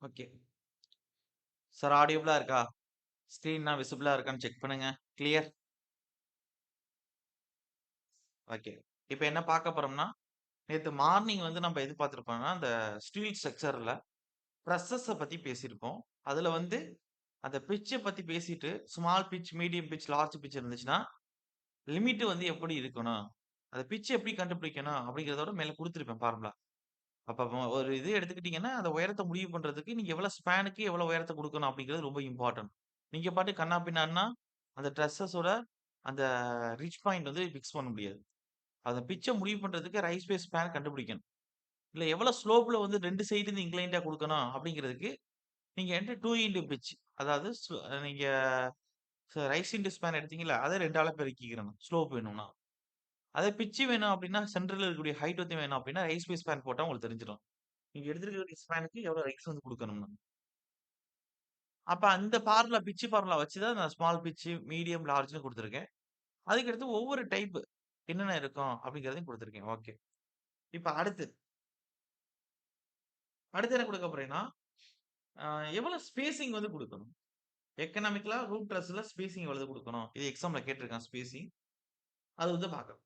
Okay. Sir ஆடியபிளா இருக்கா? ஸ்க்ரீன்லாம் விசிபிளா இருக்கான்னு check பண்ணுங்க. கிளியர். ஓகே. இப்ப என்ன பார்க்க போறோம்னா, நேத்து மார்னிங் வந்து நம்ம எது பார்த்திருப்போம்னா, அந்த ஸ்டீல் ஸ்ட்ரக்சர்ல பிரஷர்ஸ பத்தி பேசியிருப்போம். அதுல வந்து அந்த பிட்ச்ச பத்தி பேசிட்டு, small pitch, medium pitch, large pitch இருந்துச்சுன்னா, லிமிட் வந்து எப்படி இருக்கணும்? அந்த பிட்ச் எப்படி கண்டுபிடிக்கணும்? அப்படிங்கிறதோட மேல குடுத்திருப்பேன் ஃபார்முலா. அப்ப ஒரு இது எடுத்துக்கிட்டீங்கன்னா, அந்த உயரத்த முடிவு பண்றதுக்கு நீங்க எவ்வளவு ஸ்பானுக்கு எவ்வளவு உயரத்த குடுக்கணும் அப்படிங்கிறது ரொம்ப இம்பார்ட்டன்ட். நீங்க பாட்டுக்கு கன்னா பின்னான்னா, அந்த ட்ரெஸ்ஸஸோட அந்த ரிட்ஜ் பாயிண்ட் வந்து பிக்ஸ் பண்ண முடியாது. அந்த பிட்ச முடிவு பண்றதுக்கு ரைஸ் பேஸ் ஸ்பான் கண்டுபிடிக்கணும். இல்ல எவ்வளவு ஸ்லோப்ல வந்து 2 சைடு இருந்து இன்க்ளைன்டா குடுக்கணும் அப்படிங்கிறதுக்கு, நீங்க வந்து 2 இன்டு பிட்ச். அதாவது நீங்க ரைஸ் இன்டு ஸ்பான் எடுத்தீங்கல்ல, அத 2ஆல பெருக்கிக்கிறணும். ஸ்லோப் வேணும்னா. அதே பிட்ச் வேணும் அப்படின்னா, சென்டர்ல இருக்கக்கூடிய ஹைட் வந்து வேணும் அப்படின்னா, ரைஸ் பேஸ் ஸ்பான் போட்டா உங்களுக்கு தெரிஞ்சிரும். நீங்க எடுத்திருக்கக்கூடிய ஸ்பானுக்கு எவ்வளவு ரைஸ் வந்து குடுக்கணும்னு. அப்ப அந்த ஃபார்முலா பிட்ச் ஃபார்முலா வச்சு தான் நான் ஸ்மால் பிட்ச், மீடியம், லார்ஜ்ன்னு குடுத்துருக்கேன். அதுக்கடுத்து ஒவ்வொரு டைப் என்னென்ன இருக்கும் அப்படிங்கிறதையும் குடுத்துருக்கேன். ஓகே. இப்ப அடுத்து என்ன குடுக்க போறேன்னா, அ எவ்வளவு ஸ்பேசிங் வந்து குடுக்கணும்? எக்கனாமிக்கலா ரூட் ட்ரஸ்ல ஸ்பேசிங் எவ்வளவு குடுக்கணும்? இது எக்ஸாம்ல கேட்டிருக்கான் ஸ்பேசிங். அது வந்து பார்க்கணும்.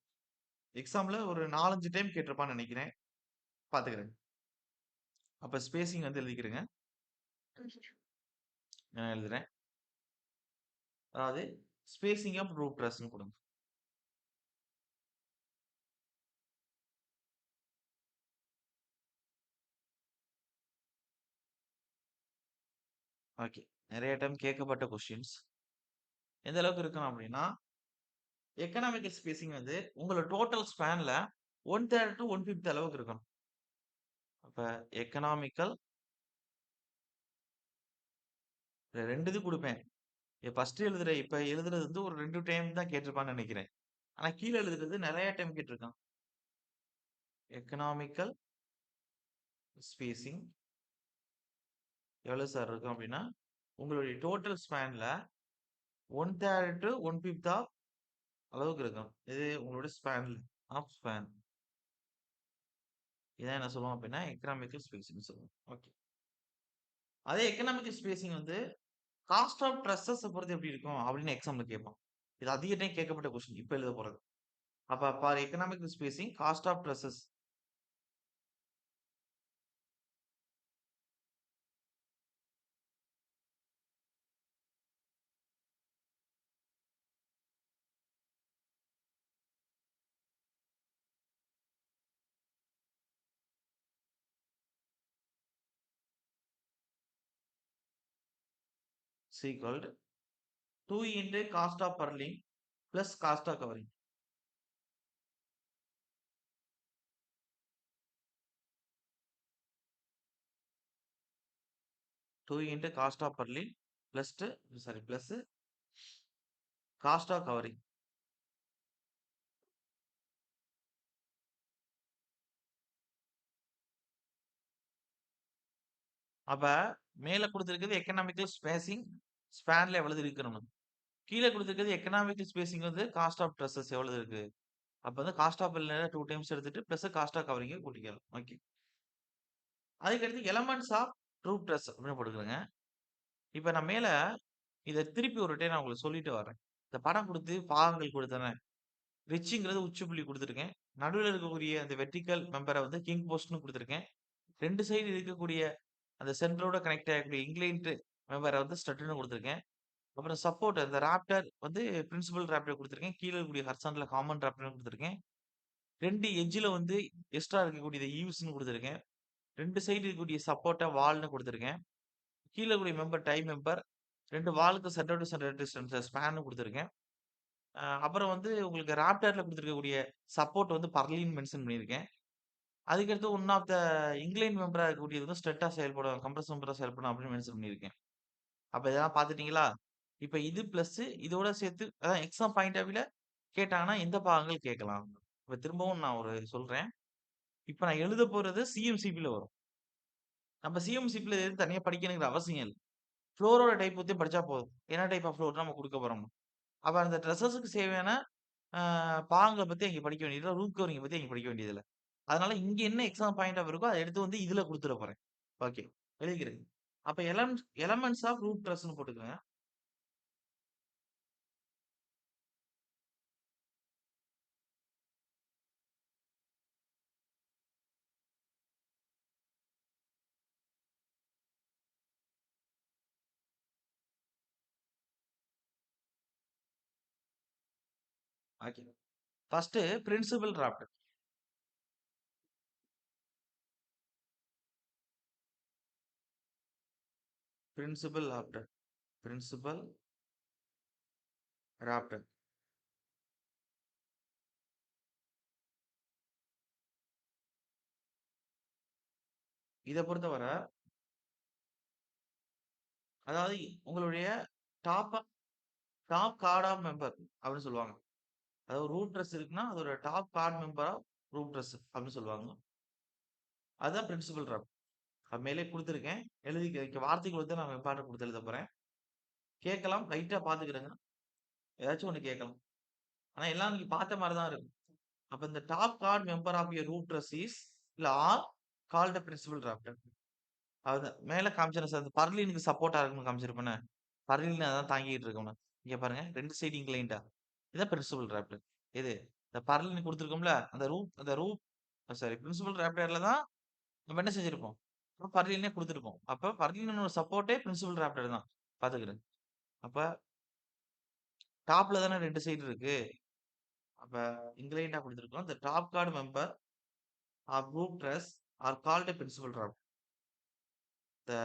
எக்ஸாம்ல ஒரு 4, 5 டைம் கேட்டிருப்பான்னு நெனைக்கிறேன். பார்த்துக்கிறேன். அப்ப ஸ்பேசிங் வந்து எழுதிக்கிறேங்க. நான் எழுதுறேன். அதாவது ஸ்பேசிங் ஆஃப் ரூட் ட்ரஸ்ன்னு குடுங்க. ஓகே. நெறைய டைம் கேட்கப்பட்ட கொஸ்டின்ஸ். எந்த அளவுக்கு இருக்கணும் அப்டின்னா, எக்கனாமிக்கல் ஸ்பேசிங் வந்து உங்களோட டோட்டல் ஸ்பான்ல 1/3 டூ 1/5 அளவுக்கு இருக்கணும். அப்ப எக்கனாமிக்கல் 2 இது குடுப்பேன். ஃபர்ஸ்ட் இப்ப எழுதுறது வந்து ஒரு 2 டைம் தான் கேட்டிருப்பான்னு நெனைக்கிறேன். ஆனா கீழ எழுதுறது நெறைய டைம் கேட்டிருக்கான். எக்கனாமிக்கல் ஸ்பேசிங் எவ்வளவு சார் இருக்கும் அப்டின்னா, உங்களுடைய டோட்டல் ஸ்பான்ல 1/3 டூ 1/5 அளவுக்கு இருக்கும். இது உங்களோட ஸ்பான்ல ஸ்பான். இதான் என்ன சொல்லுவோம் அப்டின்னா, எக்கனாமிக்கல் ஸ்பேசிங்ன்னு சொல்லுவோம். ஓகே. அதே எக்கனாமிக்கல் ஸ்பேசிங் வந்து காஸ்ட் ஆஃப் ட்ரஸ்ஸஸ பொறுத்து எப்படி இருக்கும்? அப்படின்னு எக்ஸாம்ல கேட்பான். இது அதிக டைம் கேட்கப்பட்ட கொஸ்டின். இப்ப எழுத போறது. அப்ப for economical spacing cost of trusses is equal to 2 into cost of purlin plus cost of covering. 2 into cost of purlin plus cost of covering. அப்ப மேல குடுத்திருக்கிறது எக்கனாமிக்கல் ஸ்பேசிங் ஸ்பான்ல எவ்வளவு இருக்கணும்னு. கீழ குடுத்திருக்கிறது எக்கனாமிக்கல் ஸ்பேசிங் வந்து காஸ்ட் ஆஃப் ட்ரஸ்ஸஸ் எவ்வளவு இருக்கு. அப்ப வந்து காஸ்ட் ஆஃப் பர்லின 2 டைம்ஸ் எடுத்துட்டு பிளஸ் காஸ்ட் ஆஃப் கவரிங்க கூட்டிக்கலாம். ஓகே. அதுக்கடுத்து எலமென்ட்ஸ் ஆஃப் ரூட் ட்ரஸ் அப்படின்னு போட்டுக்கோங்க. இப்ப நான் மேல இத திருப்பி ஒரு டைம் நான் உங்களுக்கு சொல்லிட்டு வரேன். இந்த படம் குடுத்து பாகங்கள் குடுத்தேனே, ரிச்ங்கிறது உச்ச புள்ளி குடுத்துருக்கேன். நடுவுல இருக்கக்கூடிய அந்த வெர்டிகல் மெம்பர வந்து கிங் போஸ்ட்ன்னு குடுத்துருக்கேன். 2 சைடு இருக்கக்கூடிய அந்த சென்டரோட கனெக்ட் ஆகக்கூடிய இன்க்ளைன்ட் மெம்பர வந்து ஸ்டட்ன்னு குடுத்துருக்கேன். அப்புறம் சப்போர்ட் அந்த ராப்டர் வந்து பிரின்சிபல் ராப்டர் குடுத்துருக்கேன். கீழ இருக்கக்கூடிய ஹாரிசான்டல்ல காமன் ராப்டர்ன்னு குடுத்துருக்கேன். 2 எட்ஜ்ல வந்து எக்ஸ்ட்ரா இருக்கக்கூடியத ஈவ்ஸ்ன்னு குடுத்துருக்கேன். 2 சைடு இருக்கக்கூடிய சப்போர்ட்ட வால்ன்னு குடுத்துருக்கேன். கீழ இருக்கக்கூடிய மெம்பர் டை மெம்பர் 2 வாலுக்கு சென்டர் டு சென்டர் டிஸ்டன்ஸ் ஸ்பான்னு குடுத்துருக்கேன். அப்புறம் வந்து உங்களுக்கு ராப்டர்ல குடுத்திருக்கக்கூடிய சப்போர்ட் வந்து பர்லின்னு மென்ஷன் பண்ணியிருக்கேன். அதுக்கடுத்து ஒன் ஆஃப் த இன்க்ளைன் மெம்பரா இருக்கக்கூடியது வந்து ஸ்ட்ரெட்டா செயல்படும். கம்ப்ரஸ் மெம்பரா செயல்படும் அப்படின்னு மென்ஷன் பண்ணியிருக்கேன். அப்ப இதெல்லாம் பார்த்துட்டீங்களா? இப்ப இது பிளஸ் இதோட சேர்த்து அதான் எக்ஸாம் பாயிண்ட் ஆஃப் வியூல கேட்டாங்கன்னா, எந்த பாகங்கள் கேட்கலாம்? இப்ப திரும்பவும் நான் ஒரு சொல்றேன். இப்ப நான் எழுத போறது சிஎம்சிபில வரும். நம்ம சிஎம்சிபில எதுவும் தனியா படிக்கணுங்கிற அவசியம் இல்ல. ஃப்ளோரோட டைப் பத்தி படிச்சா போதும். என்ன டைப் ஆஃப் ஃப்ளோர் நம்ம குடுக்க போறோம். அப்ப அந்த ட்ரெஸ்ஸஸ்க்கு தேவையான ஆ பாகங்கள பத்தி அங்க படிக்க வேண்டியதில்ல. ரூட் கவரிங்க பத்தி அங்க படிக்க வேண்டியதில்ல. அதனால இங்க என்ன எக்ஸாம் பாயிண்ட் ஆஃப் இருக்கோ, அத எடுத்து வந்து இதுல குடுத்துற போறேன். ஓகே. எழுதிக்கிறேன். அப்ப எலமெண்ட்ஸ் ஆஃப் ரூட் ட்ரஸ்ன்னு போட்டுக்கங்க. Okay. First principal rafter. Principal rafter. Principal rafter. இத பொறுத்தவரை அதாவது உங்களுடைய top top chord of member அப்படின்னு சொல்லுவாங்க. அதாவது ரூட் ட்ரஸ் இருக்குன்னா அதோட top chord member of roof truss அப்படின்னு சொல்லுவாங்க. அதுதான் பிரின்சிபல் ராப்டர். அது மேலே கொடுத்துருக்கேன். எழுதி வார்த்தைகள் வந்து நான் இம்பார்ட்டன்ட் கொடுத்து எழுத போறேன். கேட்கலாம். லைட்டா பாத்துக்கிறேங்க. ஏதாச்சும் ஒண்ணு கேட்கலாம். ஆனா எல்லாம் நீங்க பார்த்த மாதிரி தான் இருக்கும். அப்ப இந்த top chord member of your roof truss is இல்ல or called a principal rafter. அது மேல காமிச்சேன் சார். பர்லினுக்கு சப்போர்ட்டா இருக்குன்னு காமிச்சிருப்பேனே. பர்லின் அதான் தாங்கிட்டு இருக்கோம்னு. இங்க பாருங்க 2 சைடு இன்க்ளைன்டா. இதான் பிரின்சிபல் ராப்டர். இது இந்த பர்லின் கொடுத்துருக்கோம்ல அந்த ரூட் சாரி பிரின்சிபல் ராப்டர்ல தான் நம்ம என்ன செஞ்சிருப்போம்? பர்லினே கொடுத்துருப்போம். அப்ப பர்லினோட சப்போர்ட்டே பிரின்சிபல் ராப்டர் தான். பாத்துக்கிறேன். அப்ப டாப்ல தானே 2 சைடு இருக்கு. அப்ப இன்க்ளைன்டா கொடுத்துருக்கோம். The top card member of group trust are called a principal raptor. The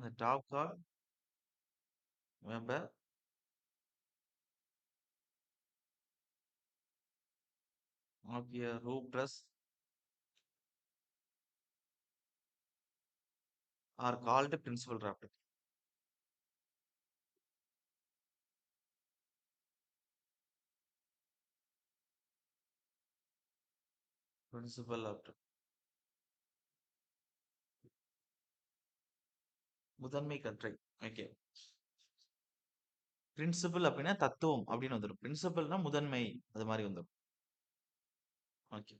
the top card member of your group trust are called a principal raptor. Principal raptor. முதன்மை கற்றை. ஓகே. பிரின்சிபல் அப்படின்னா தத்துவம் அப்படின்னு வந்துடும். பிரின்சிபல்னா முதன்மை அது மாதிரி வந்துடும். ஓகே.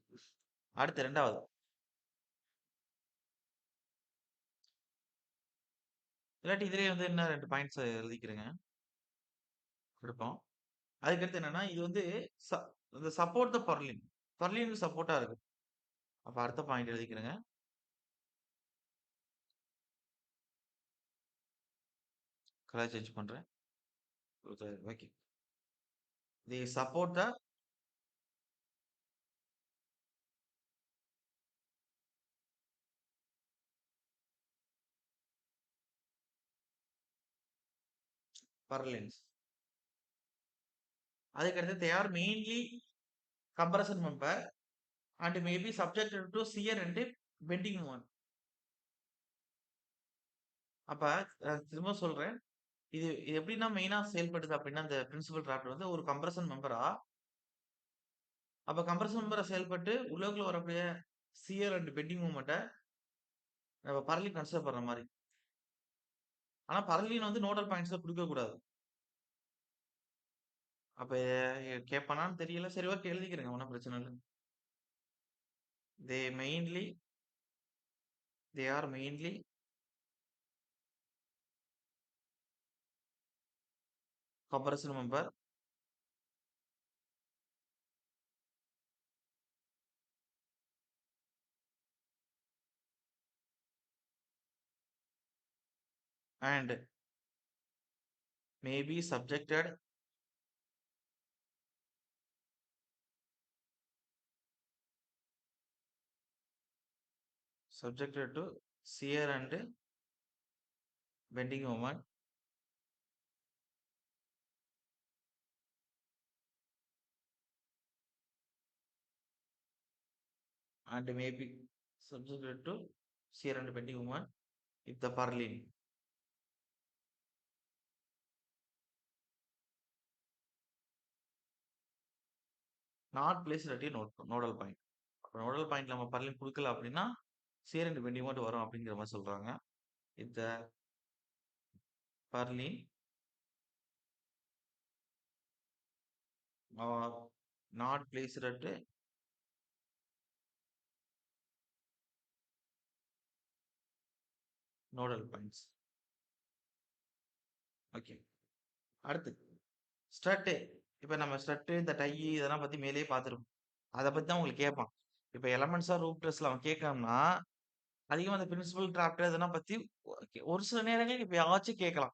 அடுத்து 2வது. இல்லாட்டி இதுலயே வந்து என்ன 2 பாயிண்ட்ஸ் எழுதிக்கிறேங்க. கொடுப்போம். அதுக்கடுத்து என்னன்னா இது வந்து இந்த சப்போர்ட் த பர்லின். பர்லினுக்கு சப்போர்ட்டா இருக்கு. அப்ப அடுத்த பாயிண்ட் எழுதிக்கிறேங்க. கலர் சேஞ்ச் பண்றேன். Okay. They support the purlins. அதுக்கடுத்து they are mainly compression member and may be subjected to shear and bending moment. அப்ப திரும்ப சொல்றேன். இது எப்படின்னா மெயினா செயல்படுது அப்படின்னா இந்த பிரின்சிபல் ராப்டர் வந்து ஒரு கம்ப்ரஷன் மெம்பரா அப்ப கம்ப்ரஷன் மெம்பரா செயல்பட்டு உள்ளுக்குள்ள வரக்கூடிய சியர் அண்ட் பெண்டிங் மூமெண்ட்டை நம்ம பரலின் கன்சிடர் பண்ற மாதிரி. ஆனா பரலின் வந்து நோடல் பாயிண்ட்ஸ்ல கொடுக்க கூடாது. அப்ப கேட்பானான்னு தெரியல. சரி ஓகே எழுதிக்கிறேங்க. ஒன்றும் பிரச்சனை இல்லை. they mainly they are mainly compression member and may be subjected to shear and bending moment and may be subjected to shear and bending moment if the purlin not placed at a nodal point. Nodal point நம்ம Berlin கொடுக்கல அப்படின்னா shear and bending moment வரும் அப்படிங்கிற மாதிரி சொல்றாங்க. இந்த purlin are not placed at nodal points. Okay. அடுத்து strut. இப்ப நம்ம ஸ்ட்ரட், இந்த டை இதெல்லாம் பத்தி மேலேயே பார்த்துருப்போம். அத பத்தி தான் உங்களுக்கு கேட்பான். இப்ப எலமெண்ட்ஸ் ஆர் ரூப் ட்ரஸ்ல அவன் கேட்கறான்னா, அதிகமா அந்த பிரின்சிபல் டிராஃப்ட் இதெல்லாம் பத்தி ஒரு சில நேரங்கள் எப்பயாச்சும் கேட்கலாம்.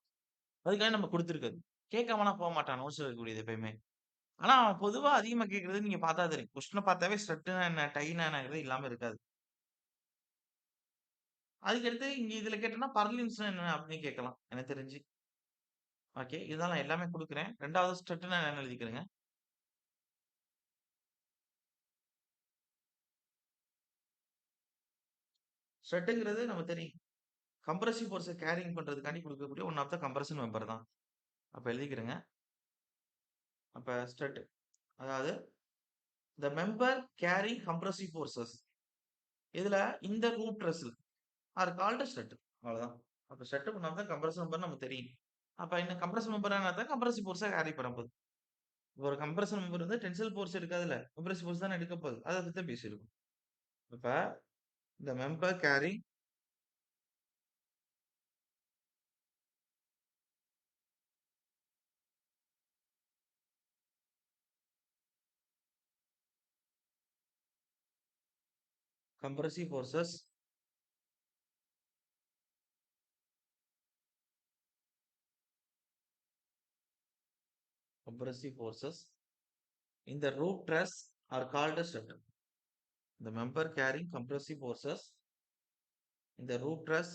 அதுக்காக நம்ம குடுத்துருக்கிறது. கேட்காமலாம் போமாட்டான் நோட்ஸ்ல இருக்கக்கூடியது எப்பயுமே. ஆனா அவன் பொதுவா அதிகமா கேட்கறது நீங்க பார்த்தா தெரியும். கொஸ்டின பார்த்தாவே ஸ்ட்ரட்னா என்ன, டைனா என்னங்கிறது இல்லாம இருக்காது. அதுக்கடுத்து இங்க இதுல கேட்டோம்னா பர்லின்ஸ்னா என்ன அப்படின்னு கேட்கலாம். எனக்கு தெரிஞ்சு. ஓகே. இதெல்லாம் நான் எல்லாமே குடுக்குறேன். 2வது ஸ்ட்ரட்னா என்னன்னு எழுதிக்கிறேங்க. ஸ்ட்ரட்ங்கிறது நம்ம தெரியும். கம்ப்ரசிவ் ஃபோர்ஸ கேரிங் பண்றதுக்காண்டி குடுக்கக்கூடிய one of the compression member தான். அப்ப எழுதிக்கிறேங்க. அப்ப ஸ்ட்ரட். அதாவது the member carrying compressive forces. இதுல இந்த ரூட் ட்ரஸ்ல ஆர் கால்ட் ஸ்ட்ரட். அவ்வளவுதான். அப்ப strut one of the compression member நமக்கு தெரியும். அப்ப இந்த கம்ப்ரஷன் மெம்பர் என்னது? கம்ப்ரசிவ் ஃபோர்ஸ கேரி பண்ண போகுது. ஒரு கம்ப்ரஷன் மெம்பர் வந்து டென்சில் ஃபோர்ஸ் எடுக்காதுல்ல. கம்ப்ரசிவ் ஃபோர்ஸ் தானே எடுக்க போகுது. அத பத்தி தான் பேசியிருக்கோம். இப்ப the member carrying compressive forces in the root truss are called as strut. The member carrying compressive forces in the root truss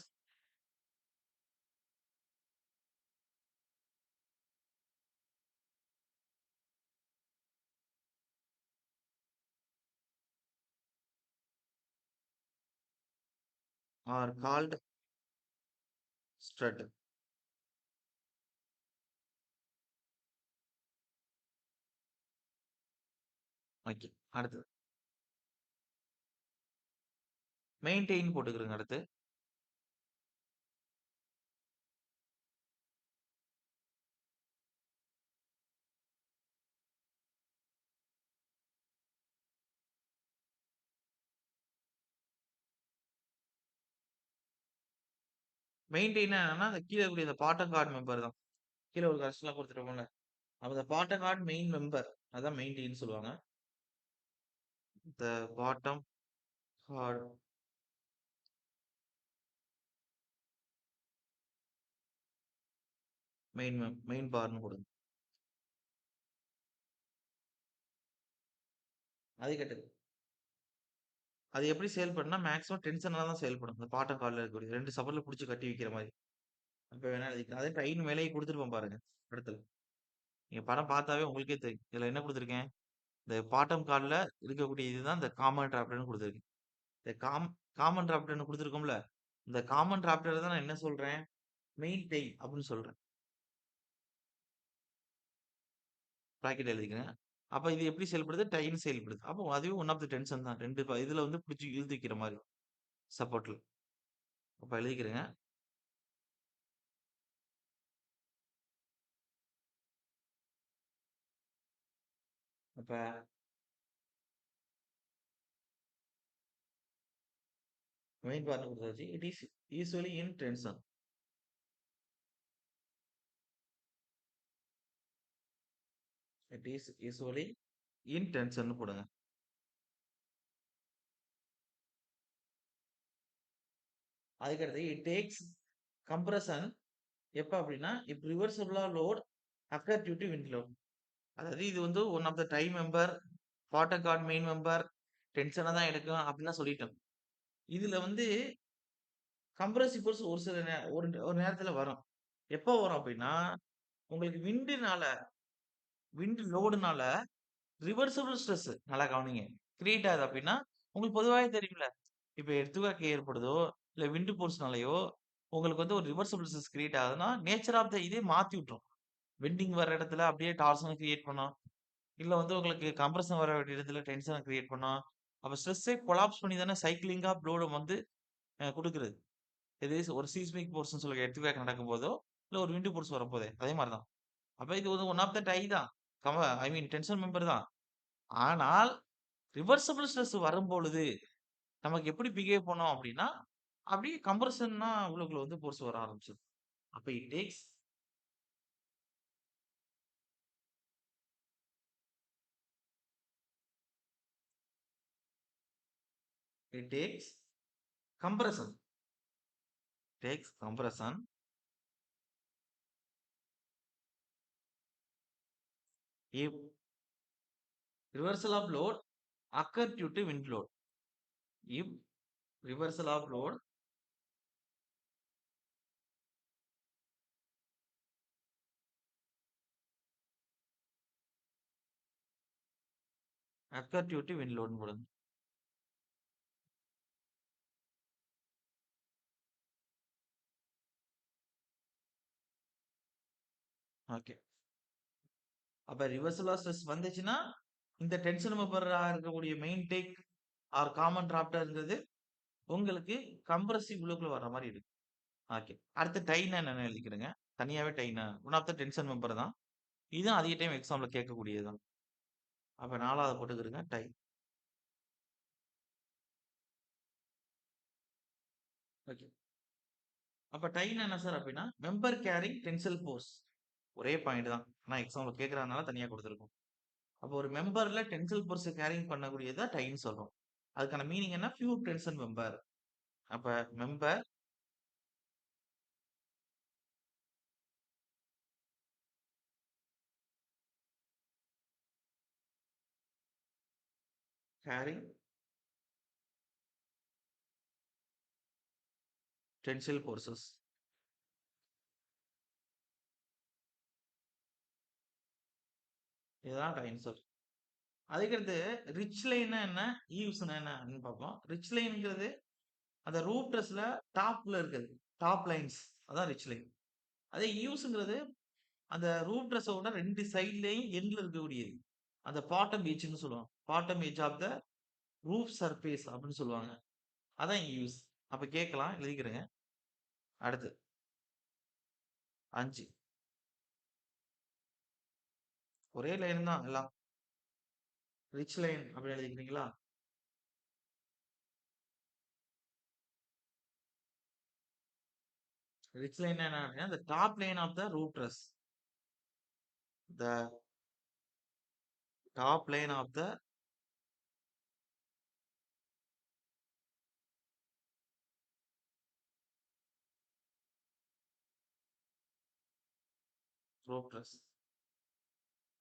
are called strut. Okay. அடுத்தது மெயின்டெயின் போட்டுக்கிறேங்க. அடுத்து மெயின்டெயின் என்னன்னா அந்த கீழே இருக்கக்கூடிய இந்த பாட்டம் கார்டு மெம்பர் தான். கீழே ஒரு கஷ்டம் கொடுத்துருப்போம்ல. அப்ப இந்த பாட்டம் கார்டு மெயின் மெம்பர் அதான் மெயின்டெயின் சொல்லுவாங்க. The bottom card மெயின் பார்னு கொடுங்க. அது கேட்டது. அது எப்படி செயல்படும்னா மேக்ஸிமம் டென்ஷனால தான் செயல்படும். இந்த பாட்டம் கார்டுல இருக்கக்கூடிய 2 சப்பர்ல புடிச்சு கட்டி வைக்கிற மாரி. அப்ப வேணா எழுதிக்கலாம். அதே ட்ரெயின் மேலேயே குடுத்துருப்பேன் பாருங்க, படத்துல. நீங்க படம் பார்த்தாவே உங்களுக்கே தெரியும். இதுல என்ன குடுத்துருக்கேன்? இந்த பாட்டம் கார்ட்ல இருக்கக்கூடிய இதுதான் இந்த காமன் டிராப்டர்ன்னு குடுத்துருக்கேன். இந்த காமன் டிராப்டர்ன்னு குடுத்துருக்கோம்ல, இந்த காமன் டிராப்டர் தான் நான் என்ன சொல்றேன்? மெயின் டை அப்படின்னு சொல்றேன். பிராக்கெட் எழுதிக்கிறேன். அப்ப இது எப்படி செயல்படுது? டைன்னு செயல்படுது. அப்போ அதுவே ஒன் ஆஃப் த டென்ஷன் தான். 2 இதுல வந்து புடிச்சு இழுத்து வைக்கிற மாரி. சப்போர்ட்ல. அப்ப எழுதிக்கிறேங்க. அப்ப மெயின் பார்ட்ல குடுத்தாச்சு. It is usually in tension. It is usually in டென்ஷன்னு போடுங்க. அதுக்கடுத்து இட் டேக்ஸ் கம்ப்ரஷன் எப்ப அப்படின்னா, இப் ரிவர்சிபிளா load occur due to wind load. அதாவது இது வந்து one of the tie member, bottom chord main member, டென்ஷனா தான் எடுக்கும் அப்படின்லாம் சொல்லிட்டோம். இதுல வந்து கம்ப்ரசிவ் ஃபோர்ஸ் ஒரு சில ஒரு நேரத்துல வரும். எப்போ வரும் அப்படின்னா, உங்களுக்கு விண்ட் லோடுனால ரிவர்சிபிள் ஸ்ட்ரெஸ் நல்லா கவனிங்க. கிரியேட் ஆகுது அப்படின்னா, உங்களுக்கு பொதுவாவே தெரியும்ல. இப்ப எர்த்குவேக் ஏற்படுதோ, இல்ல விண்ட் ஃபோர்ஸ்னாலயோ, உங்களுக்கு வந்து ஒரு ரிவர்சிபிள் ஸ்ட்ரெஸ் கிரியேட் ஆகுதுன்னா, நேச்சர் ஆஃப் த இதே மாத்தி விட்டுரும். பெண்டிங் வர இடத்துல அப்படியே டார்ஷன கிரியேட் பண்ணும். இல்ல வந்து உங்களுக்கு கம்ப்ரஷன் வர வேண்டிய இடத்துல டென்ஷன கிரியேட் பண்ணும். அப்ப ஸ்ட்ரெஸ்ஸே கொலாப்ஸ் பண்ணி தானே சைக்கிளிங் ஆஃப் லோட வந்து குடுக்குறது. இது ஒரு சீஸ்மிக் ஃபோர்ஸ்ன்னு சொல்லி எர்த்குவேக் நடக்கும்போதோ, இல்ல ஒரு விண்ட் ஃபோர்ஸ் வரப்போதே. அதே மாரி தான். அப்ப இது வந்து ஒன் ஆஃப் த டை தான். ஐ மீன் டென்ஷன் மெம்பர் தான். ஆனால் ரிவர்சிபிள் ஸ்ட்ரெஸ் வரும்பொழுது நமக்கு எப்படி பிஹேவ் பண்ணும் அப்படின்னா, அப்படியே கம்ப்ரஷன்னா உள்ளுக்குள்ள வந்து ஃபோர்ஸ் வர ஆரம்பிச்சுரும். அப்ப it takes compression. Takes compression if reversal of load occur due to wind load. If reversal of load occur due to wind load போடுங்க. ஓகே. அப்ப ரிவர்சல் ஆஃப் ஸ்ட்ரெஸ் வந்துச்சுன்னா இந்த டென்ஷன் மெம்பரா இருக்கக்கூடிய மெயின் டேக் ஆர் காமன் டிராப்டர்ங்கிறது உங்களுக்கு compressive உள்ளுக்குள்ள வர மாதிரி இருக்கு. ஓகே. அடுத்து டைனா என்னன்னு எழுதிக்கிறேங்க. தனியாவே டைனா one of the tension member தான். இதுவும் அதிக டைம் எக்ஸாம்ல கேட்கக்கூடியது தான். அப்ப 4வது போட்டுக்கிறேங்க டை. ஓகே. அப்ப டைனா என்ன சார் அப்படின்னா மெம்பர் கேரிங் டென்சில் ஃபோர்ஸ். ஒரே பாயிண்ட் தான். ஆனா எக்ஸாம்ல கேட்கறதுனால தனியா கொடுத்துருக்கோம். அப்போ ஒரு மெம்பர்ல டென்சில் ஃபோர்ஸ் கேரிங் பண்ணக்கூடியதா டைன்னு சொல்றோம். அதுக்கான மீனிங் என்ன? Pure tension member. அப்ப மெம்பர் கேரிங் டென்சில் ஃபோர்ஸஸ். இதுதான் டைன்சர். அதுக்கடுத்து ரிச் லைன்னா என்ன, ஈவ்ஸ்னா என்ன அப்படின்னு பார்ப்போம். ரிச் லைன்ங்கிறது அந்த ரூப் ட்ரெஸ்ல டாப்ல இருக்குது. டாப் லைன்ஸ் அதான் ரிச் லைன். அதே ஈவ்ஸ்ங்கிறது அந்த ரூப் ட்ரெஸ்ஸோட 2 சைட்லயும் எண்ட்ல இருக்கக்கூடியது. அந்த பாட்டம் எட்ஜ்னு சொல்லுவாங்க. Bottom edge of the roof surface அப்படின்னு சொல்லுவாங்க. அதான் ஈவ்ஸ். அப்ப கேட்கலாம் எழுதிக்கிறேங்க. அடுத்து 5 ஒரே லைன் தான் எல்லாம். ரிச் லைன் அப்படி எழுதிக்கிறீங்களா? ரிச் லைன் என்ன அப்படின்னா the top line of the roof truss. The top line of the roof truss.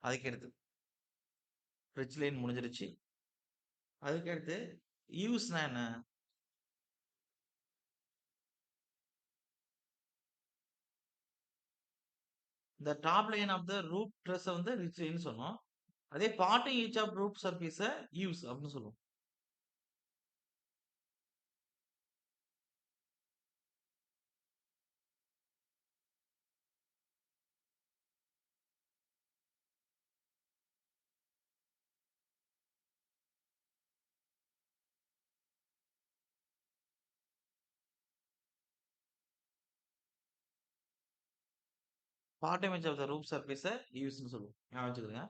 அதுக்கு அடுத்து ரிச் லைன் முடிஞ்சிருச்சு. அதுக்கு அடுத்து ஈவ்ஸ்னா என்ன? இந்த top line of the roof truss வந்து ரிச் லைன் சொன்னோம். அதே பாட்டம் எட்ஜ் ஆஃப் ரூப் சர்ஃபேஸ ஈவ்ஸ் அப்படின்னு சொல்லுவோம். Bottom edge of the roof சர்ஃபேஸ ஈவ்ஸ்னு சொல்லுவோம். ஞாபகம் வச்சுக்கிறேங்க.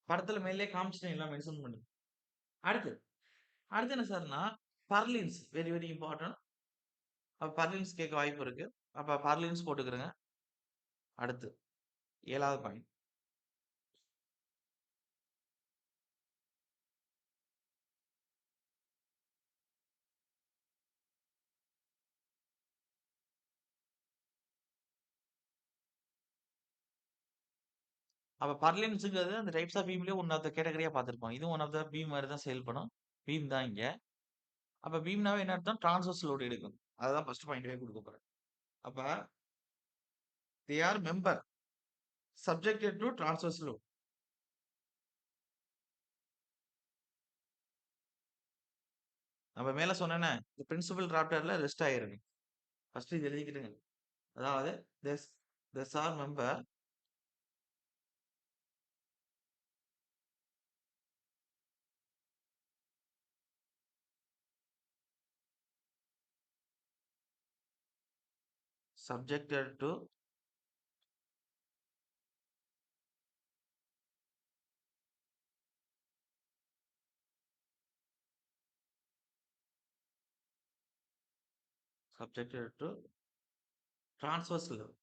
படத்துல மேலே காமிச்சிட்டேன் எல்லாம் மென்ஷன் பண்ணி. அடுத்து அடுத்து என்ன சார்னா பர்லின்ஸ் வெரி வெரி இம்பார்ட்டன்ட். அப்ப பர்லின்ஸ் கேட்க வாய்ப்பு இருக்கு. அப்ப பர்லின்ஸ் போட்டுக்கிறேங்க. அடுத்து 7வது பாயிண்ட். அப்ப பர்லின்ஸ்ங்கிறது அந்த டைப்ஸ் ஆஃப் பீம்லயே ஒன் ஆஃப் த கேட்டகரியா பார்த்திருப்போம். இதுவும் ஒன் ஆஃப் த பீம் மாரி தான் செயல்படும். பீம் தான் இங்க. அப்ப பீம்னாவே என்ன அர்த்தம்? டிரான்ஸ்வர்ஸ் லோட் எடுக்கும். அதுதான் ஃபர்ஸ்ட் பாயிண்ட்லயே குடுக்க போறேன். அப்ப they are member subjected to transverse load. நம்ம மேல சொன்னேனே, இந்த பிரின்சிபல் ராப்டர்ல ரெஸ்ட் ஆயிருக்கு. ஃபர்ஸ்ட் இது எழுதிக்கிடுங்க. அதாவது this this are member subjected to subjected to transverse load.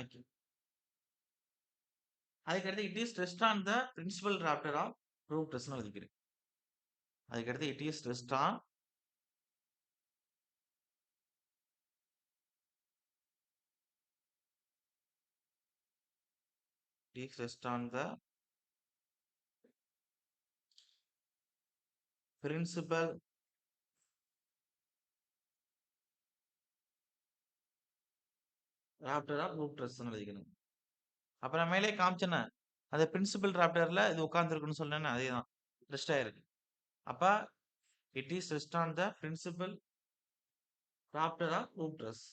Okay. அதுக்கடுத்து it is rest on the principal rafter of roof ட்ரெஸ்னு எழுதிக்கிறேன். அதுக்கடுத்து it is rest on the principal rafter of roof ட்ரெஸ்னு எழுதிக்கணும். அப்ப நான் மேலே காமிச்சேனே அந்த பிரின்சிபல் ராப்டர்ல இது உட்கார்ந்துருக்குன்னு சொன்னேன்னு அதே தான் ரெஸ்ட் ஆயிருக்கு. அப்ப it is rest on the principal rafter of roof truss.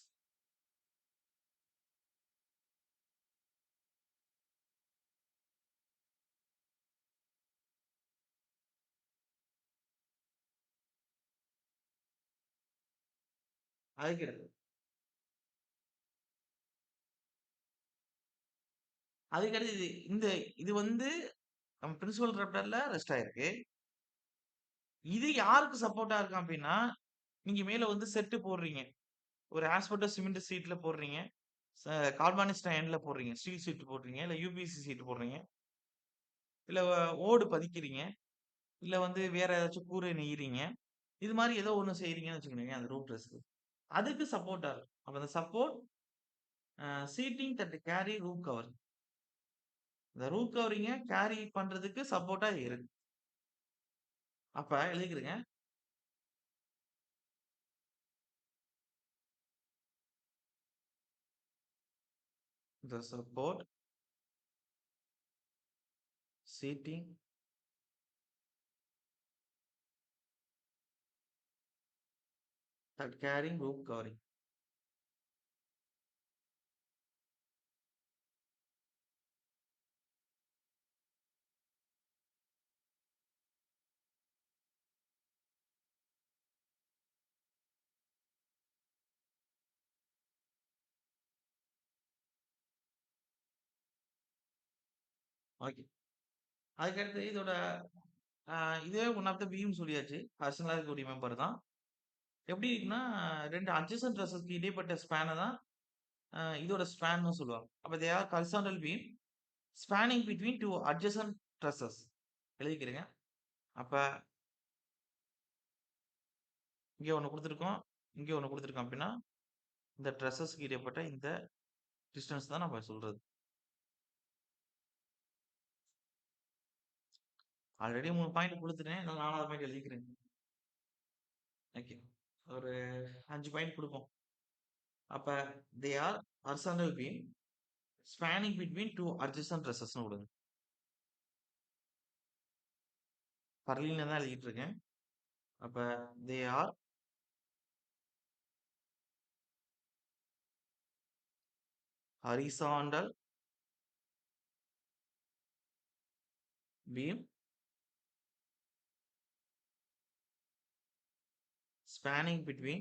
அதுக்கடுத்து அதுக்கடுத்து இது வந்து நம்ம பிரின்சிபல் ராப்டர்ல ரெஸ்ட் ஆயிருக்கு. இது யாருக்கு சப்போர்ட்டா இருக்கும் அப்படின்னா நீங்க மேல வந்து செட்டு போடுறீங்க. ஒரு ஆஸ்பெட்டோ சிமெண்ட் சீட்ல போடுறீங்க. கார்பானிக் ஸ்டாண்ட்ல போடுறீங்க. ஸ்டீல் சீட் போடுறீங்க. இல்ல யூபிசி சீட் போடுறீங்க. இல்ல ஓடு பதிக்கிறீங்க. இல்ல வந்து வேற ஏதாச்சும் கூரை நெய்யறீங்க. இது மாதிரி ஏதோ ஒண்ணு செய்றீங்கன்னு வச்சுக்கோங்க அந்த ரூட் ரெஸ்ட். அதுக்கு சப்போர்ட்டா இருக்கும். அப்ப அந்த support seating that carry roof cover. இந்த ரூட் கவரிங்க கேரி பண்றதுக்கு சப்போர்ட்டா இருக்கு. அப்ப எழுதிக்கிறேங்க. The support seating that carrying roof covering. Okay. அதுக்கடுத்து இதோட இதுவே ஒன் ஆஃப் த பீம் சொல்லியாச்சு. பர்சனலா இருக்கக்கூடிய மெம்பர் தான். எப்படி இருக்குன்னா 2 அட்ஜசன்ட் ட்ரெஸ்ஸஸ்க்கு இடைப்பட்ட ஸ்பேனை தான் இதோட ஸ்பேன்னு சொல்லுவாங்க. அப்ப they are horizontal beam spanning between 2 adjacent trusses எழுதிக்கிறேங்க. அப்ப இங்க ஒண்ணு குடுத்துருக்கோம். இங்க ஒண்ணு குடுத்துருக்கோம் அப்படின்னா இந்த ட்ரெஸ்ஸஸ்க்கு இடைப்பட்ட இந்த டிஸ்டன்ஸ் தான் நம்ம சொல்றது. ஆல்ரெடி 3 பாயிண்ட் குடுத்துட்டேன். நான் 4வது பாயிண்ட் எழுதிக்கிறேன். ஓகே. ஒரு 5 பாயிண்ட் குடுப்போம். அப்ப they are horizontal beam spanning between 2 adjacent ட்ரெஸ்ஸஸ்னு விடுங்க. பர்லின்ல தான் எழுதிட்டு இருக்கேன். அப்ப they are horizontal beam spanning between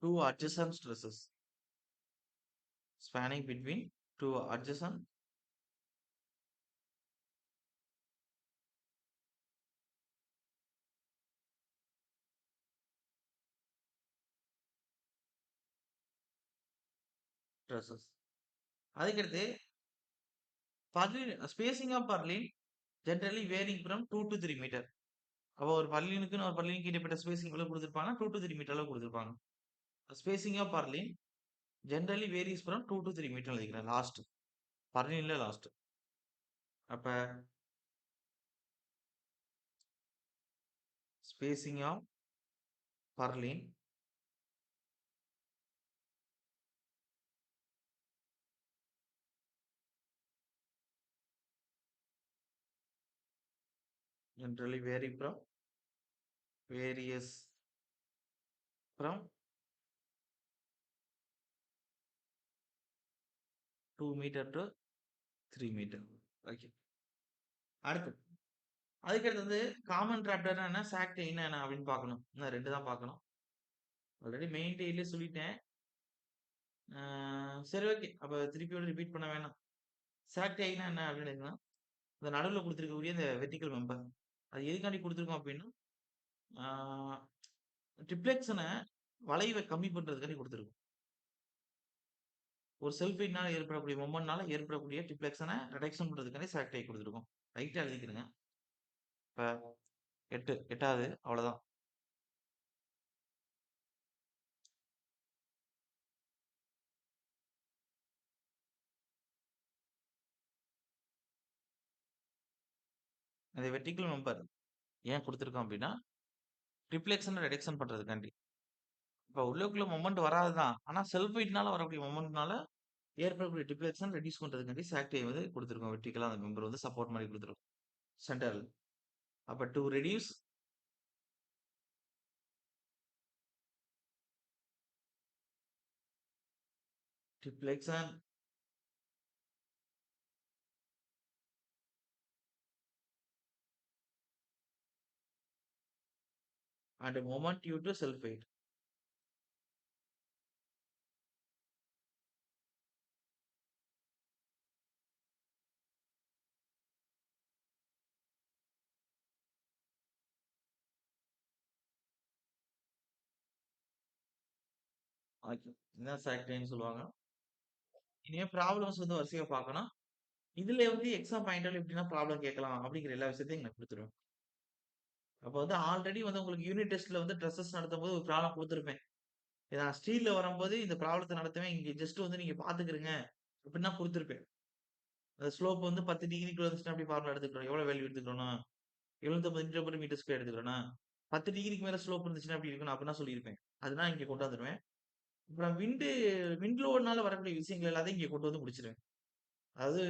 two adjacent stresses. Spanning between two adjacent stresses. அதுக்கடுத்து spacing of purlin generally varying from 2 to 3 metre. அப்போ ஒரு பர்லினுக்குன்னு ஒரு பர்லினுக்கு இடைப்பட்ட ஸ்பேசிங் எவ்வளவு கொடுத்துருப்பாங்க 2 to 3 மீட்டர் அளவு கொடுத்துருப்பாங்க. Spacing of purlin generally varies from 2 to 3 metre எழுதிக்கிறேன். லாஸ்ட் பர்லின்ல லாஸ்ட். அப்ப spacing of purlin generally vary from various from 2 meter to 3 meter. Okay. அடுத்து அதுக்கடுத்து வந்து காமன் டிராப்டர்னா என்ன? சாக் டெய்னா என்ன அப்படின்னு பார்க்கணும். இன்னும் 2 தான் பார்க்கணும். ஆல்ரெடி மெயின் டெய்லயே சொல்லிட்டேன். ஆ சரி ஓகே. அப்ப திருப்பியோட ரிப்பீட் பண்ண வேணாம். சாக் டெய்னா என்ன அப்படின்னா, இந்த நடுவுல குடுத்திருக்கக்கூடிய இந்த வெர்டிகல் மெம்பர். அது எதுக்காண்டி குடுத்துருக்கோம் அப்படின்னா, ஆ ட்ரிப்ளெக்ஸன வளைவ கம்மி பண்றதுக்காண்டி குடுத்துருக்கோம். ஒரு செல்ஃப் வெயிட்னால ஏற்படக்கூடிய மொமெண்ட்னால ஏற்படக்கூடிய ட்ரிப்ளெக்ஸன ரிடக்ஷன் பண்றதுக்காண்டி சாக் டை குடுத்துருக்கோம். ரைட்டா எழுதிக்கிறங்க. இப்ப 8வது அவ்வளோதான். அந்த வெர்டிகல் மெம்பர் ஏன் குடுத்துருக்கோம் அப்படின்னா, ட்ரிப்ளெக்ஸன ரிடக்ஷன் பண்றதுக்காண்டி. இப்ப உள்ளுக்குள்ள மொமெண்ட் வராது தான். ஆனா செல்ஃப் வெயிட்னால வரக்கூடிய மொமெண்ட்னால ஏற்படக்கூடிய டிஃப்ளெக்ஷன் ரெடியூஸ் பண்றதுக்காண்டி சாக்டை வந்து குடுத்துருக்கோம். வெர்டிகலா அந்த மெம்பர் வந்து சப்போர்ட் மாரி குடுத்துருக்கோம். சென்டர்ல. அப்ப to reduce deflection and moment due to self weight. Okay. இதுதான் சாக்டைன்னு சொல்லுவாங்க. இனிமே ப்ராப்ளம்ஸ் வந்து வரிசையா பார்க்கணும். இதுல வந்து எக்ஸாம் பாயிண்ட் எப்படின்னா ப்ராப்ளம் கேட்கலாம் அப்படிங்கிற எல்லா விஷயத்தையும் நான் குடுத்துருவேன். அப்ப வந்து ஆல்ரெடி வந்து உங்களுக்கு யூனிட் டெஸ்ட்ல வந்து ட்ரெஸ்ஸஸ் நடத்தும்போது ஒரு ப்ராப்ளம் குடுத்துருப்பேன். இத நான் ஸ்டீல்ல வரும்போது இந்த ப்ராப்ளத்த நடத்துவேன். இங்க ஜஸ்ட் வந்து நீங்க பார்த்துக்கிருங்க அப்படின்னு தான் குடுத்துருப்பேன். அந்த ஸ்லோப் வந்து 10 டிகிரிக்குள்ள வந்துச்சுன்னா எப்படி ஃபார்முலா எடுத்துக்கணும்? எவ்வளவு வேல்யூ எடுத்துக்கணும்? 750 நியூட்டன் மீட்டர் ஸ்கொயர் எடுத்துக்கிறோம்னா, 10 டிகிரிக்கு மேல ஸ்லோப் இருந்துச்சுன்னா எப்படி இருக்கணும்? அப்படின்னா சொல்லியிருப்பேன். அதுதான் இங்க கொண்டு வந்துருவேன். அப்புறம் விண்ட் லோடுனால வரக்கூடிய விஷயங்கள் எல்லாத்தையும் இங்க கொண்டு வந்து முடிச்சுருவேன். அதாவது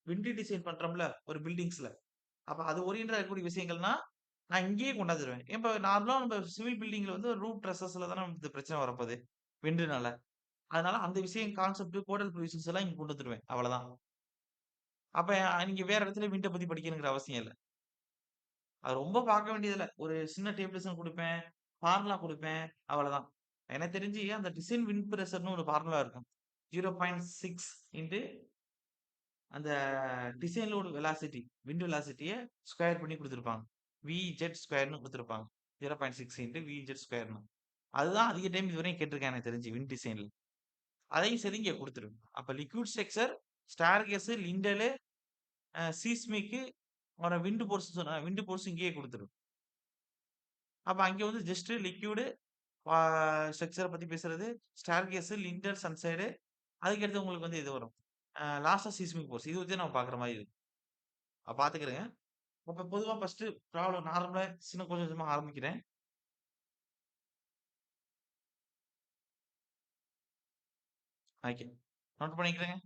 விண்ட் டிசைன் பண்றோம்ல ஒரு பில்டிங்ஸ்ல. அப்ப அது ஓரியன்டடா இருக்கக்கூடிய விஷயங்கள்னா, நான் இங்கேயே கொண்டாந்துருவேன். இப்ப நார்மலா நம்ம சிவில் பில்டிங்ல வந்து ரூப் ட்ரஸஸ்ல தானே இந்த பிரச்சனை வரப்போது. விண்டுனால. அதனால அந்த விஷயம் கான்செப்ட் கோடல் ப்ரொவிஷன்ஸ் எல்லாம் இங்க கொண்டு வந்துருவேன். அவ்வளதான். அப்ப நீங்க வேற இடத்துல விண்ட பத்தி படிக்கணுங்கிற அவசியம் இல்ல. அது ரொம்ப பார்க்க வேண்டியதில்ல. ஒரு சின்ன டேபிளேஷன் குடுப்பேன். ஃபார்முலா குடுப்பேன். அவ்வளதான். எனக்கு தெரிஞ்சு அந்த டிசைன் விண்ட் பிரஷர்ன்னு ஒரு ஃபார்முலா இருக்கும். 0.6 இன்டு அந்த டிசைன் லோட் வெலாசிட்டி, விண்ட் வெலாசிட்டிய ஸ்கொயர் பண்ணி குடுத்திருப்பாங்க. விஜெட் ஸ்கொயர்ன்னு குடுத்திருப்பாங்க. 0.6 இன்டு விஜெட் ஸ்கொயர்ன்னு. அதுதான் அதிக டைம் இதுவரையும் கேட்டிருக்கேன் எனக்கு தெரிஞ்சு விண்ட் டிசைன்ல. அதையும் சரி இங்க குடுத்துருவேன். அப்ப லிக்விட் ஸ்ட்ரக்சர், ஸ்டேர்கேஸ், லிண்டலு, சீஸ்மிக்கு அப்புறம் விண்ட் போர்ஸ் சொன்னேன். விண்ட் போர்ஸ் இங்கேயே குடுத்துருவேன். அப்ப அங்க வந்து ஜஸ்ட் லிக்விடு ஆ ஸ்ட்ரக்சர பத்தி பேசுறது, ஸ்டேர்கேஸ், லிண்டல், சன்சைடு அதுக்கடுத்து உங்களுக்கு வந்து இது வரும். லாஸ்ட்டா சிஸ்மிக் ஃபோர்ஸ். இது வச்சு நம்ம பார்க்குற மாரி இருக்கு. பார்த்துக்கிறங்க. அப்ப பொதுவா ஃபர்ஸ்ட்டு ப்ராப்ளம் நார்மலா சின்ன கொஞ்சம் கொஞ்சமா ஆரம்பிக்கிறேன். ஓகே. நோட் பண்ணிக்கிறேங்க.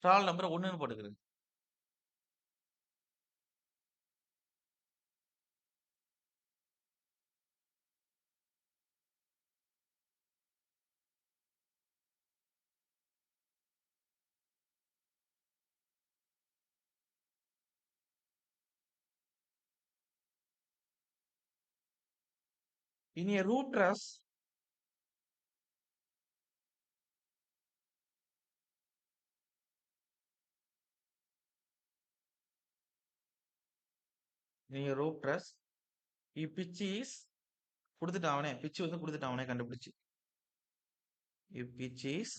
ப்ராப்ளம் நம்பர் 1ன்னு போட்டுக்கிறேங்க. In a roof truss in a roof truss pitch is குடுத்துட்டான் அவனே. பிட்ச் வந்து குடுத்துட்டான் அவனே கண்டுபிடிச்சு. பிட்ச் இஸ்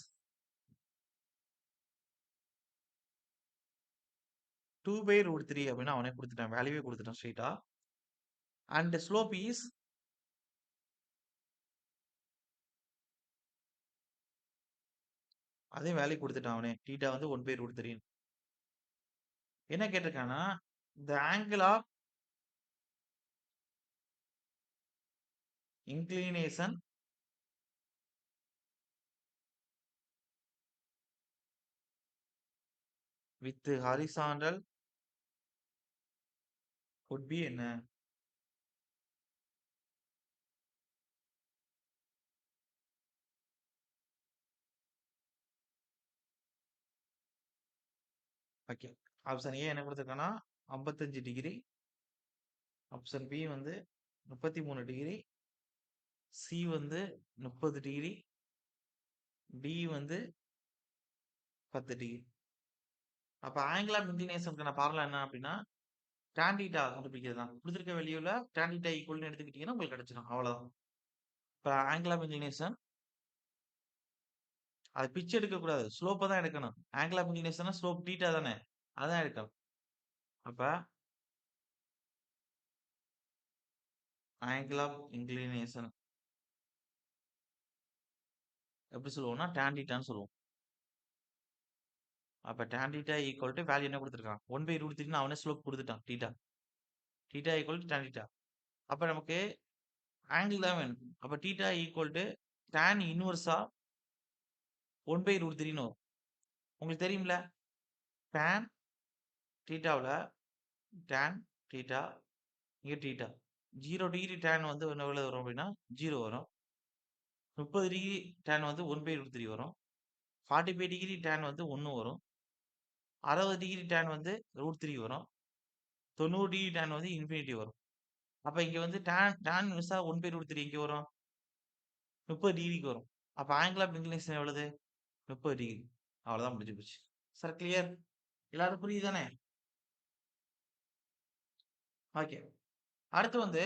2/√3 அப்படின்னு அவனே குடுத்துட்டான். வேல்யூவே குடுத்துட்டான் ஸ்ட்ரெய்ட்டா. அண்ட் ஸ்லோப் இஸ் அதையும் வேல்யூ குடுத்துட்டான் அவனே. தீட்டா வந்து 1/√3. என்ன கேட்டிருக்கான்னா, the angle of inclination with horizontal would be என்ன? ஓகே. ஆப்ஷன் ஏ என்ன குடுத்துருக்கான்னா, 55 டிகிரி. ஆப்ஷன் பி வந்து 33 டிகிரி, சி வந்து 30 டிகிரி, டி வந்து 10 டிகிரி. அப்ப ஆங்கிள் ஆஃப் இன்க்ளினேஷனுக்கான ஃபார்முலா என்ன அப்படின்னா, டான் தீட்டா கண்டுபிடிக்கிறது தான். குடுத்திருக்க வேல்யூல டான் தீட்டா ஈக்குவல்னு எடுத்துக்கிட்டீங்கன்னா உங்களுக்கு கிடைச்சிடும். அவ்வளவுதான். இப்ப ஆங்கிள் ஆஃப் இன்க்ளினேஷன் அது பிட்ச் எடுக்கக்கூடாது. ஸ்லோப்ப தான் எடுக்கணும். ஆங்கிள் ஆஃப் இன்க்ளினேஷன்னா ஸ்லோப் தீட்டா தானே. அதான் எடுக்கணும். அப்ப ஆங்கிள் ஆஃப் இன்க்ளினேஷன் எப்படி சொல்லுவோம்னா, டான் தீட்டான்னு சொல்லுவோம். அப்ப tan theta equal to value என்ன குடுத்திருக்கான்? 1/√3 ன்னு அவனே ஸ்லோப் குடுத்துட்டான் theta. Theta equal to tan theta. அப்ப நமக்கு ஆங்கிள் தான் வேணும். அப்ப theta equal to tan inverse of 1/√3ன்னு வரும். உங்களுக்கு தெரியும்ல? டான் தீட்டாவுல டான் தீட்டா இங்க தீட்டா. 0 டிகிரி டான் வந்து எவ்வளவு வரும் அப்படின்னா 0 வரும். 30 டிகிரி டான் வந்து 1/√3 வரும். 45 டிகிரி டான் வந்து 1 வரும். 60 டிகிரி டான் வந்து √3 வரும். 90 டிகிரி டான் வந்து இன்ஃபினிட்டி வரும். அப்ப இங்க வந்து டான் இன்வெர்ஸா 1/√3 எங்க வரும்? 30 டிகிரிக்கு வரும். அப்ப ஆங்கிள் ஆஃப் இன்க்ளினேஷன் எவ்வளவு? 30 டிகிரி. அவ்வளவுதான் முடிஞ்சு போச்சு. Sir clear? எல்லாரும் புரியுதானே? ஓகே. அடுத்து வந்து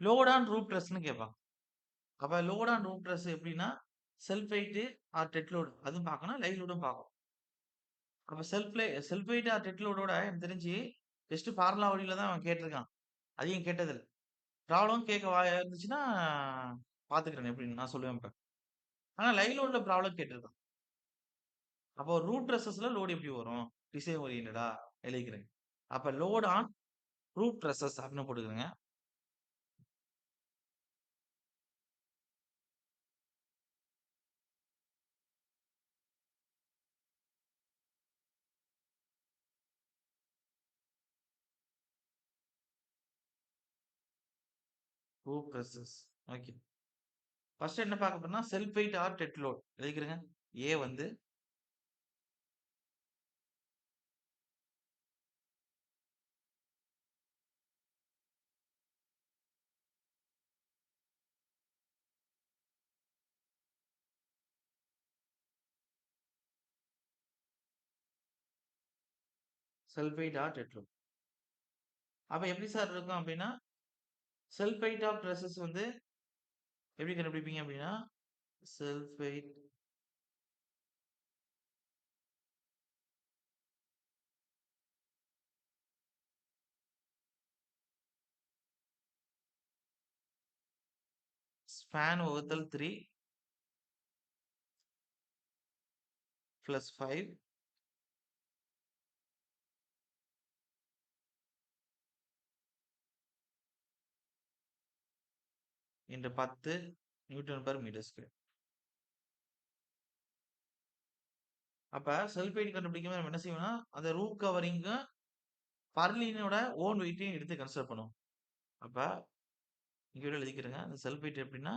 லோட் ஆன் ரூட் ட்ரெஸ்ன்னு கேட்பாங்க. அப்ப லோட் ஆன் ரூட் ட்ரெஸ் எப்படின்னா self weight or dead load அதுவும் பார்க்கணும், லைவ் லோடும் பார்க்கணும். அப்ப செல்ஃப் வெயிட் ஆர் டெட் லோடோட எனக்கு தெரிஞ்சு ஜஸ்ட் ஃபார்முலா வழியில தான் அவன் கேட்டிருக்கான். அதையும் கேட்டதில்ல. ப்ராப்ளம் கேட்க இருந்துச்சுன்னா பார்த்துக்கிறேன் எப்படின்னு நான் சொல்லுவேன் இப்ப. ஆனா லைவ் லோட்ல ப்ராப்ளம் கேட்டிருக்கான். அப்போ ரூட் ரெசஸ்ல லோட் எப்படி வரும்? டிசைன் ஓரியன்டா எழுதிக்கிறேன். அப்ப லோட் ஆன் ரூட் ரெசஸ் அப்படின்னு போட்டுக்கிறேங்க. Roof trusses. ஓகே. ஃபர்ஸ்ட் என்ன பார்க்க போறோம்னா self weight or dead load எழுதிக்கிறேங்க. ஏ வந்து self weight or dead load. அப்ப எப்படி சார் இருக்கும் அப்படின்னா செல்ஃப் வெயிட் ஆஃப் ரெசஸ் வந்து எப்படி கண்டுபிடிப்பீங்க அப்படின்னா செல்ஃப் வெயிட் ஸ்பேன் வகுத்தல் 3 plus 5 into 10 newton per metre square. அப்ப செல்ஃப் வெயிட் கண்டுபிடிக்கும் போது நம்ம என்ன செய்வோம்னா அந்த ரூப் கவரிங்கும் பர்லினோட ஓன் வெயிட்டையும் எடுத்து கன்சிடர் பண்ணுவோம். அப்ப இங்க எழுதிக்கிறேங்க. அந்த செல்ஃப் வெயிட் எப்படின்னா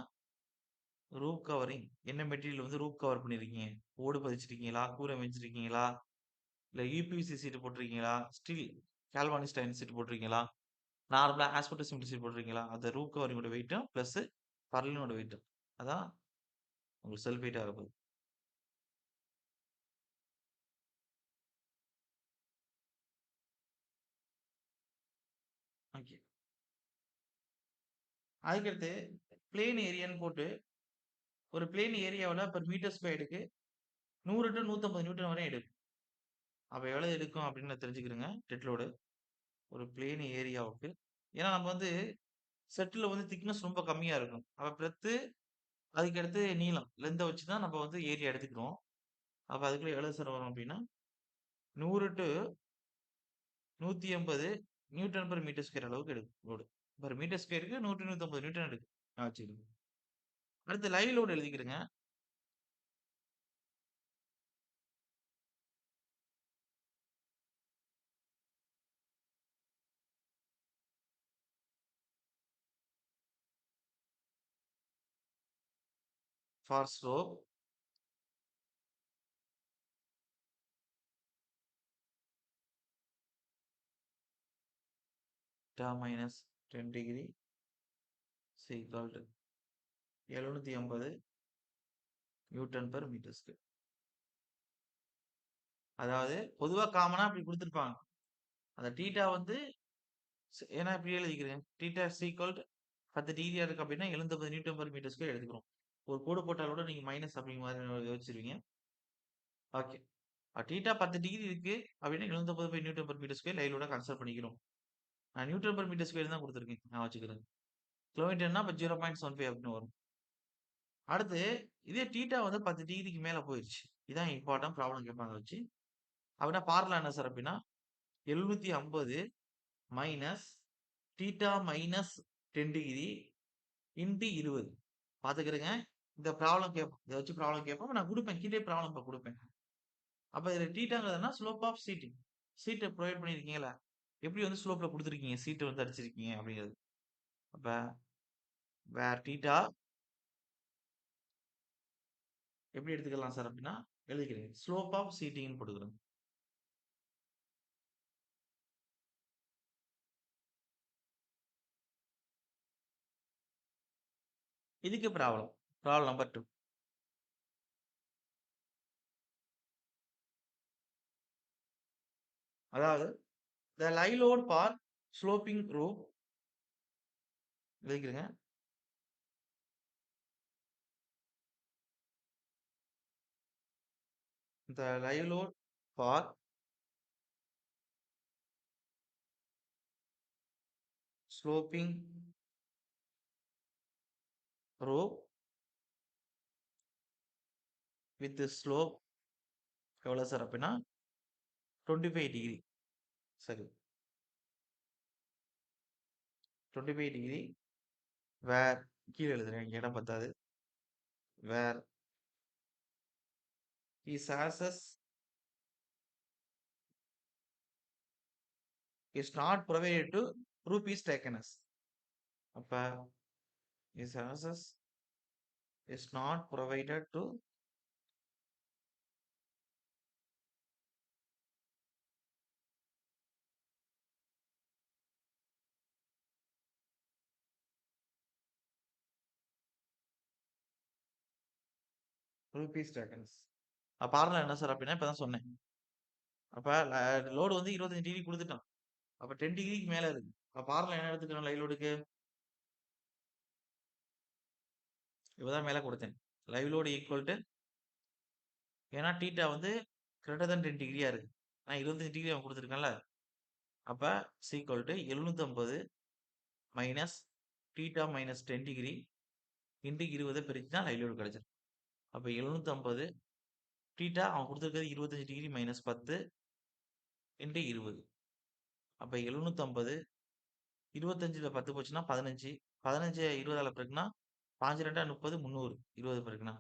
ரூப் கவரிங் என்ன மெட்டீரியல் வந்து ரூப் கவர் பண்ணிருக்கீங்க? ஓடு பதிச்சிருக்கீங்களா? கூரை வச்சிருக்கீங்களா? இல்ல யூபிவிசி சீட் போட்டிருக்கீங்களா? ஸ்டீல் கால்வானிஸ்டைன் சீட் போட்டிருக்கீங்களா? நார்மலா ஆஸ்பெக்டஸ் சிமெண்ட் சீட் போட்டிருக்கீங்களா? அந்த ரூப் கவரிங்கோட வெயிட்டும் பிளஸ் பர்லினோட வெயிட்டும். அதான் உங்களுக்கு செல்ஃப் வெயிட் ஆக போகுது. ஓகே. அதுக்கடுத்து பிளேன் ஏரியான்னு போட்டு ஒரு பிளேன் ஏரியாவுல பெர் மீட்டர் ஸ்கொயர்டுக்கு 100 டூ 150 நியூட்டன் வரையும் எடுக்கும். அப்ப எவ்வளவு எடுக்கும் அப்படின்னு தெரிஞ்சுக்கிறேங்க. டெட் லோடு ஒரு பிளேன் ஏரியாவுக்கு. ஏன்னா நம்ம வந்து செட்டில் வந்து திக்னஸ் ரொம்ப கம்மியா இருக்கும். அப்ப பிரெத்து அதுக்கடுத்து நீளம் லென்த்தை வச்சு தான் நம்ம வந்து ஏரியா எடுத்துக்கிறோம். அப்ப அதுக்குள்ள எவ்வளவு சார் வரும் அப்படின்னா 100 to 180 newton per metre square அளவுக்கு எடுக்கும் லோடு. பெர் மீட்டர் ஸ்கொயருக்கு 100 150 நியூட்டன் எடுக்கும். வச்சுக்கோங்க. அடுத்து லைவ் லோடு எழுதிக்கிறேங்க. ஃபார் ஸ்லோப் டா minus 10 degree is equal to 750 newton per metre square. அதாவது பொதுவா காமனா அப்படி கொடுத்துருப்பாங்க. அந்த தீட்டா வந்து ஏன்னா இப்படி எழுதிக்கிறேன். தீட்டா இஸ் ஈக்குவல் டு 10 டிகிரியா இருக்கு அப்படின்னா 75 நியூட்டன் பெர் மீட்டர் ஸ்கொயர் எடுத்துக்கிறோம். ஒரு கோடு போட்டால் கூட நீங்க மைனஸ் அப்படிங்கிற மாதிரி யோசிச்சிருவீங்க. ஓகே. தீட்டா 10 டிகிரி இருக்கு அப்படின்னா 75 நியூட்டன் பெர் மீட்டர் ஸ்கொயர் லைலோட கன்சிடர் பண்ணிக்கிறோம். நான் நியூட்டன் பெர் மீட்டர் ஸ்கொயர் தான் கொடுத்துருக்கேன். நான் வச்சுக்கிறேன். கிலோமீட்டர்னா இப்போ 0.75 அப்படின்னு வரும். அடுத்து இதே தீட்டா வந்து 10 டிகிரிக்கு மேல போயிருச்சு. இதான் இம்பார்ட்டன்ட் ப்ராப்ளம் கேட்பாங்க வச்சு. அப்படின்னா பார்முலா என்ன சார் அப்படின்னா 750 minus theta minus 10 degree into 20 பாத்துக்கிறேங்க. இந்த ப்ராப்ளம் கேட்போம். இதை வச்சு ப்ராப்ளம் கேட்போம். நான் கொடுப்பேன். கீழே ப்ராப்ளம் இப்போ கொடுப்பேன். அப்ப இதுல தீட்டாங்கிறதுனா ஸ்லோப் ஆஃப் சீட்டிங். சீட்டை ப்ரொவைட் பண்ணியிருக்கீங்களா? எப்படி வந்து ஸ்லோப்ல கொடுத்துருக்கீங்க சீட்டை வந்து அடிச்சிருக்கீங்க அப்படிங்கிறது. அப்ப வேர் தீட்டா எப்படி எடுத்துக்கலாம் சார் அப்படின்னா எழுதிக்கிறேன். ஸ்லோப் ஆஃப் சீட்டிங் போட்டுக்கிறேன். இதுக்கு ப்ராப்ளம் நம்பர் 2. அதாவது the lie load for sloping roof எழுதிக்கிறேங்க. the lie load for sloping roof with the slope எவ்வளவு சார் அப்படின்னா 25 டிகிரி. சரி, 25 டிகிரி வேர் கீழே எழுதுறேன். இடம் பத்தாது. வேர் his access is not provided to roof is taken as. அப்ப his access is not provided to roof is taken as. Formula என்ன sir அப்படின்னா இப்பதான் சொன்னேன். அப்ப லோடு வந்து 25 டிகிரி கொடுத்துட்டான். அப்ப 10 டிகிரிக்கு மேல இருக்கு. அப்ப பார்முலா என்ன எடுத்துக்கணும் லைவ் லோடுக்கு? இப்பதான் மேல கொடுத்தேன். லைவ் லோடு ஈக்குவல் டு ஏன்னா தீட்டா வந்து கிரேட்டர் than 10 டிகிரியா இருக்கு. நான் 25 டிகிரி அவன் கொடுத்துருக்கேன்ல. அப்ப equal to 750 minus theta minus 10 degree into 20 பிரிச்சுதான் லைவ் லோடு கிடைச்சிருக்கு. அப்ப 750 தீட்டா அவன் கொடுத்துருக்கிறது 25 டிகிரி மைனஸ் 10 இன்டு 20. அப்ப 750 25ல 10 போச்சுன்னா 15 15 20ஆல பெருக்குனா 5 2 30 300 20 பெருக்குனா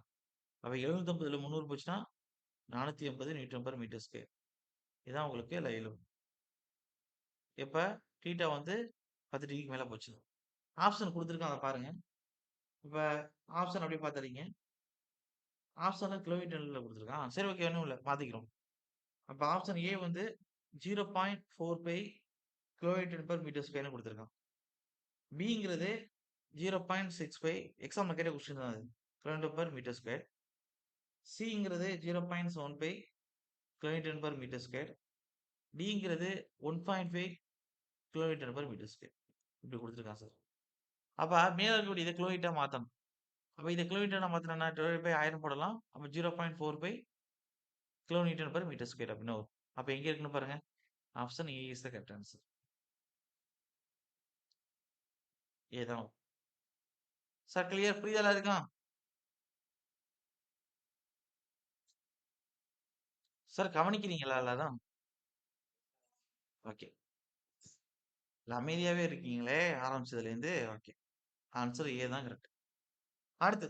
அப்ப 750ல 300 போச்சுன்னா 480 நியூட்டன் பெர் மீட்டர் ஸ்கொயர். இதான் உங்களுக்கு லைவ் லோட். எப்ப தீட்டா வந்து 10 டிகிரிக்கு மேல போச்சு. ஆப்ஷன் கொடுத்துருக்கான், அதை பாருங்க. இப்ப ஆப்ஷன் அப்படியே பார்த்துறீங்க. ஆப்ஷன்ல கிலோமீட்டர்ல கொடுத்துருக்கான். சரி, ஓகே, ஒன்றும் இல்லை, மாத்திக்கிறோம். அப்ப ஆப்ஷன் ஏ வந்து 0.45 கிலோமீட்டர் பெர் மீட்டர் ஸ்கொயர்னு கொடுத்துருக்கான். பிங்கிறது 0.65 எக்ஸாம்ல கேட்ட கொஸ்டின் தான் அது, கிலோமீட்டர் பெர் மீட்டர் ஸ்கொயர். சிங்கிறது 0.75 கிலோமீட்டர் பெர் மீட்டர் ஸ்கொயர். டிங்கிறது 1.5 கிலோமீட்டர் பெர் மீட்டர் ஸ்கொயர். இப்படி கொடுத்துருக்கான் சார். அப்ப மேல இருக்கக்கூடிய இதை கிலோமீட்டர் மாத்தணும். அப்ப இதை கிலோமீட்டர் மாத்தினா 1000 போடலாம். அப்ப 0.45 கிலோமீட்டர் பெர் மீட்டர் ஸ்கொயர் அப்படின்னு வரும். அப்ப எங்க இருக்குன்னு பாருங்க. Option A is the correct answer. ஏதான் சார் கிளியர், புரியுதா இருக்கா சார்? கவனிக்கிறீங்களா எல்லாரும்? ஓகே. அமைதியாவே இருக்கீங்களே ஆரம்பிச்சதுல இருந்து. ஓகே, ஆன்சர் ஏ தான் கரெக்ட். அடுத்து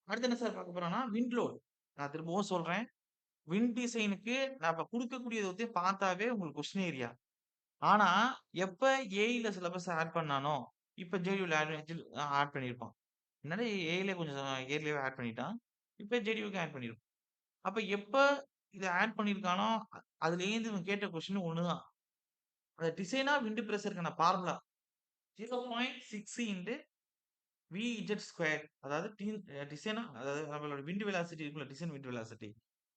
அடுத்து என்ன சார் பார்க்க போறோம்னா விண்ட் லோட். நான் திரும்பவும் சொல்றேன், விண்ட் டிசைனுக்கு நம்ம கொடுக்கக்கூடியதை வந்து பார்த்தாவே உங்களுக்கு கொஸ்டின் ஏரியா. ஆனா எப்ப ஏஇல சிலபஸ் ஆட் பண்ணானோ இப்ப ஜேடியூல ஆட் பண்ணியிருப்பான். முன்னாடி ஏஇல கொஞ்சம் ஏர்லியாவே ஆட் பண்ணிட்டான். இப்ப ஜேடியூக்கு ஆட் பண்ணிருப்பான். அப்ப எப்ப இதை ஆட் பண்ணியிருக்கானோ அதுல இருந்து இவன் கேட்ட கொஸ்டின் ஒண்ணுதான். அந்த டிசைனா விண்ட் பிரஷருக்கான ஃபார்முலா 0.6 இன்டு விஇஜெட் ஸ்கொயர். அதாவது டிசைனா அதாவது நம்மளோட விண்ட் வெலாசிட்டி இருக்குல்ல, டிசைன் விண்ட் வெலாசிட்டி.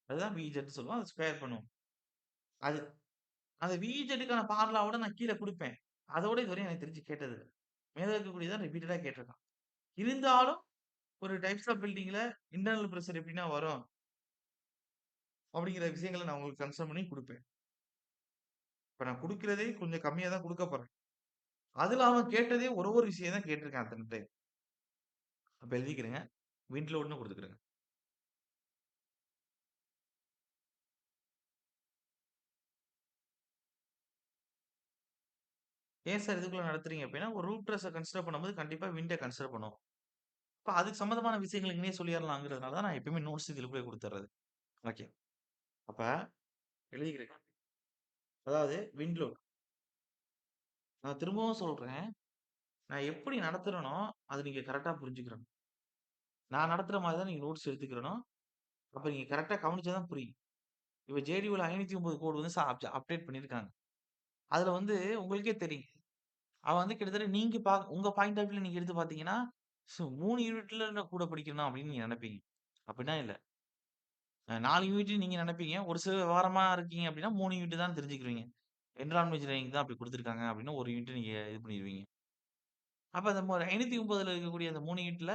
அதுதான் விஇஜெட் சொல்லுவோம். அத ஸ்கொயர் பண்ணுவோம். அது அந்த விஇஜெட்டுக்கான ஃபார்முலாவோட நான் கீழ குடுப்பேன். அதோட இதுவரையும் எனக்கு தெரிஞ்சு கேட்டது இல்ல. மேல இருக்கக்கூடியத ரிப்பீட்டடா கேட்டிருக்கான். இருந்தாலும் ஒரு டைப்ஸ் ஆஃப் பில்டிங்ல இன்டர்னல் பிரஷர் எப்படின்னா வரும்? அப்படிங்கிற விஷயங்கள நான் உங்களுக்கு கன்சிடர் பண்ணி குடுப்பேன். இப்ப நான் குடுக்கிறதே கொஞ்சம் கம்மியா தான் குடுக்க போறேன். அதுல அவன் கேட்டதே ஒரு விஷயம் தான் கேட்டிருக்கான் அத்தன டைம். அப்ப எழுதிக்கிறங்க. விண்ட் லோட்ன்னு குடுத்துக்கிறங்க. ஏன் சார் இதுக்குள்ள நடத்துறீங்க அப்படின்னா, ஒரு ரூட் ட்ரெஸ்ஸ கன்சிடர் பண்ணும்போது கண்டிப்பா விண்ட கன்சிடர் பண்ணுவோம். இப்ப அதுக்கு சம்மந்தமான விஷயங்கள் இங்கனயே சொல்லிறலாம்ங்கிறதுனால தான் நான் எப்பயுமே நோட்ஸ் இதுலயே குடுத்துர்றது. ஓகே. அப்ப எழுதிக்கிறேங்க. அதாவது விண்ட் லோட். நான் திரும்பவும் சொல்றேன். நான் எப்படி நடத்துறேனோ, அத நீங்க கரெக்ட்டா புரிஞ்சுக்கிறணும். நான் நடத்துற மாரி தான் நீங்க நோட்ஸ் எடுத்துக்கிறணும். அப்ப நீங்க கரெக்ட்டா கவனிச்சா தான் புரியும். இப்ப ஜேடியூல 509 கோடு வந்து அப்டேட் பண்ணியிருக்காங்க. அதுல வந்து உங்களுக்கே தெரியும். அவன் வந்து கிட்டத்தட்ட நீங்க உங்க பாயிண்ட் ஆஃப் வியூல நீங்க எடுத்து பார்த்தீங்கன்னா, 3 யூனிட்ல நான் கூட படிக்கணும் அப்படின்னு நீங்க நெனைப்பீங்க. அப்படிலாம் இல்ல. 4 யூனிட்ன்னு நீங்க நெனைப்பீங்க. ஒரு சில வாரமா இருக்கீங்க அப்படின்னா 3 யூனிட் தான் தெரிஞ்சுக்குவீங்க. என்விரான்மென்ட் இன்ஜினியரிங் தான் அப்படி குடுத்துருக்காங்க அப்படின்னு 1 யூனிட் நீங்க இது பண்ணிருவீங்க. அப்ப அந்த 509ல இருக்கக்கூடிய அந்த 3 யூனிட்ல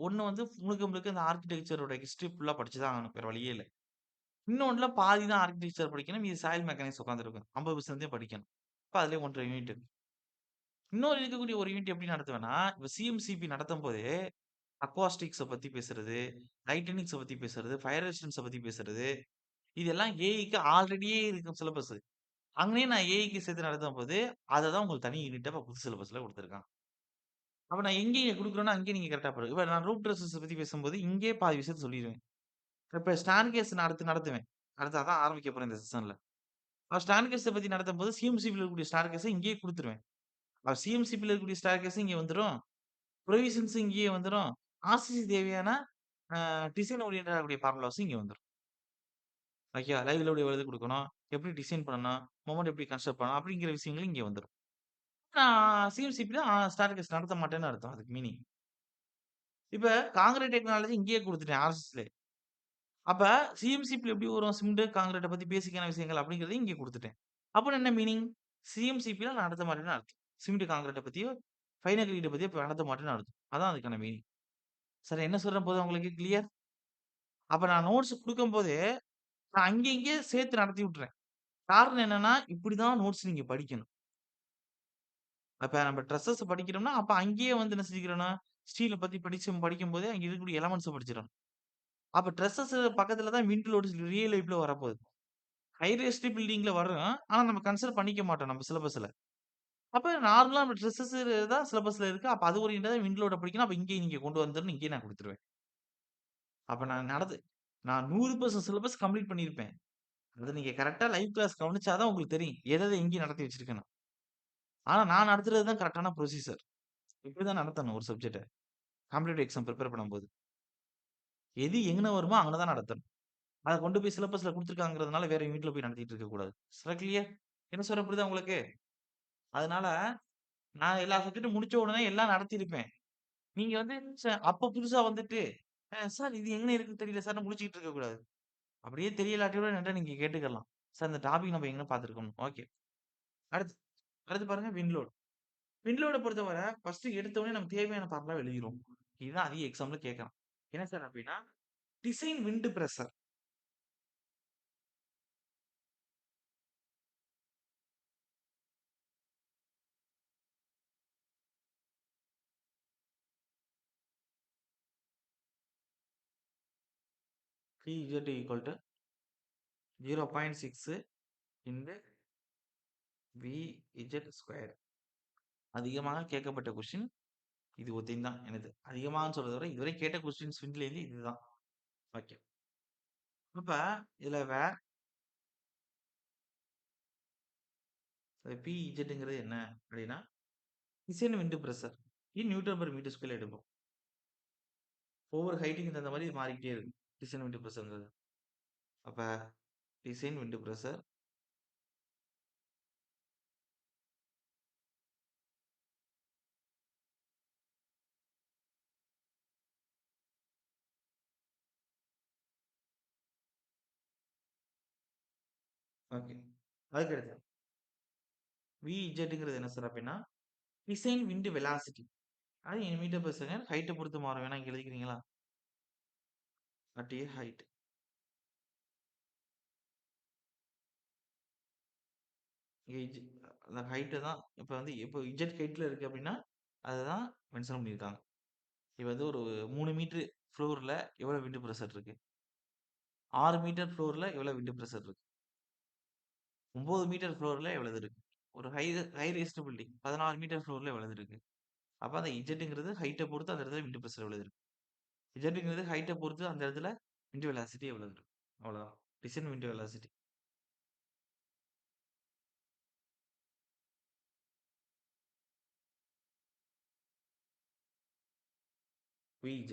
1 வந்து முழுக்க முழுக்க இந்த ஆர்க்கிடெக்சரோட ஹிஸ்டரி ஃபுல்லா படிச்சு தான் ஆகணும். வேற வழியே இல்ல. இன்னொன்ல பாதி தான் ஆர்க்கிடெக்சர் படிக்கணும். மீதி சாயில் மெக்கானிக்ஸ் உட்கார்ந்திருக்கும். 50% படிக்கணும். அப்ப அதிலயே 1 1/2 யூனிட். இன்னொரு இருக்கக்கூடிய ஒரு யூனிட் எப்படி நடத்துவேன்னா, இப்ப சிஎம்சிபி நடத்தும்போதே அக்வாஸ்டிக்ஸ பத்தி பேசுறது, டைட்டானிக்ஸ பத்தி பேசுறது, ஃபயர் ரெசிஸ்டன்ஸ பத்தி பேசுறது, இதெல்லாம் ஏஐக்கு ஆல்ரெடியே இருக்கும் சிலபஸ். அங்கேயே நான் ஏஐக்கு சேர்த்து நடத்தும்போது, அத தான் உங்களுக்கு தனி யூனிட்டா இப்ப புது சிலபஸ்ல குடுத்துருக்கான். அப்ப நான் எங்கே இங்க குடுக்குறேனோ, அங்கேயே நீங்க கரெக்ட்டா இப்ப நான் ரூட் ட்ரெஸ்ஸஸ் பத்தி பேசும்போது, இங்கேயே பாதி விஷயத்த சொல்லிருவேன். இப்ப ஸ்டார்கேஸ் நான் அடுத்து நடத்துவேன். அடுத்து அதான் ஆரம்பிக்க போறேன் இந்த செஷன்ல. ஸ்டார்கேஸ பத்தி நடத்தும்போது, சிஎம்சிபில இருக்கக்கூடிய ஸ்டார்கேஸ இங்கேயே குடுத்துருவேன். சிஎம்சிபில இருக்கக்கூடிய ஸ்டார்கேஸ் இங்க வந்துரும். புரோவிஷன்ஸ் இங்கேயே வந்துரும். ஆர்சிசி தேவையான டிசைன் ஓரியன்டட் ஆகக்கூடிய ஃபார்முலாஸும் இங்க வந்துரும். ஓகேவா? லைவ் லோட் எவ்வளவு குடுக்கணும்? எப்படி டிசைன் பண்ணணும்? மொமெண்ட் எப்படி கன்ஸ்ட்ரக்ட் பண்ணணும்? அப்படிங்கிற விஷயங்கள் இங்க வந்துரும். நான் சிஎம்சிபில ஸ்டார்கேஸ் நடத்த மாட்டேன்னு அர்த்தம். அதுக்கு மீனிங். இப்ப கான்கிரீட் டெக்னாலஜி இங்கேயே குடுத்துட்டேன் ஆர்எஸ்எஸ்லே. அப்ப சிஎம்சிபில எப்படி வரும்? சிமெண்ட், கான்கிரீட்ட பத்தி பேசிக்கான விஷயங்கள் அப்படிங்கிறதையும் இங்கே குடுத்துட்டேன். அப்ப என்ன மீனிங்? சிஎம்சிபில நான் நடத்த மாட்டேன்னு அர்த்தம். சிமெண்ட், கான்கிரீட்ட பத்தியோ, ஃபைனல் கிரீட்ட பத்தியோ இப்ப நடத்த மாட்டேன்னு அர்த்தம். அதான் அதுக்கான மீனிங். சார் என்ன சொல்றேன் போது உங்களுக்கு கிளியர்? அப்ப நான் நோட்ஸ் குடுக்கும்போதே, நான் அங்கே இங்கேயே சேர்த்து நடத்தி விட்டுறேன். காரணம் என்னன்னா, இப்படிதான் நோட்ஸ் நீங்க படிக்கணும். அப்ப நம்ம ட்ரெஸ்ஸஸ் படிக்கிறோம்னா, அப்ப அங்கேயே வந்து என்ன செஞ்சுக்கிறோம்னா, ஸ்டீல பத்தி படிக்கும்போதே அங்க இருக்கக்கூடிய எலமென்ட்ஸ படிச்சிரணும். அப்ப ட்ரெஸ்ஸஸ் பக்கத்துல தான் விண்ட் லோட்ஸ் ரியல் லைஃப்ல வரப்போகுது. ஹை ரெசிஸ்ட் பில்டிங்ல வரும். ஆனா நம்ம கன்சிடர் பண்ணிக்க மாட்டோம் நம்ம சிலபஸ்ல. அப்ப நார்மலா நம்ம ட்ரெஸ்ஸஸ் தான் சிலபஸ்ல இருக்கு. அப்ப அது ஓரியன்டடா விண்ட் லோட படிக்கணும். அப்ப இங்கேயே நீங்க கொண்டு வந்துரணும். இங்கேயே நான் குடுத்துருவேன். அப்ப நான் 100% சிலபஸ் கம்ப்ளீட் பண்ணியிருப்பேன். அத நீங்க கரெக்ட்டா லைவ் கிளாஸ் கவனிச்சா தான் உங்களுக்கு தெரியும். எத எத எங்கே நடத்தி வச்சிருக்கேன்னு. ஆனா நான் நடத்துறது தான் கரெக்ட்டான ப்ரொசீஜர். இப்படிதான் நடத்தணும் ஒரு சப்ஜெக்ட்ட. காம்படிட்டிவ் எக்ஸாம் பிரிப்பேர் பண்ணும்போது. எது எங்கன வருமோ அங்கன தான் நடத்தணும். அத கொண்டு போய் சிலபஸ்ல குடுத்துருக்காங்கிறதுனால வேற யூனிட்ல போய் நடத்திட்டு இருக்கக்கூடாது. கிளியர்? என்ன சொல்றேன் புரியுதா உங்களுக்கு? அதனால நான் எல்லா சப்ஜெக்டும் முடிச்ச உடனே எல்லாம் நடத்தியிருப்பேன். நீங்க வந்து அப்ப புதுசா வந்துட்டு, சார் இது எங்கன இருக்குன்னு தெரியல சார்ன்னு முழிச்சுக்கிட்டு இருக்கக்கூடாது. அப்படியே தெரியலாட்டி கூட என்ட்ட நீங்க கேட்டுக்கலாம். சார் இந்த டாபிக் நம்ம எங்கன பார்த்துருக்கோம். ஓகே. அடுத்து அடுத்து பாருங்க விண்ட்லோட். விண்ட்லோட பொறுத்தவரை ஃபர்ஸ்ட் எடுத்தோனே நமக்கு தேவையான ஃபார்முலாவ எழுதிருவோம். இதுதான் அதிக எக்ஸாம்ல கேட்கறான். என்ன சார் அப்படின்னா, design wind pressure. PZ equal to 0.6 into VZ square. அதிகமாக கேட்கப்பட்ட கொஸ்டின் இது ஒத்தையும் தான் எனது. அதிகமான்னு சொல்றத விட இதுவரை கேட்ட கொஸ்டின்ஸ் விண்ட்லேருந்து இதுதான். ஓகே. அப்ப இதுல PZங்கிறது என்ன அப்படின்னா, design wind pressure in newton per metre ஸ்கொயர்ல எடுப்போம். ஒவ்வொரு ஹைட்டுக்கு தகுந்த மாரி மாறிக்கிட்டே இருக்கும். டிசைன் விண்ட் பிரஷர்ங்கிறது. அப்ப டிசைன் விண்ட் பிரஷர் ஓகே. அதுக்கடுத்து Vzங்கிறது என்ன சார் அப்டின்னா, டிசைன் விண்ட் வெலாசிட்டி. அது இன் மீட்டர் பெர் செகண்ட் ஹைட்ட பொறுத்து மாறும். வேணா இங்க எழுதிக்கிறீங்களா? At a height. ஏஜ் அந்த ஹைட்ட தான் இப்ப வந்து இப்போ இஜெட் ஹைட்ல இருக்கு அப்டின்னா, அததான் மென்ஷன் பண்ணியிருக்காங்க. இப்ப வந்து ஒரு 3 மீட்டர் ஃப்ளோர்ல எவ்வளவு விண்ட் பிரஷர் இருக்கு? 6 மீட்டர் ஃப்ளோர்ல எவ்வளவு விண்ட் பிரஷர் இருக்கு? 9 மீட்டர் ஃப்ளோர்ல எவ்வளவு இருக்கு? ஒரு ஹை ரெய்ஸ்டு பில்டிங் 16 மீட்டர் ஃப்ளோர்ல எவ்வளவு இருக்கு? அப்ப அந்த இஜெட்ங்கிறது ஹைட்ட பொறுத்து அந்த இடத்துல விண்ட் பிரஷர் எவ்வளவு இருக்கு? இஜெட்ங்கிறது ஹைட்ட பொறுத்து அந்த இடத்துல விண்ட் வெலாசிட்டி எவ்வளவு இருக்கு? அவ்வளவுதான். Design wind velocity. Vz.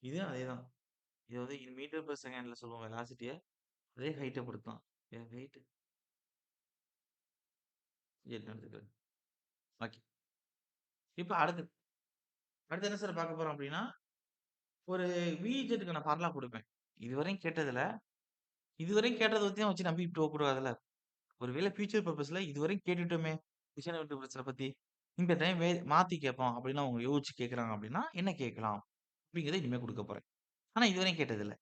இதுவும் அதேதான். இது வந்து இன் மீட்டர் பெர் செகண்ட்ல சொல்லுவோம் வெலாசிட்டிய. அதே ஹைட்ட பொறுத்து தான். என் ஹைட் ஜெட் எடுத்துக்கிறேன். ஓகே. இப்ப அடுத்து என்ன சார் பார்க்க போறோம் அப்டின்னா, ஒரு Vzக்கான ஃபார்முலா குடுப்பேன். இதுவரையும் கேட்டதுல, இதுவரையும் கேட்டத பத்தி தான் வச்சு நம்பிட்டு போகக்கூடாதுல்ல. ஒருவேள ஃபியூச்சர் பர்ப்பஸ்ல இதுவரையும் கேட்டுட்டோமே, டிசைன் விண்ட் பிரஷர பத்தி. இந்த டைம் மாத்தி கேட்போம் அப்டின்னு அவங்க யோசிச்சு கேட்கறாங்க அப்டின்னா, என்ன கேட்கலாம்? அப்டிங்கிறத இனிமே குடுக்க போறேன். ஆனா இதுவரையும் கேட்டதில்ல.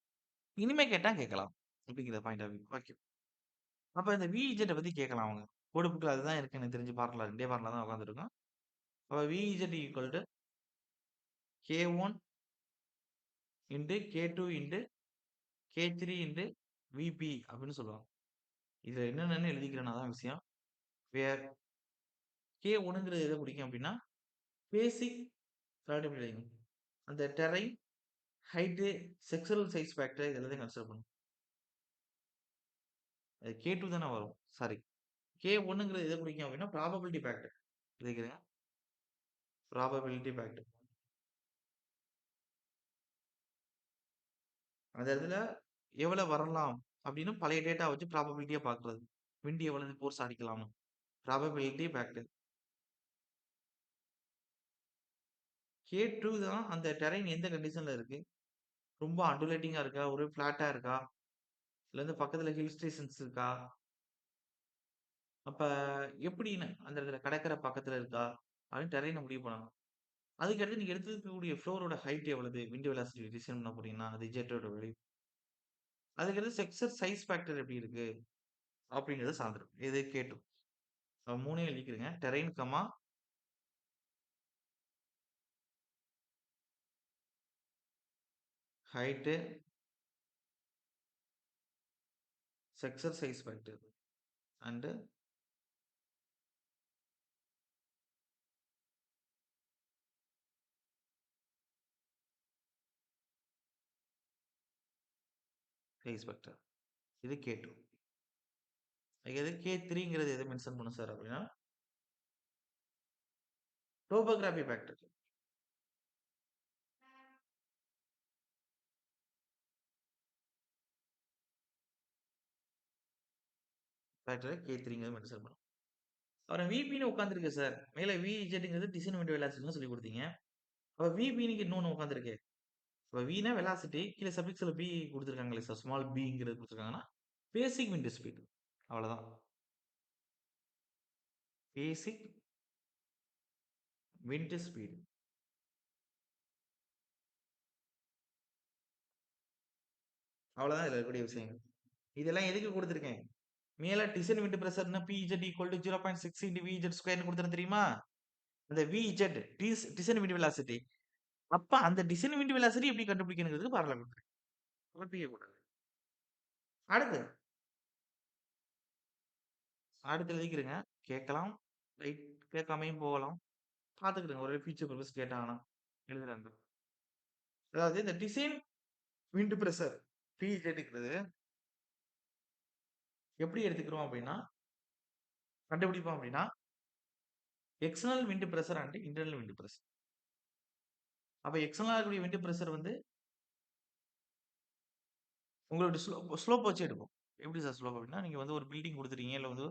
இனிமே கேட்டா கேட்கலாம். அப்டிங்கிற பாயிண்ட் ஆஃப் வியூ. ஓகே. அப்ப இந்த Vz பத்தி கேட்கலாம் அவங்க. கோடு புக்ல அதுதான் இருக்கு எனக்கு தெரிஞ்சு ஃபார்முலா 2டே ஃபார்முலா தான் உட்கார்ந்திருக்கும். அப்ப Vz equal to K1 into K2 into K3 into Vp அப்படின்னு சொல்லுவாங்க. இதுல என்னென்னன்னு எழுதிக்கிறேன் அதான் விஷயம். வேர் K1ங்கிறது எத குறிக்கும் அப்படின்னா, பேசிக் பிளானபிலிட்டி. அந்த டெரைன், ஹைட், செக்சுவல் சைஸ் ஃபேக்டர் இது எல்லாத்தையும் கன்சிடர் பண்ணும். அது K2 தானே வரும். சாரி. K1ங்கிறது எத குறிக்கும் அப்படின்னா, ப்ராபபிலிட்டி ஃபேக்டர். எழுதிக்கிறேன். Probability factor. அந்த இடத்துல எவ்வளவு வரலாம் அப்படின்னு பழைய டேட்டா வச்சு ப்ராபபிலிட்டியா பார்க்கிறது. விண்ட் எவ்வளவு ஃபோர்ஸ் அடிக்கலாம்னு. Probability factor. K2 தான் அந்த டெரைன் எந்த கண்டிஷன்ல இருக்கு? ரொம்ப அண்டுலேட்டிங்கா இருக்கா? ஒரே ஃப்ளாட்டா இருக்கா? இல்ல வந்து பக்கத்துல ஹில் ஸ்டேஷன்ஸ் இருக்கா? அப்ப எப்படின்னு அந்த இடத்துல கடற்கரை பக்கத்துல இருக்கா? அப்படின்னு டெரைன முடிவு பண்ணணும். அதுக்கடுத்து நீங்க எடுத்திருக்கக்கூடிய ஃப்ளோரோட ஹைட் எவ்வளவு? விண்ட் வெலாசிட்டி டிசைன் பண்ண போறீங்கன்னா, அது ஜெட்டோட வேல்யூ. அதுக்கடுத்து செக்சர் சைஸ் ஃபேக்டர் எப்படி இருக்கு? அப்படிங்கிறத சார்ந்திருக்கும். எது K2. 3யும் எழுதிக்கிறேங்க. டெரைன், ஹைட்டு, செக்சர் size factor and size factor. இது K2. எது K3ங்கிறது எத மென்ஷன் பண்ணும் சார் அப்படின்னா, டோபோகிராபி ஃபேக்டர். ஃபேக்டர் K3ங்கிறது மென்ஷன் பண்ணும். அப்புறம் விபின்னு உட்கார்ந்திருக்கு சார். மேல விஇஜெட்ங்கிறது டிசைன் விண்ட் வெலாசிட்டின்னு சொல்லிக் குடுத்தீங்க. அப்ப விபின்னு இன்னொன்னு உட்கார்ந்திருக்கு. அப்ப வினா வெலாசிட்டி கீழ சஃபிக்ஸ்ல பி குடுத்திருக்காங்களே சார். ஸ்மால் பிங்கிறது குடுத்திருக்காங்கன்னா, பேசிக் விண்ட் ஸ்பீட். அவ்வளவுதான். Basic wind speed. அவ்வளவுதான் இதுல இருக்கக்கூடிய விஷயங்கள். இதெல்லாம் எதுக்கு குடுத்திருக்கேன்? மேல டிசைன் விண்ட் பிரஷர்னா P Z equal to 0.6 into V Z ஸ்கொயர்னு குடுத்திருந்தேன் தெரியுமா? அந்த விஇஜெட் டிசைன் விண்ட் வெலாசிட்டி. அப்ப அந்த டிசைன் விண்ட் வெலாசிட்டி எப்படி கண்டுபிடிக்கணுங்கிறதுக்கு பார்முலா குடுத்திருக்கேன். குழப்பிக்க கூடாது. அடுத்து அடுத்து எழுதிக்கிறேங்க. கேட்கலாம். ரைட். கேட்காமயும் போகலாம். பார்த்துக்கிடுங்க. ஒரு ஃபியூச்சர் பர்ப்பஸ் கேட்டாங்கன்னா. எழுதுறேன். அதாவது இந்த டிசைன் விண்ட் பிரஷர் பிஇஜெட்ங்கிறது எப்படி எடுத்துக்கிறோம் அப்படின்னா, கண்டுபிடிப்போம் அப்படின்னா, external wind pressure and internal wind pressure. அப்ப எக்ஸ்டர்னலா இருக்கக்கூடிய விண்ட் பிரஷர் வந்து உங்களோட ஸ்லோப் வச்சு எடுப்போம். எப்படி சார் ஸ்லோப் அப்படின்னா, நீங்க வந்து ஒரு பில்டிங் குடுத்துறீங்க. இல்ல வந்து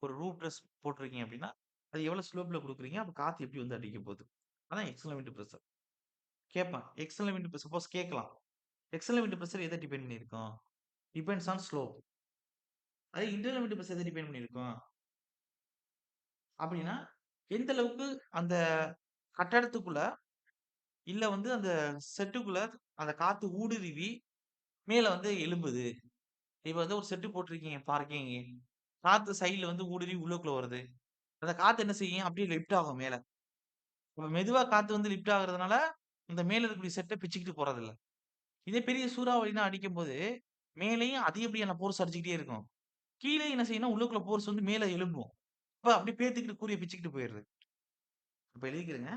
ஒரு ரூஃப் ட்ரெஸ் போட்டுருக்கீங்க அப்படின்னா, அது எவ்வளவு ஸ்லோப்ல குடுக்குறீங்க? அப்ப காத்து எப்படி வந்து அடிக்க போகுது? அதான் எக்ஸ்டர்னல் விண்ட் பிரஷர். கேட்பான். எக்ஸ்டர்னல் விண்ட் பிரஷர் சப்போஸ் கேட்கலாம். எக்ஸ்டர்னல் விண்ட் பிரஷர் எத டிபெண்ட் பண்ணியிருக்கும்? Depends on slope. அதே இன்டர்னல் விண்ட் பிரஷர் எத டிபெண்ட் பண்ணியிருக்கும்? அப்படின்னா, எந்த அளவுக்கு அந்த கட்டடத்துக்குள்ள, இல்ல வந்து அந்த செட்டுக்குள்ள அந்த காத்து ஊடுருவி மேல வந்து எழும்புது. இப்ப வந்து ஒரு செட்டு போட்டிருக்கீங்க பார்க்கிங்கு. காத்து சைடுல வந்து ஊடுருவி உள்ளுக்குள்ள வருது. அந்த காத்து என்ன செய்யும்? அப்படியே லிஃப்ட் ஆகும் மேல. அப்ப மெதுவா காத்து வந்து லிஃப்ட் ஆகுறதுனால, இந்த மேல இருக்கக்கூடிய செட்ட பிச்சுக்கிட்டு போறதில்ல. இதே பெரிய சூறாவளிலாம் அடிக்கும்போது, மேலேயும் அதிகப்படியான ஃபோர்ஸ் அடிச்சுக்கிட்டே இருக்கும். கீழயும் என்ன செய்யும்னா, உள்ளுக்குள்ள ஃபோர்ஸ் வந்து மேல எழும்பும். அப்ப அப்படியே பேத்துக்கிட்டு கூரைய பிச்சுக்கிட்டு போயிருது. அப்ப எழுதிக்கிறங்க.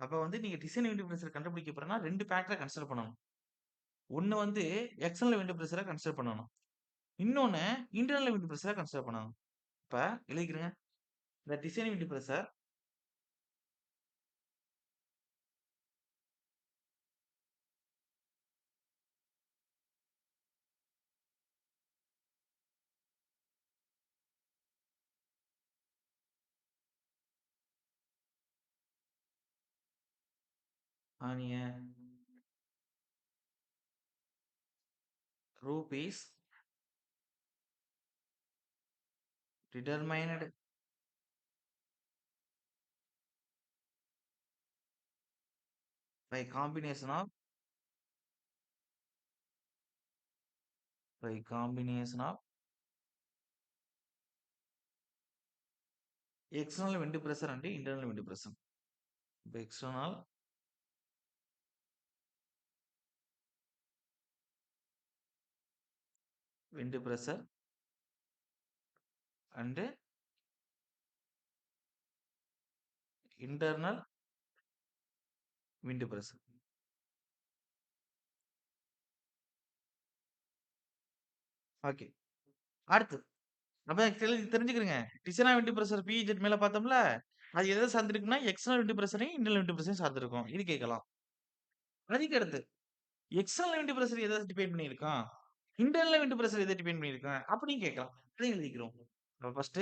அப்ப வந்து நீங்க டிசைன் விண்ட் பிரஷர் கண்டுபிடிக்க போறேன்னா 2 ஃபேக்டர கன்சிடர் பண்ணணும். ஒண்ணு வந்து எக்ஸ்டர்னல் விண்ட் பிரஷர கன்சிடர் பண்ணணும். இன்னொன்னு இன்டர்னல் விண்ட் பிரஷர கன்சிடர் பண்ணணும். இப்ப எழுதிக்கிறங்க. இந்த டிசைன் விண்ட் பிரஷர் நீங்க roof is determined by combination of external wind pressure and internal wind pressure. இப்ப external wind pressure and internal wind pressure. Okay. அடுத்து அப்ப தெரிஞ்சுக்கிறங்க. டிசைனா விண்ட் பிரஷர் பிஇஜெட் மேல பார்த்தோம்ல. அது எத சார்ந்திருக்கும்னா, எக்ஸ்டர்னல் விண்ட் பிரஷரையும், இன்டர்னல் விண்ட் பிரஷரையும் சார்ந்திருக்கும். இது கேட்கலாம். அதுக்கு அடுத்து எக்ஸ்டர்னல் விண்ட் பிரஷர் எத டிபெண்ட் பண்ணியிருக்கான்? இன்டர்னல் விண்ட் பிரஷர் எத டிபெண்ட் பண்ணியிருக்கான்? அப்படின்னு கேட்கலாம். அதையும் எழுதிக்கிறோம். அப்ப ஃபர்ஸ்ட்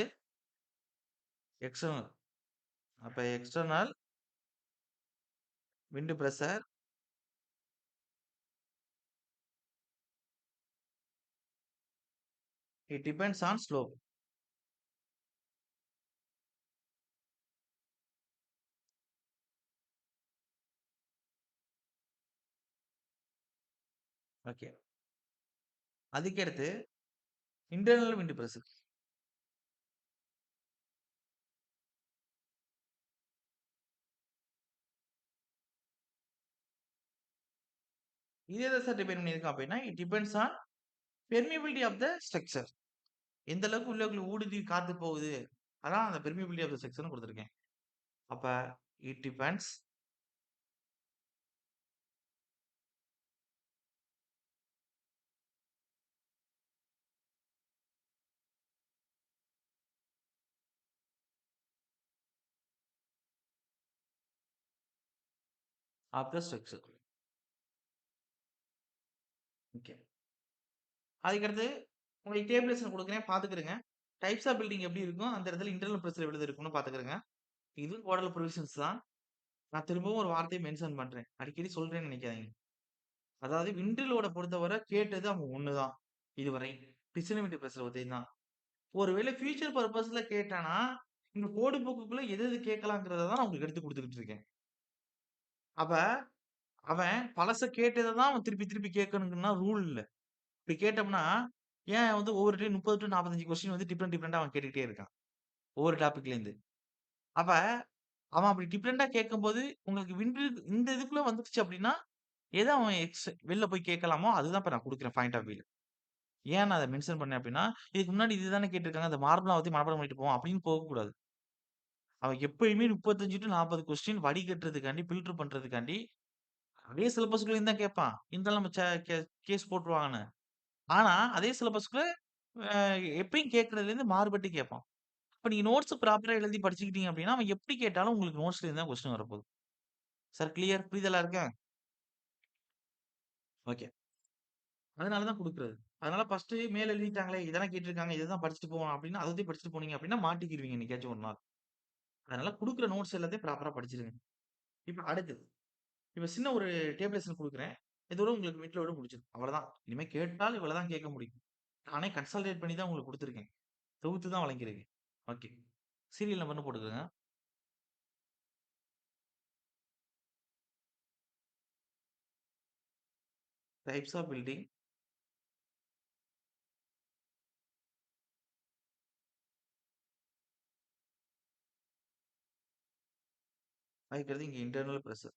எக்ஸ்டர்னல். அப்ப external wind pressure it depends on slope. Okay. அதுக்கடுத்து இன்டர்னல் விண்ட் பிரஷர். இது எத சார் டிபெண்ட் பண்ணியிருக்கான் அப்படின்னா, it depends on permeability of the structure. எந்த அளவுக்கு உள்ளுக்குள்ள ஊடுருவி காத்து போகுது. அதான் அந்த பெர்மியபிலிட்டி ஆஃப் த ஸ்ட்ரக்சர்னு குடுத்துருக்கேன். அப்ப it depends of the structure. Okay. அதுக்கடுத்து உங்களுக்கு டேபிளேஷன் குடுக்குறேன் பார்த்துக்கிருங்க. டைப்ஸ் ஆஃப் பில்டிங் எப்படி இருக்கும், அந்த இடத்துல இன்டர்னல் பிரஷர் எவ்வளவு இருக்கும்னு பார்த்துக்கிருங்க. இதுவும் கோடல் ப்ரொவிஷன்ஸ் தான். நான் திரும்பவும் ஒரு வார்த்தைய மென்ஷன் பண்றேன். அடிக்கடி சொல்றேன்னு நினைக்காதீங்க. அதாவது விண்டிலோட பொறுத்தவரை கேட்டது அவங்க ஒண்ணுதான். இதுவரை. டிசைன் பிரஷர் பத்தி தான். ஒருவேளை ஃபியூச்சர் பர்ப்பஸ்ல கேட்டானா, இந்த கோடு புக்குக்குள்ள எது எது கேட்கலாங்கிறத தான் நான் உங்களுக்கு எடுத்து குடுத்துக்கிட்டு இருக்கேன். அப்ப அவன் பழச கேட்டத தான் அவன் திருப்பி திருப்பி கேட்கணும்னா ரூல் இல்ல. இப்படி கேட்டோம்னா, ஏன் வந்து ஒவ்வொரு டைம் 30 டூ 45 கொஸ்டின் வந்து டிஃபரெண்டா அவன் கேட்டுக்கிட்டே இருக்கான். ஒவ்வொரு டாபிக்லேருந்து. அப்ப அவன் அப்படி டிஃபரெண்டா கேட்கும்போது, உங்களுக்கு இந்த இதுக்குள்ள வந்துருச்சு அப்படின்னா, எத அவன் வெளில போய் கேட்கலாமோ, அதுதான் இப்ப நான் குடுக்குறேன் பாயிண்ட் ஆஃப் வியூல. ஏன் நான் அத மென்ஷன் பண்ணேன் அப்படின்னா, இதுக்கு முன்னாடி இதுதானே கேட்டுருக்காங்க. அந்த மார்பிள பத்தி மனப்பாடம் பண்ணிட்டு போவோம் அப்படின்னு போகக்கூடாது. அவன் எப்பயுமே 35 டூ 40 கொஸ்டின் வடிகட்டுறதுக்காண்டி, ஃபில்டர் பண்றதுக்காண்டி, அதே சிலபஸ்குள்ளேயும் தான் கேட்பான். இருந்தாலும் நம்ம ச கே கேஸ் போட்டுருவாங்கன்னு. ஆனா, அதே சிலபஸ்க்குள்ள அ எப்பயும் கேட்கறதுலேருந்து மாறுபட்டு கேட்பான். இப்ப நீங்க நோட்ஸ் ப்ராப்பரா எழுதி படிச்சுக்கிட்டீங்க அப்டின்னா, அவன் எப்படி கேட்டாலும் உங்களுக்கு நோட்ஸ்ல இருந்து தான் கொஸ்டின் வரப்போகுது. சார் கிளியர் புரிதலா இருக்கா? ஓகே. அதனால தான் குடுக்குறது. அதனால ஃபர்ஸ்ட்டு மேல் எழுதிட்டாங்களே, இதெல்லாம் கேட்டுருக்காங்க. இதுதான் படிச்சுட்டு போவோம் அப்டின்னா, அதத்தையும் படிச்சுட்டு போனீங்க அப்டின்னா மாட்டிக்கிருவீங்க என்னைக்காச்சும் ஒரு நாள். அதனால குடுக்குற நோட்ஸ் எல்லாத்தையும் ப்ராப்பரா படிச்சிருங்க. இப்ப அடுத்தது. இப்ப சின்ன ஒரு டேபிளேஷன் குடுக்குறேன். இதோட உங்களுக்கு மிட்லோட முடிஞ்சிரும். அவ்வளதான். இனிமே கேட்டால் இவ்வளவு தான் கேட்க முடியும். நானே கன்சாலிடேட் பண்ணி தான் உங்களுக்கு குடுத்துருக்கேன். தொகுத்து தான் வழங்கியிருக்கேன். ஓகே. சீரியல் நம்பர்ன்னு போட்டுக்கோங்க. Types of building. அதுக்கடுத்து இங்க இன்டர்னல் பிரஷர்.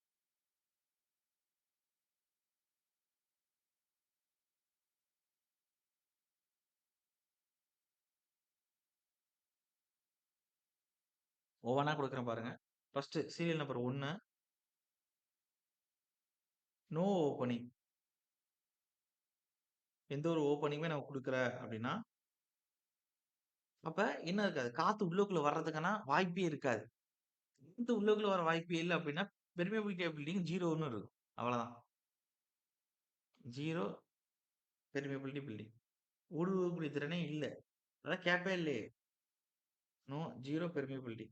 ஒவ்வொன்னா குடுக்குறேன் பாருங்க. First serial number 1 no opening. எந்த ஒரு ஓப்பனிங்குமே நான் குடுக்கல அப்டின்னா, அப்ப என்ன இருக்காது? காத்து உள்ளுக்குள்ள வர்றதுக்கான வாய்ப்பே இருக்காது. காத்து உள்ளுக்குள்ள வர வாய்ப்பே இல்ல அப்டின்னா, பெர்மியபிலிட்டி ஆஃப் பில்டிங் 0ன்னு இருக்கும். அவ்வளதான். 0 பெர்மியபிலிட்டி பில்டிங். ஊடுருவக்கூடிய திறனே இல்ல. அதான் கேப்பே இல்லையே. No 0 permeability.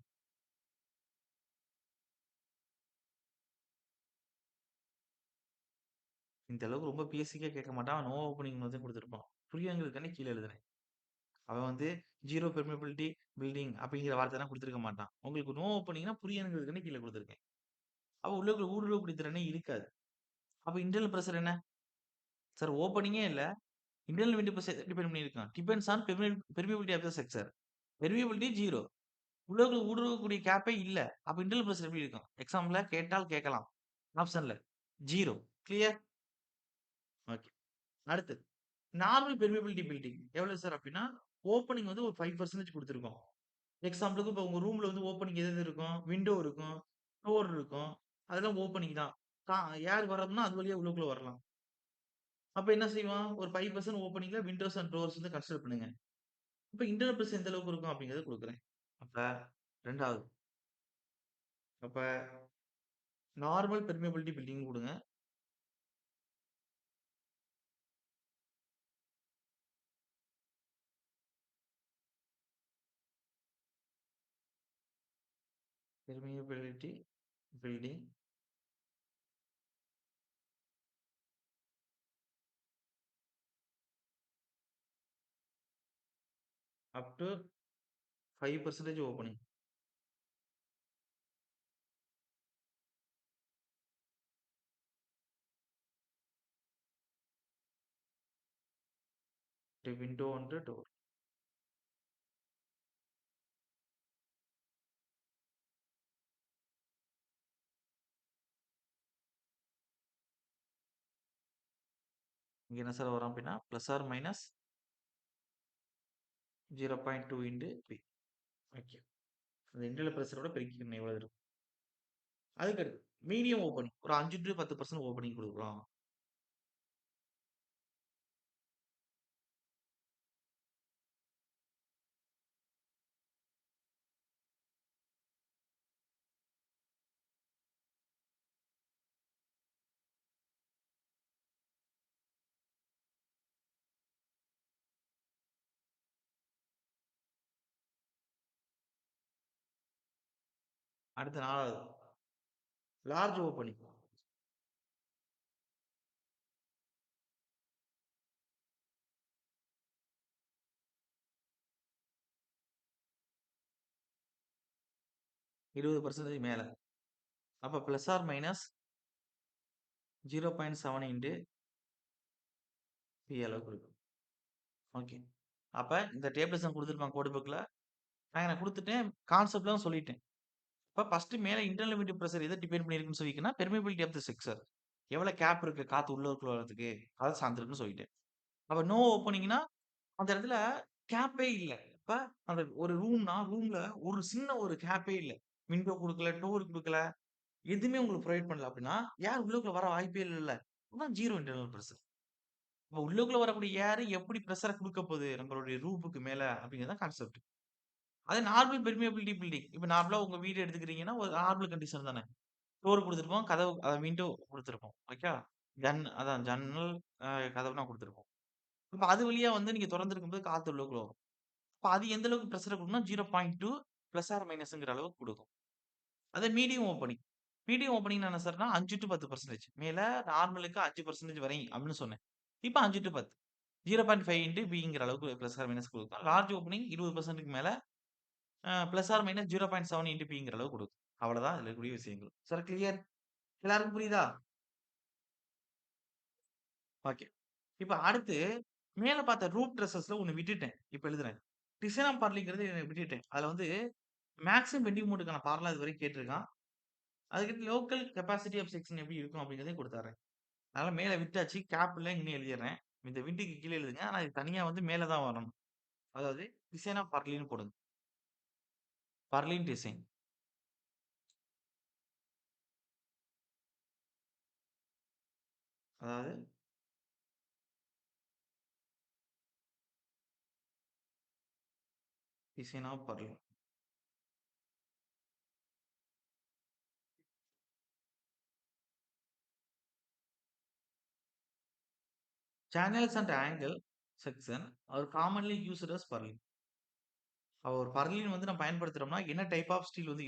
இந்த அளவுக்கு ரொம்ப பேசிக்கா கேட்க மாட்டான். நோ ஓப்பனிங் வந்து குடுத்திருப்பான். புரியுங்கிறதுக்காண்டி கீழ எழுதுனேன். அவன் வந்து 0 பெர்மியபிலிட்டி பில்டிங் அப்படிங்கிற வார்த்தைலாம் குடுத்திருக்க மாட்டான். உங்களுக்கு நோ ஓப்பனிங்னா புரியணுங்கிறதுக்காண்டி கீழ குடுத்திருக்கேன். அப்ப உள்ளுக்குள்ள ஊடுருவக்கூடிய திறனே இருக்காது. அப்ப இன்டர்னல் பிரஷர் என்ன? சார் ஓப்பனிங்கே இல்ல. இன்டர்னல் விண்ட் பிரஷர் டிபெண்ட் பண்ணியிருக்கான். Depends on permeability of the structure. Permeability 0. உள்ளுக்குள்ள ஊடுருவக்கூடிய கேப்பே இல்ல. அப்ப இன்டர்னல் பிரஷர் எப்படி இருக்கும்? எக்ஸாம்ல கேட்டால் கேட்கலாம். ஆப்ஷன்ல 0. கிளியர்? ஓகே. அடுத்து நார்மல் பெர்மியபிலிட்டி பில்டிங் எவ்வளவு சார் அப்படின்னா, ஓப்பனிங் வந்து ஒரு 5% குடுத்திருக்கோம். எக்ஸாம்பிளுக்கு இப்ப உங்க ரூம்ல வந்து ஓப்பனிங் எது எது இருக்கும்? விண்டோ இருக்கும், டோர் இருக்கும். அதெல்லாம் ஓப்பனிங் தான். கா ஏர் வர்றதுன்னா அது வழியா உள்ளுக்குள்ள வரலாம். அப்ப என்ன செய்வான்? ஒரு 5% ஓப்பனிங்ல விண்டோஸ் அண்ட் டோர்ஸ் வந்து கன்சிடர் பண்ணுங்க. அப்ப இன்டர்னல் பிரெஸ் எந்த அளவுக்கு இருக்கும் அப்படிங்கிறத குடுக்குறேன். அப்ப 2வது. அப்ப நார்மல் பெர்மியபிலிட்டி பில்டிங் குடுங்க. Permeability building up to 5% opening. Window and door. இங்க என்ன சார் வரும் அப்படின்னா, plus or minus 0.2 into P. Okay. அந்த இன்டர்னல் பிரஷரோட பெருக்கிக்கணும் எவ்வளவு இருக்கும். அதுக்கடுத்து மீடியம் ஓப்பனிங். ஒரு 5 டூ 10% ஓப்பனிங் குடுக்குறோம். அடுத்து 4வது லார்ஜ் ஓப்பனிங். 20% மேல. அப்ப plus or minus 0.7 into P அளவுக்கு இருக்கும். ஓகே. அப்ப இந்த டேபிள்ஸ் நான் குடுத்திருப்பான் கோடு புக்ல. நான் எனக்கு குடுத்துட்டேன். கான்செப்ட்லாம் சொல்லிட்டேன். இப்ப ஃபர்ஸ்ட் மேல இன்டர்னல் லிமிட் பிரஷர் எத டிபெண்ட் பண்ணியிருக்குன்னு சொல்லிருக்கேன்னா, பெர்மியபிலிட்டி ஆஃப் தி ஸ்ட்ரக்சர். எவ்வளவு கேப் இருக்கு காத்து உள்ளுக்குள்ள வரதுக்கு, அத சார்ந்திருக்குன்னு சொல்லிட்டேன். அப்ப நோ ஓப்பனிங்ன்னா, அந்த இடத்துல கேப்பே இல்ல. இப்ப அந்த ஒரு ரூம்னா, ரூம்ல ஒரு சின்ன ஒரு கேப்பே இல்ல. விண்டோ குடுக்கல, டோர் குடுக்கல. எதுவுமே உங்களுக்கு புரொவைட் பண்ணல அப்படின்னா, ஏர் உள்ளுக்குள்ள வர வாய்ப்பே இல்லல்ல. அப்ப 0 இன்டர்னல் பிரஷர். அப்ப உள்ளுக்குள்ள வரக்கூடிய ஏர் எப்படி பிரஷர குடுக்க போகுது நம்மளுடைய ரூஃப்க்கு மேல அப்படிங்கிறது தான் கான்செப்ட். அதே நார்மல் பெர்மியபிலிட்டி பில்டிங். இப்ப நார்மலா உங்க வீடு எடுத்துக்கிறீங்கன்னா, ஒரு நார்மல் கண்டிஷன் தானே. டோர் குடுத்திருப்போம். கதவு விண்டோ குடுத்திருப்போம். ஓகே. அதான் ஜன்னல், கதவுலாம் குடுத்திருப்போம். இப்ப அது வழியா வந்து நீங்க தொறந்திருக்கும்போது காத்து உள்ளுக்குள்ள வரும். அப்ப அது எந்த அளவுக்கு பிரஷர குடுக்கும்னா 0.2 பிளஸ் ஆர் மைனஸ்ங்கிற அளவுக்கு குடுக்கும். அதே மீடியம் ஓப்பனிங். மீடியம் ஓப்பனிங்னா என்ன சார்னா 5 டூ 10% மேல நார்மலுக்கு 5% வரை அப்படின்னு சொன்னேன். இப்ப 5 டூ 10. 0.5 இன்டு பிங்கிற அளவுக்கு பிளஸ் ஆர் மைனஸ் குடுக்கும். லார்ஜ் ஓப்பனிங் 20%க்கு மேல பிளஸ் ஆர் மைனஸ் 0.7 இன்டு பிங்கிற அளவுக்கு குடுக்கும். அவ்வளவுதான் இதுல இருக்கக்கூடிய விஷயங்கள். Sir clear? எல்லாருக்கும் புரியுதா? ஓகே. இப்ப அடுத்து மேல பார்த்த ரூட் ட்ரெஸஸ்ல ஒண்ணு விட்டுட்டேன். இப்ப எழுதுறேன். டிசைன் ஆஃப் பர்லிங்கிறது விட்டுட்டேன். அதுல வந்து மேக்ஸிமம் பெண்டிங் மோடுக்கான ஃபார்முலா இதுவரைக்கும் கேட்டிருக்கான். அதுக்கடுத்து லோக்கல் கெப்பாசிட்டி ஆஃப் செக்ஷன் எப்படி இருக்கும் அப்படிங்கிறதையும் குடுத்துர்றேன். அதனால மேல விட்டாச்சு. கேப்ல இங்கேயும் எழுதிர்றேன். இந்த விண்டுக்கு கீழ எழுதுங்க. ஆனா இது தனியா வந்து மேல தான் வரணும். அதாவது டிசைன் ஆஃப் பர்லின்னு போடுங்க. Purlin design. அதாவது design of purlin. Channels and angle section are commonly used as purlin. ஒரு பர்லின் வந்து நம்ம பயன்படுத்துறோம்னா, என்ன டைப் ஆஃப் ஸ்டீல் வந்து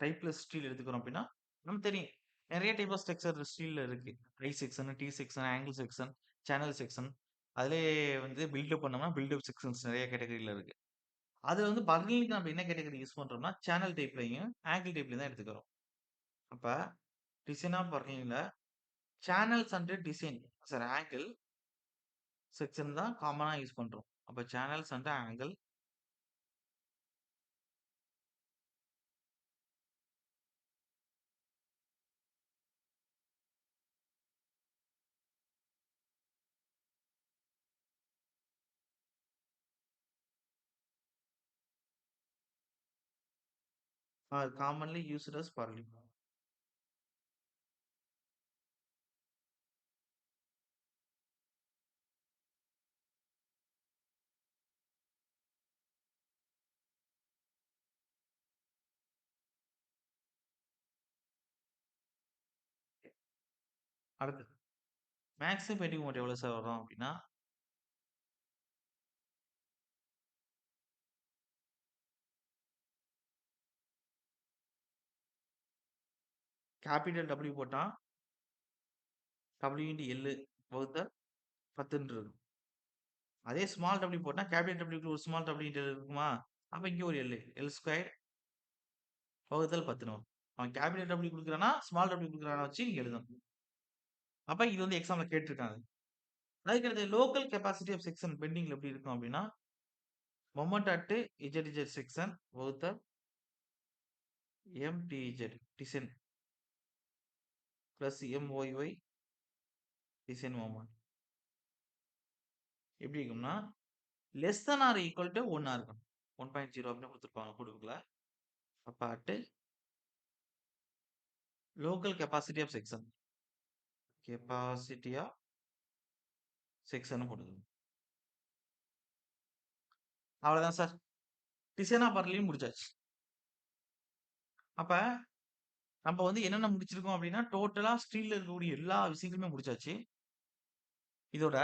டைப்லெஸ் ஸ்டீல் எடுத்துக்கிறோம் அப்படின்னா, நமக்கு தெரியும். நெறைய டைப் ஆஃப் ஸ்ட்ரக்சர் ஸ்டீல்ல இருக்கு. I section, T section, angle section, channel section. அதிலேயே வந்து பில்டப் பண்ணோம்னா, பில்டப் செக்ஷன்ஸ் நெறைய கேட்டகரில இருக்கு. அதுல வந்து பர்லினுக்கு நம்ம என்ன கேட்டகரி யூஸ் பண்றோம்னா, சேனல் டைப்லயும், ஆங்கிள் டைப்லயும் தான் எடுத்துக்கிறோம். அப்ப டிசைன் ஆஃப் பர்லின்ல channels and design sir angle section தான் காமனா யூஸ் பண்றோம். அப்ப channels and angle are commonly used as purlin. அடுத்து மேக்ஸிமம் பெண்டிங் மோட் எவ்வளவு சார் வரும் அப்படின்னா, கேப்பிட்டல் W போட்டா W இன்டு L வகுத்தல் 10ன்னு இருக்கும். அதே ஸ்மால் W போட்டா கேப்பிட்டல் W ஒரு ஸ்மால் W இன்டு L இருக்குமா? அப்ப இங்க ஒரு L. L ஸ்கொயர் வகுத்தல் 10ன்னு வரும். அவன் கேப்பிட்டல் W குடுக்குறானா, ஸ்மால் W குடுக்குறானா வச்சு நீங்க எழுதணும். அப்ப இது வந்து எக்ஸாம்ல கேட்டிருக்காங்க. அதுக்கடுத்து லோக்கல் கெப்பாசிட்டி ஆஃப் செக்ஷன் பெண்டிங்ல எப்படி இருக்கும் அப்படின்னா, மொமெண்ட் அட் ZZ செக்ஷன் வகுத்தல் MTZ design plus MYY design moment. எப்படி இருக்கும்னா, less than or equal to 1 இருக்கணும். 1.0 அப்படின்னு குடுத்திருப்பாங்க கோடுக்குள்ள. அப்ப at local capacity of section. Capacity of section போட்டுக்கணும். அவ்வளவுதான் சார். டிசைன் ஆஃப் பர்லியும் முடிச்சாச்சு. அப்ப நம்ம வந்து என்னென்ன முடிச்சிருக்கோம் அப்படின்னா, டோட்டலா ஸ்டீல்ல இருக்கக்கூடிய எல்லா விஷயங்களுமே முடிச்சாச்சு. இதோட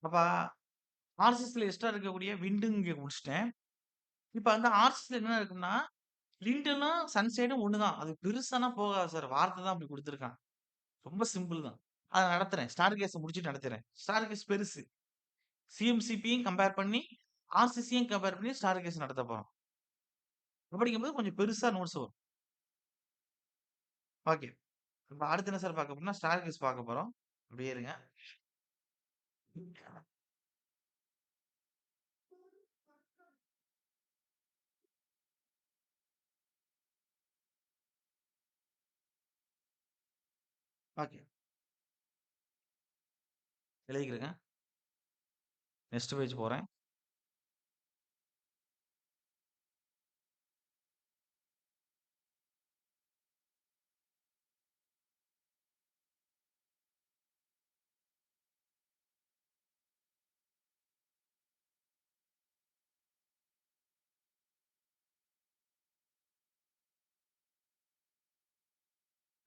அப்ப ஆர்சிஎஸ்ல எக்ஸ்ட்ரா இருக்கக்கூடிய விண்டும் இங்க முடிச்சுட்டேன். இப்ப அந்த ஆர்சிஎஸ்ல என்ன இருக்குன்னா, லிண்டலும் சன்சைடும் ஒண்ணுதான். அது பெருசாலாம் போகாது சார். வார்த்தை தான் அப்படி குடுத்துருக்கான். ரொம்ப சிம்பிள் தான். அத நடத்துறேன். ஸ்டார் கேஸ முடிச்சுட்டு நடத்துறேன். ஸ்டார் கேஸ் பெருசு. சிஎம்சிபியும் கம்பேர் பண்ணி, ஆர்சிசியும் கம்பேர் பண்ணி ஸ்டார் கேஸ் நடத்த போறோம். அப்படிங்கும்போது கொஞ்சம் பெருசா நோட்ஸ் வரும். ஓகே. இப்ப அடுத்து என்ன சார் பார்க்க போறோம்னா, ஸ்டார் கேஸ் பார்க்க போறோம். அப்படியே இருங்க. ஓகே. எழுதிக்கிறேங்க. நெக்ஸ்ட் பேஜ் போறேன்.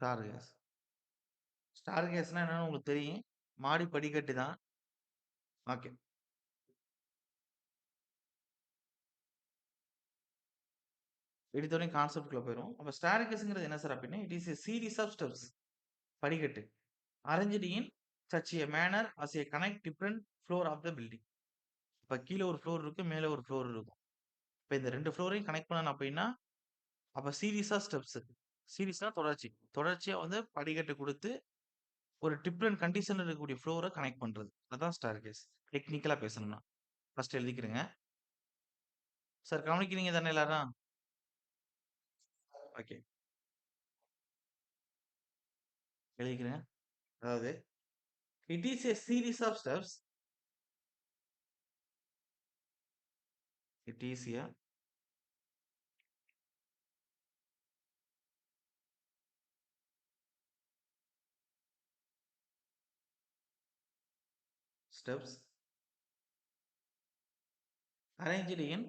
Staircase. ஸ்டார் கேஸ்னா என்னன்னு உங்களுக்கு தெரியும். மாடி படிக்கட்டு தான். ஓகே. எடுத்தோனே கான்செப்ட்குள்ள போயிரும். அப்ப ஸ்டார் கேஸ்ங்கிறது என்ன சார் அப்படின்னா, it is a series of steps. படிக்கட்டு. Arranged in such a manner as a connect different floor of the building. இப்ப கீழ ஒரு ஃப்ளோர் இருக்கு, மேல ஒரு ஃப்ளோர் இருக்கும். இப்ப இந்த 2 ஃப்ளோரையும் கனெக்ட் பண்ணணும் அப்படின்னா, அப்ப சீரிஸா ஸ்டெப்ஸ் இருக்கு. சீரிஸ்னா தொடர்ச்சி. தொடர்ச்சியா வந்து படிக்கட்டு குடுத்து, ஒரு டிஃபரெண்ட் கண்டிஷன்ல இருக்கக்கூடிய ஃப்ளோர கனெக்ட் பண்றது. அதான் ஸ்டேர்கேஸ். டெக்னிக்கலா பேசணும்னா. ஃபர்ஸ்ட் எழுதிக்கிறேங்க. சார் கவனிக்கிறீங்க தானே எல்லாரும்? ஓகே. எழுதிக்கிறேன். அதாவது, it is a series of steps. It is a steps arranged in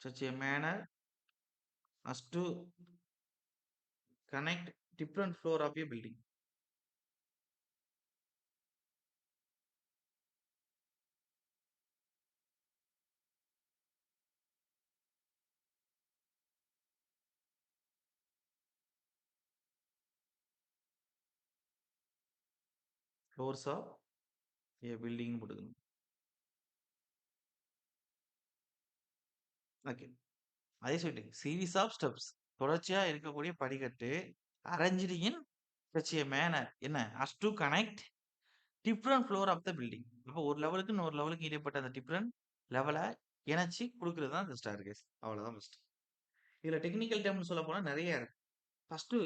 such a manner as to connect different floor of a building. Floors of a building போட்டுக்கணும். Okay. அதே சொல்லிட்டேன். Series of steps. தொடர்ச்சியா இருக்கக்கூடிய படிக்கட்டு arranged in such a manner என்ன as to connect different floor of the building. அப்போ ஒரு லெவலுக்கு இன்னொரு லெவலுக்கு இடைப்பட்ட அந்த டிஃபரெண்ட் லெவல இணைச்சு குடுக்குறது தான் இந்த ஸ்டேர்கேஸ். அவ்வளவுதான் ஃபர்ஸ்ட். இதுல டெக்னிக்கல் டெர்ம்னு சொல்லப் போனா நெறைய இருக்கு. ஃபர்ஸ்ட்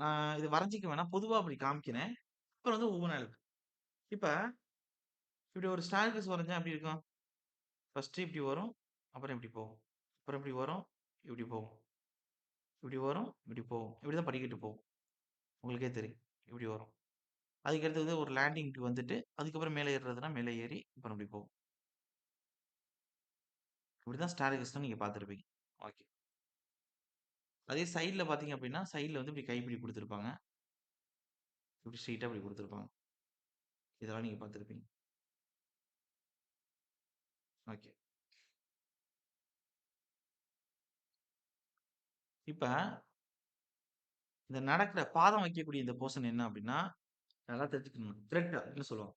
நான் இது வரைஞ்சிக்க வேணாம். பொதுவா அப்படி காமிக்கிறேன். அப்புறம் வந்து ஒவ்வொன்னா எழுதுறேன். இப்ப இப்படி ஒரு ஸ்டேர்கேஸ் வரைஞ்சா எப்படி இருக்கும்? ஃபர்ஸ்ட் இப்படி வரும். அப்புறம் இப்படி போகும். அப்புறம் இப்படி வரும். இப்படி போகும். இப்படி வரும். இப்படி போகும். இப்படிதான் படிக்கட்டு போகும். உங்களுக்கே தெரியும். இப்படி வரும். அதுக்கு அடுத்தது ஒரு லேண்டிங்க்கு வந்துட்டு, அதுக்கப்புறம் மேலே ஏறுறதுன்னா மேலே ஏறி, அப்புறம் இப்படி போகும். இப்படிதான் ஸ்டேர்கேஸ்ன்னு நீங்க பார்த்திருப்பீங்க. ஓகே. அதே சைடுல பார்த்தீங்க அப்படின்னா, சைடுல வந்து இப்படி கைப்பிடி குடுத்திருப்பாங்க. இப்படி ஸ்ட்ரெயிட்டா இப்படி குடுத்திருப்பாங்க. இதெல்லாம் நீங்க பார்த்திருப்பீங்க. ஓகே. இப்ப இந்த நடக்கிற பாதம் வைக்கக்கூடிய இந்த போர்ஷன் என்ன அப்படின்னா, நல்லா தெரிஞ்சுக்கணும். த்ரெட் அப்படின்னு சொல்லுவாங்க.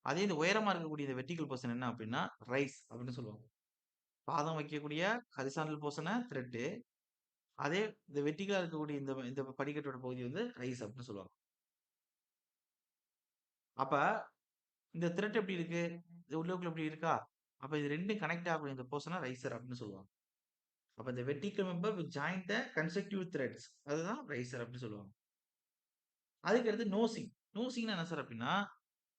அதே இந்த உயரமா இருக்கக்கூடிய இந்த வெர்டிகல் போர்ஷன் என்ன அப்படின்னா, ரைஸ் அப்படின்னு சொல்லுவாங்க. பாதம் வைக்கக்கூடிய ஹரிசாண்டல் போர்ஷன த்ரெட். அதே இந்த வெர்டிகலா இருக்கக்கூடிய இந்த இந்த படிக்கட்டோட பகுதி வந்து ரைஸ் அப்படின்னு சொல்லுவாங்க. அப்ப இந்த த்ரெட் எப்படி இருக்கு? இது உள்ளுக்குள்ள இப்படி இருக்கா? அப்ப இது 2ம் கனெக்ட் ஆகக்கூடிய இந்த போர்ஷன ரைசர் அப்படின்னு சொல்லுவாங்க. அப்ப இந்த vertical member with join the consecutive threads. அதுதான் ரைசர் அப்படின்னு சொல்லுவாங்க. அதுக்கு அடுத்து நோசிங். நோசிங்னா என்ன சார் அப்படின்னா,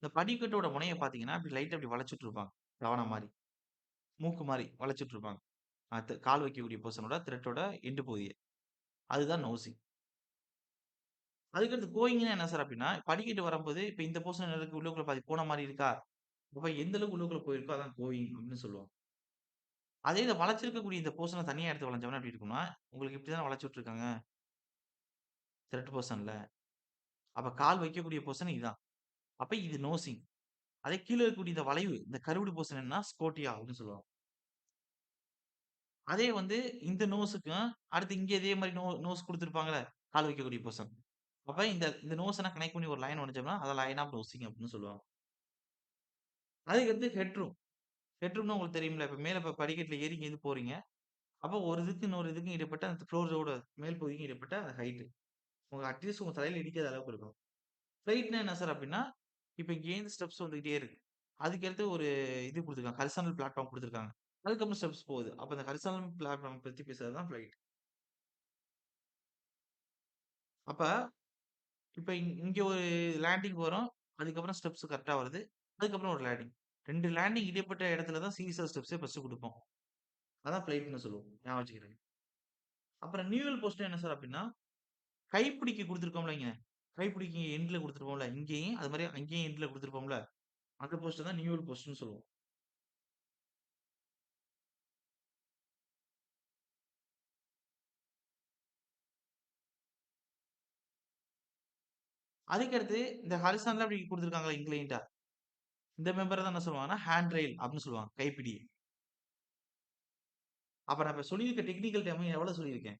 இந்த படிக்கட்டோட முனைய பார்த்தீங்கன்னா, அப்படி லைட்டா அப்படி வளைச்சுட்டு இருப்பாங்க. தவணை மாரி. மூக்கு மாரி வளைச்சுட்டு இருப்பாங்க. கால் வைக்கக்கூடிய போர்ஷனோட த்ரெட்டோட எண்டு பகுதிய. அதுதான் நோசிங். அதுக்கடுத்து கோயிங்ன்னா என்ன சார் அப்படின்னா, படிக்கட்டு வரும்போது இப்ப இந்த போர்ஷன் இருக்கு உள்ளுக்குள்ள பாதி போன மாரி இருக்கா? அப்ப எந்த அளவுக்கு உள்ளுக்குள்ள போயிருக்கோ அதான் கோயிங் அப்படின்னு சொல்லுவாங்க. அதே இத வளைச்சிருக்கக்கூடிய இந்த போர்ஷன தனியா எடுத்து வளைஞ்சோம்னா எப்படி இருக்கும்னா, உங்களுக்கு இப்படி தானே வளைச்சு விட்டுருக்காங்க. த்ரெட் போர்ஷன்ல. அப்ப கால் வைக்கக்கூடிய போர்ஷன் இதான். அப்ப இது நோசிங். அதே கீழ இருக்கக்கூடிய இந்த வளைவு, இந்த கர்வ்டு போர்ஷன் என்னன்னா ஸ்கோட்டியா அப்படின்னு சொல்லுவாங்க. அதே வந்து இந்த நோஸ்க்கும் அடுத்து இங்க இதே மாரி நோஸ் குடுத்திருப்பாங்கல்ல, கால் வைக்கக்கூடிய போர்ஷன். அப்ப இந்த இந்த நோஸ கனெக்ட் பண்ணி ஒரு லைன் வரைஞ்சோம்னா, அத லைன் ஆஃப் நோசிங் அப்படின்னு சொல்லுவாங்க. அதுக்கடுத்து ஹெட்ரூம். ஹெட்ரூம்னா உங்களுக்கு தெரியும்ல. இப்ப மேல படிக்கட்டுல ஏறி இங்கேருந்து போறீங்க. அப்போ ஒரு இதுக்கு இன்னொரு இதுக்கும் இடைப்பட்ட அந்த ஃப்ளோரோட மேல் பகுதிக்கும் இடைப்பட்ட அந்த ஹைட். உங்க அட்லீஸ்ட் உங்க தலையில இடிக்காத அளவுக்கு இருக்கும். ஃப்ளைட்னா என்ன சார் அப்டின்னா, இப்ப இங்கேருந்து ஸ்டெப்ஸ் வந்துகிட்டே இருக்கு. அதுக்கடுத்து ஒரு இது குடுத்துருக்காங்க. ஹாரிசான்டல் பிளாட்ஃபார்ம் குடுத்துருக்காங்க. அதுக்கப்புறம் ஸ்டெப்ஸ் போகுது. அப்ப அந்த ஹாரிசான்டல் பிளாட்ஃபார்ம் பத்தி பேசுறது தான் ஃப்ளைட். அப்ப இப்ப இங்க ஒரு லேண்டிங் வரும். அதுக்கப்புறம் ஸ்டெப்ஸ் கரெக்ட்டா வருது. அதுக்கப்புறம் ஒரு லேண்டிங். 2 லேண்டிங் இடைப்பட்ட இடத்துல தான் சீரிஸ் ஆஃப் ஸ்டெப்ஸே ஃபர்ஸ்ட் குடுப்போம். அதான் ஃப்ளைட்ன்னு சொல்லுவோம். ஞாபகம் வச்சுக்கிறங்க. அப்புறம் நியூவல் போஸ்ட்னா என்ன சார் அப்டின்னா, கைப்பிடிக்கு குடுத்துருக்கோம்ல இங்க. கைப்பிடிக்கு எண்ட்ல குடுத்துருப்போம்ல. இங்கேயும் அது மாரி அங்கேயும் எண்ட்ல குடுத்துருப்போம்ல. அந்த போஸ்ட்ட தான் நியூவல் போஸ்ட்ன்னு சொல்லுவோம். அதுக்கடுத்து இந்த ஹாரிசான்டலா இப்படி குடுத்துருக்காங்கல்ல இன்க்ளைன்டா. இந்த மெம்பர தான் என்ன சொல்லுவாங்கன்னா, ஹேண்ட் ரெயில் அப்படின்னு சொல்லுவாங்க. கைப்பிடி. அப்ப நான் இப்ப சொல்லியிருக்க டெக்னிக்கல் டெர்ம் எவ்வளவு சொல்லியிருக்கேன்?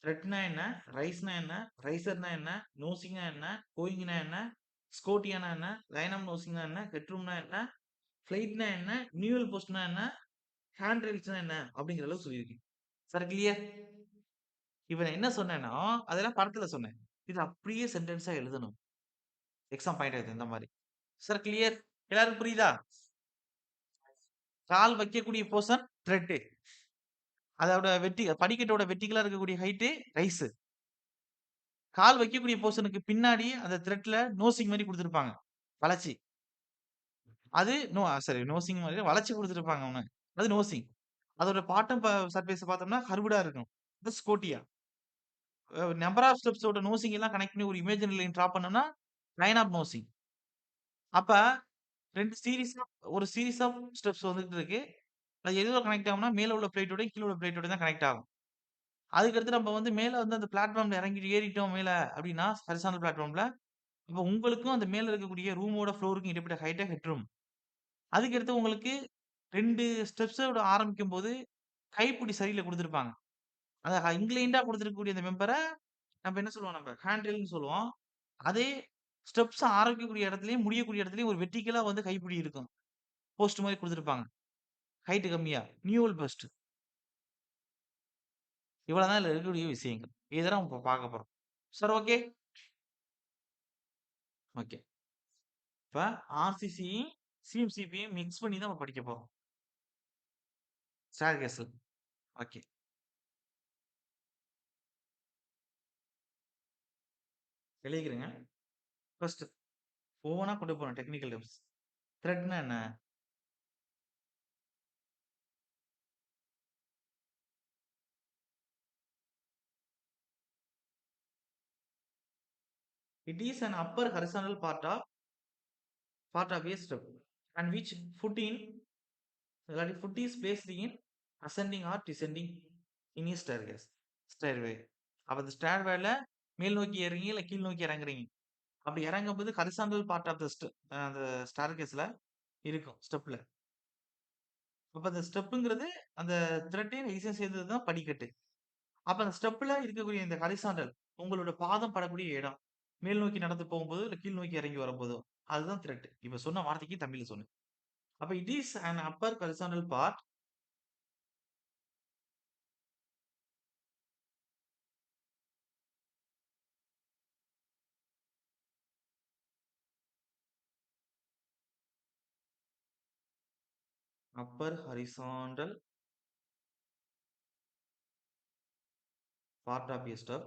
த்ரெட்னா என்ன? ரைஸ்னா என்ன? ரைசர்னா என்ன? நோசிங்னா என்ன? கோயிங்னா என்ன? ஸ்கோட்டியானா என்ன? லைனம் நோசிங்னா என்ன? ஹெட்ரூம்னா என்ன? ஃப்ளைட்னா என்ன? நியூவல் போஸ்ட்னா என்ன? ஹேண்ட் ரெயில்ஸ்னா என்ன? அப்படிங்கிற அளவுக்கு சொல்லியிருக்கேன். Sir clear? இப்ப நான் என்ன சொன்னேன்னா, அதெல்லாம் படத்துல சொன்னேன். இது அப்படியே சென்டென்ஸா எழுதணும். எக்ஸாம் பாயிண்ட் ஆயிடுது இந்த மாரி. Sir clear? எல்லாருக்கும் புரியுதா? கால் வைக்கக்கூடிய போர்ஷன் த்ரெட். அதோட படிக்கட்டோட வெர்டிகலா இருக்கக்கூடிய ஹைட் ரைஸ். கால் வைக்கக்கூடிய போர்ஷனுக்கு பின்னாடி அந்த த்ரெட்ல நோசிங் மாரி குடுத்திருப்பாங்க. வளச்சி. அது சாரி நோசிங் மாரி வளச்சு குடுத்திருப்பாங்க ஒண்ணு. அது நோசிங். அதோட பாட்டம் சர்ஃபேஸ் பார்த்தோம்னா கர்வ்டா இருக்கும். அது ஸ்கோட்டியா. நம்பர் ஆஃப் ஸ்டெப்ஸோட நோசிங் எல்லாம் கனெக்ட் பண்ணி ஒரு இமேஜினரி லைன் டிரா பண்ணோம்னா, லைன் ஆஃப் நோசிங். அப்ப 2 ஒரு சீரிஸ் ஆஃப் ஸ்டெப்ஸ் வந்துட்டு இருக்கு. அது எதுல கனெக்ட் ஆகும்னா, மேல உள்ள பிளேட்டோடயும், கீழ உள்ள பிளேட்டோடயும் தான் கனெக்ட் ஆகும். அதுக்கடுத்து நம்ம வந்து மேல வந்து அந்த பிளாட்ஃபார்ம்ல இறங்கிட்டு ஏறிட்டோம் மேல அப்டின்னா, ஹாரிசான்டல் பிளாட்ஃபார்ம்ல. அப்ப உங்களுக்கும் அந்த மேல இருக்கக்கூடிய ரூமோட ஃப்ளோருக்கும் இடைப்பட்ட ஹைட் ஹெட் ரூம். அதுக்கடுத்து உங்களுக்கு 2 ஸ்டெப்ஸோட ஆரம்பிக்கும்போது, கைப்பிடி சரியில குடுத்திருப்பாங்க. அத இன்க்ளைன்டா குடுத்திருக்கக்கூடிய அந்த மெம்பர நம்ம என்ன சொல்லுவோம் ஹேண்ட் ரெயில்ன்னு சொல்லுவோம். அதே ஸ்டெப்ஸ் ஆரம்பிக்கக்கூடிய இடத்துலயும், முடியக்கூடிய இடத்துலயும் ஒரு வெர்டிகலா வந்து கைப்பிடி இருக்கும். போஸ்ட் மாரி குடுத்திருப்பாங்க. ஹைட் கம்மியா. Newell post. இவ்வளவு தான் இதுல இருக்கக்கூடிய விஷயங்கள். இதெல்லாம் இப்ப பார்க்க போறோம். Sir okay? ஓகே. இப்ப ஆர்சிசியும், சிஎம்சிபியும் மிக்ஸ் பண்ணி தான் நம்ம படிக்க போறோம். ஸ்டேர்கேஸ்ல. ஓகே. எழுதிக்கிறேங்க. ஃபர்ஸ்ட் ஒவ்வொன்னா கொண்டு போறோம் டெக்னிக்கல் டெர்ம்ஸ். த்ரெட்னா என்ன? It is an upper horizontal part of a step and which foot is placed in ascending or descending in a stairway. அப்ப அந்த ஸ்டேர்வேல மேல் நோக்கி ஏறுறீங்க, இல்ல கீழ் நோக்கி இறங்குறீங்க. அப்படி இறங்கும்போது ஹரிசாண்டல் பார்ட் ஆஃப் த அந்த ஸ்டேர்கேஸ்ல இருக்கும் ஸ்டெப்ல. அப்ப அந்த ஸ்டெப்புங்கிறது அந்த த்ரெட்டையும் ரைஸையும் சேர்ந்தது தான் படிக்கட்டு. அப்ப அந்த ஸ்டெப்ல இருக்கக்கூடிய இந்த ஹரிசாண்டல் உங்களோட பாதம் படக்கூடிய இடம். மேல் நோக்கி நடந்து போகும்போதோ, இல்ல கீழ் நோக்கி இறங்கி வரும்போதோ, அதுதான் த்ரெட். இப்ப சொன்ன வார்த்தைக்கு தமிழ்ல சொன்னேன். அப்ப it is an upper horizontal part. Upper horizontal part of a step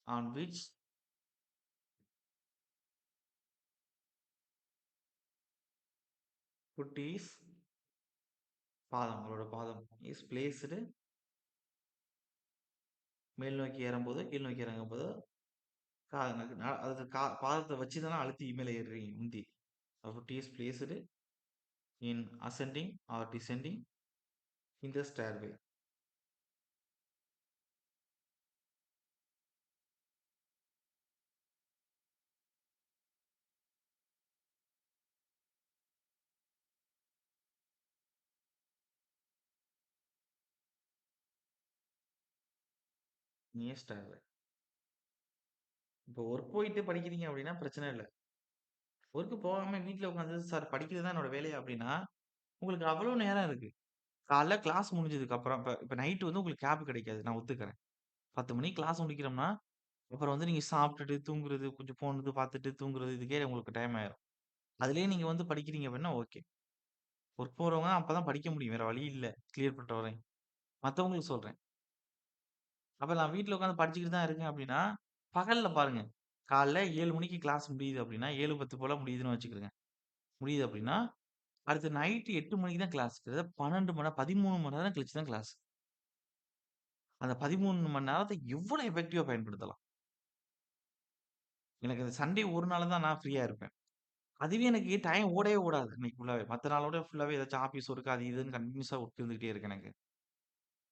on which foot is பாதம் உங்களோட பாதம் இஸ் பிளேஸ்டு மேல் நோக்கி ஏறும்போதோ, கீழ் நோக்கி இறங்கும்போதோ, அது பாதத்த வச்சு தானே அழுத்தி மேல ஏறுறீங்க முந்தி. foot is placed in ascending or descending in the stairway. Near stairway. இப்போ ஒர்க் போயிட்டு படிக்கிறீங்க அப்படின்னா பிரச்சனை இல்ல. ஒர்க் போகாம வீட்ல உட்காந்து சார் படிக்கிறது தான் என்னோட வேலையா அப்படின்னா, உங்களுக்கு அவ்வளோ நேரம் இருக்கு. காலைல கிளாஸ் முடிஞ்சதுக்கு அப்புறம் இப்ப இப்ப நைட் வந்து உங்களுக்கு கேப் கிடைக்காது. நான் ஒத்துக்கிறேன். 10 மணிக்கு கிளாஸ் முடிக்கிறோம்னா, அப்புறம் வந்து நீங்க சாப்பிட்டுட்டு தூங்குறது, கொஞ்சம் ஃபோன் இது பார்த்துட்டு தூங்குறது இதுக்கே உங்களுக்கு டைம் ஆயிரும். அதிலேயே நீங்க வந்து படிக்கிறீங்க அப்படின்னா ஓகே. ஒர்க் போறவங்க அப்பதான் படிக்க முடியும். வேற வழி இல்ல. கிளியர் பண்ற வரையும். மத்தவங்களுக்கு சொல்றேன். அப்ப நான் வீட்ல உட்காந்து படிச்சுக்கிட்டு தான் இருக்கேன் அப்படின்னா, பகல்ல பாருங்க. காலைல 7 மணிக்கு கிளாஸ் முடியுது அப்படின்னா, 7:10 போல முடியுதுன்னு வச்சுக்கிருங்க. முடியுது அப்படின்னா, அடுத்து நைட் 8 மணிக்கு தான் கிளாஸ். கிட்டத்தட்ட 12 மணி 13 மணி நேரம் கழிச்சு தான் கிளாஸ். அந்த 13 மணி நேரத்த எவ்வளோ எஃபெக்டிவா பயன்படுத்தலாம். எனக்கு அந்த சண்டே ஒரு நாள் தான் நான் ஃப்ரீயா இருப்பேன். அதுவே எனக்கு டைம் ஓடவே ஓடாது அன்னைக்கு ஃபுல்லாவே. மத்த நாளோட ஃபுல்லாவே ஏதாச்சும் ஆஃபீஸ் ஒர்க் அது இதுன்னு கன்டினியூஸா ஒர்க் இருந்துகிட்டே இருக்கு எனக்கு.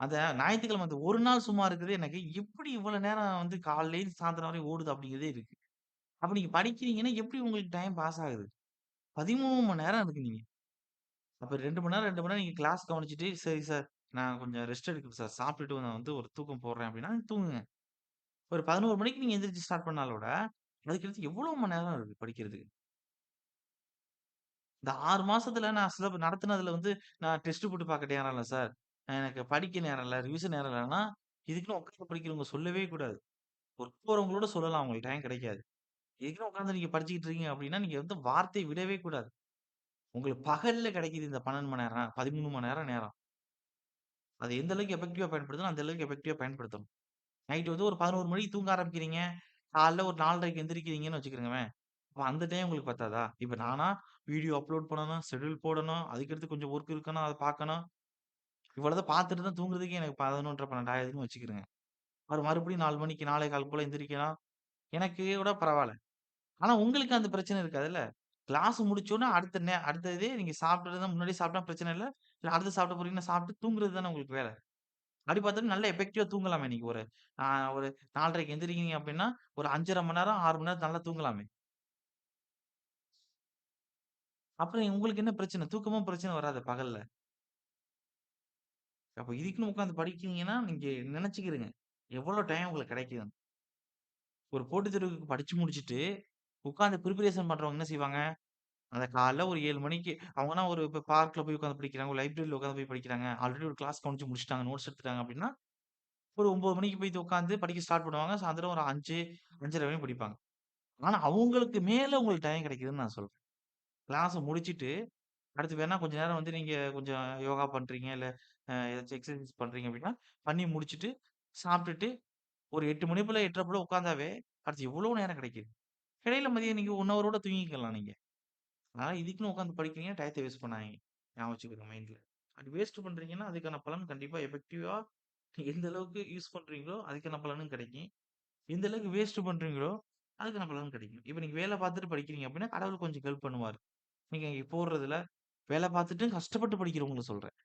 அந்த ஞாயித்துக்கிழமை அந்த ஒரு நாள் சும்மா இருக்கிறது எனக்கு எப்படி இவ்வளோ நேரம் வந்து காலையிலேருந்து சாயந்தரம் வரையும் ஓடுது அப்படிங்கிறதே இருக்கு. அப்ப நீங்க படிக்கிறீங்கன்னா எப்படி உங்களுக்கு டைம் பாஸ் ஆகுது? 13 மணி நேரம் இருக்கு நீங்க. அப்ப 2 மணி நேரம் 2 மணி நேரம் நீங்க கிளாஸ் கவனிச்சுட்டு, சரி சார் நான் கொஞ்சம் ரெஸ்ட் எடுக்கணும் சார். சாப்பிட்டுட்டு நான் வந்து ஒரு தூக்கம் போடுறேன் அப்படின்னா, தூங்குங்க. ஒரு 11 மணிக்கு நீங்க எந்திரிச்சு ஸ்டார்ட் பண்ணாலோட, அதுக்கடுத்து எவ்வளோ மணி நேரம் இருக்கு படிக்கிறதுக்கு? இந்த 6 மாசத்துல நான் நடத்துனதுல வந்து நான் டெஸ்ட் போட்டு பார்க்க நேரம் இல்ல சார். எனக்கு படிக்க நேரம் இல்ல, ரிவிஷன் நேரம் இல்லன்னா, இதுக்குன்னு உட்கார்ந்து படிக்கிறவங்க சொல்லவே கூடாது. ஒர்க் போறவங்களோட சொல்லலாம் அவங்களுக்கு டைம் கிடைக்காது. இதுக்குன்னு உட்கார்ந்து நீங்க படிச்சுக்கிட்டு இருக்கீங்க அப்படின்னா, நீங்க வந்து வார்த்தை விடவே கூடாது. உங்களுக்கு பகல்ல கிடைக்குது இந்த 12 மணி நேரம், 13 மணி நேரம். அது எந்த அளவுக்கு எஃபெக்டிவா பயன்படுத்தணும், அந்த அளவுக்கு எஃபெக்டிவா பயன்படுத்தணும். நைட் வந்து ஒரு 11 மணிக்கு தூங்க ஆரம்பிக்கிறீங்க. காலைல ஒரு 4:30க்கு எந்திரிக்கிறீங்கன்னு வச்சுக்கிருங்களேன். அப்ப அந்த டைம் உங்களுக்கு பத்தாதா? இப்ப நானா வீடியோ அப்லோட் பண்ணணும், ஷெட்யூல் போடணும், அதுக்கடுத்து கொஞ்சம் ஒர்க் இருக்கணும், அத பார்க்கணும். இவ்வளத பார்த்துட்டு தான் தூங்குறதுக்கே எனக்கு 11:30, 12 ஆயிருதுன்னு வச்சுக்கிருங்க. அப்புறம் மறுபடியும் 4 மணிக்கு 4:15 போல எந்திரிக்கலாம். எனக்கு கூட பரவால்ல. ஆனா உங்களுக்கு அந்த பிரச்சனை இருக்காதுல்ல. கிளாஸ் முடிச்சோனே அடுத்த இதே நீங்க சாப்பிட்டது முன்னாடியே சாப்பிட்டா பிரச்சனை இல்ல. இல்ல அடுத்து சாப்பிட போறீங்கன்னா சாப்பிட்டு தூங்குறது தானே உங்களுக்கு வேல. அப்படி பார்த்தா நல்லா எஃபெக்டிவா தூங்கலாமே நீங்க ஒரு 4:30க்கு எந்திரிக்கிறீங்க அப்படின்னா, ஒரு 5:30 மணி நேரம், 6 மணி நேரம் நல்லா தூங்கலாமே. அப்புறம் உங்களுக்கு என்ன பிரச்சனை? தூக்கமும் பிரச்சனை வராதே பகல்ல. அப்ப இதுக்குன்னு உட்கார்ந்து படிக்கிறீங்கன்னா, நீங்க நெனச்சுக்கிருங்க. எவ்வளோ டைம் உங்களுக்கு கிடைக்குதுன்னு. ஒரு போட்டித் தேர்வுக்கு படிச்சு முடிச்சுட்டு, உட்கார்ந்து பிரிப்பரேஷன் பண்றவங்க என்ன செய்வாங்க? அந்த காலைல ஒரு 7 மணிக்கு அவங்கன்னா ஒரு இப்ப பார்க்ல போய் உட்கார்ந்து படிக்கிறாங்க, ஒரு லைப்ரரில உட்கார்ந்து போய் படிக்கிறாங்க. ஆல்ரெடி ஒரு கிளாஸ் கவனிச்சு முடிச்சுட்டாங்க, நோட்ஸ் எடுத்துட்டாங்க அப்படின்னா, ஒரு 9 மணிக்கு போய் உட்கார்ந்து படிக்க ஸ்டார்ட் பண்ணுவாங்க. சாயந்தரம் ஒரு 5, 5:30 வரையும் படிப்பாங்க. ஆனா அவங்களுக்கு மேல உங்களுக்கு டைம் கிடைக்குதுன்னு நான் சொல்றேன். கிளாஸ முடிச்சுட்டு, அடுத்து வேணா கொஞ்ச நேரம் வந்து நீங்க கொஞ்சம் யோகா பண்றீங்க, இல்ல ஏதாச்சும் எக்சர்சைஸ் பண்றீங்க அப்படின்னா, பண்ணி முடிச்சுட்டு, சாப்பிட்டுட்டு ஒரு 8 மணி போல 8:30 போல உட்கார்ந்தாவே, அடுத்து எவ்வளோ நேரம் கிடைக்குது. இடையில மதியம் நீங்க 1 ஹவரோட தூங்கிக்கலாம் நீங்க. ஆனா இதுக்குன்னு உட்கார்ந்து படிக்கிறீங்க, டயத்த வேஸ்ட் பண்ணாதீங்க. ஞாபகம் வச்சுக்கோங்க மைண்ட்ல. அப்படி வேஸ்ட் பண்றீங்கன்னா, அதுக்கான பலன் கண்டிப்பா எஃபெக்டிவா எந்த அளவுக்கு யூஸ் பண்றீங்களோ, அதுக்கான பலனும் கிடைக்கும். எந்த அளவுக்கு வேஸ்ட் பண்றீங்களோ, அதுக்கான பலன் கிடைக்கும். இப்ப நீங்க வேலை பார்த்துட்டு படிக்கிறீங்க அப்படின்னா, கடவுள் கொஞ்சம் ஹெல்ப் பண்ணுவாரு. நீங்க இங்க போடுறதுல வேலை பார்த்துட்டு கஷ்டப்பட்டு படிக்கிறவங்கள சொல்றேன்.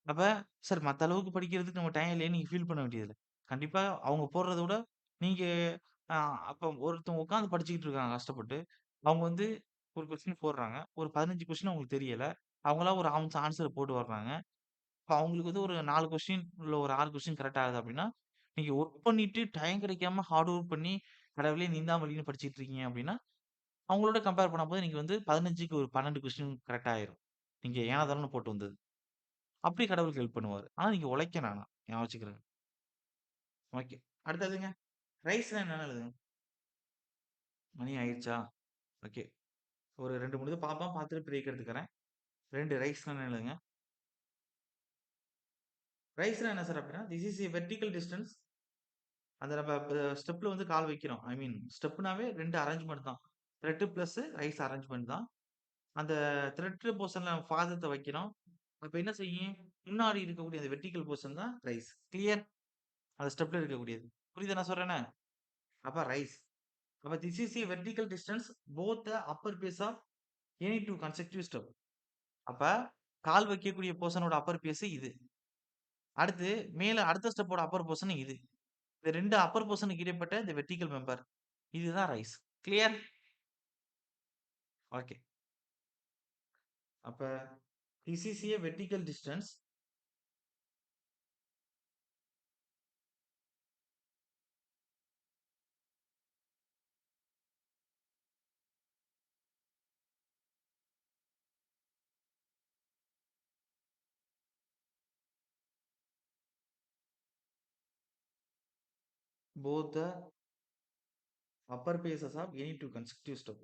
அப்ப சார் மத்த அளவுக்கு படிக்கிறதுக்கு நம்ம டைம் இல்லையேன்னு நீங்க ஃபீல் பண்ண வேண்டியதில்ல. கண்டிப்பா அவங்க போடுறத விட நீங்க அ அப்ப ஒருத்தவங்க உட்கார்ந்து படிச்சுக்கிட்டு இருக்காங்க கஷ்டப்பட்டு. அவங்க வந்து ஒரு கொஸ்டின் போடுறாங்க. ஒரு 15 கொஸ்டின் அவங்களுக்கு தெரியல. அவங்களா ஒரு ஆன்ஸர் போட்டு வர்றாங்க. இப்ப அவங்களுக்கு வந்து ஒரு 4 கொஸ்டின் இல்ல ஒரு 6 கொஸ்டின் கரெக்ட் ஆகுது அப்படின்னா, நீங்க ஒர்க் பண்ணிட்டு டைம் கிடைக்காம ஹார்ட் ஒர்க் பண்ணி கடவுளே நீ தான் வழின்னு படிச்சுட்டு இருக்கீங்க அப்படின்னா, அவங்களோட கம்பேர் பண்ணும்போது நீங்க வந்து 15க்கு ஒரு 12 கொஸ்டின் கரெக்ட்டா ஆயிரும். நீங்க ஏனோ தானோன்னு போட்டு வந்தது. அப்படி கடவுளுக்கு ஹெல்ப் பண்ணுவாரு. ஆனா நீங்க உழைக்கணும் ஆனா. ஞாபகம் வச்சுக்கிறங்க. ஓகே. அடுத்ததுங்க. ரைஸ்னா என்னன்னு எழுதுங்க. மணி ஆயிருச்சா? ஓகே. ஒரு 2, 3 இது பாப்போம். பார்த்துட்டு பிரேக் எடுத்துக்கிறேன். 2 ரைஸ்னா என்ன எழுதுங்க. ரைஸ்னா என்ன சார் அப்படின்னா, this is a vertical distance. அந்த நம்ம ஸ்டெப்ல வந்து கால் வைக்கிறோம். ஐ மீன் ஸ்டெப்னாவே 2 அரேஞ்ச்மென்ட் தான். த்ரெட் பிளஸ் ரைஸ் அரேஞ்ச்மென்ட் தான். அந்த த்ரெட் போர்ஷன்ல பாதத்த வைக்கிறோம். அப்ப என்ன செய்யும்? முன்னாடி இருக்கக்கூடிய அந்த வெர்டிகல் போர்ஷன் தான் ரைஸ். கிளியர்? அந்த ஸ்டெப்ல இருக்கக்கூடியது. புரியுதா நான் சொல்றேன்னு? அப்ப ரைஸ். அப்ப this is a vertical distance both the upper base of any 2 consecutive step. அப்ப கால் வைக்கக்கூடிய போர்ஷனோட அப்பர் பேஸ் இது. அடுத்து மேல அடுத்த ஸ்டெப்போட அப்பர் போர்ஷன் இது. இந்த 2 அப்பர் போர்ஷனுக்கு இடைப்பட்ட இந்த வெர்டிகல் மெம்பர். இதுதான் ரைஸ். கிளியர்? ஓகே. அப்ப this is a vertical distance both the upper bases of any 2 consecutive step.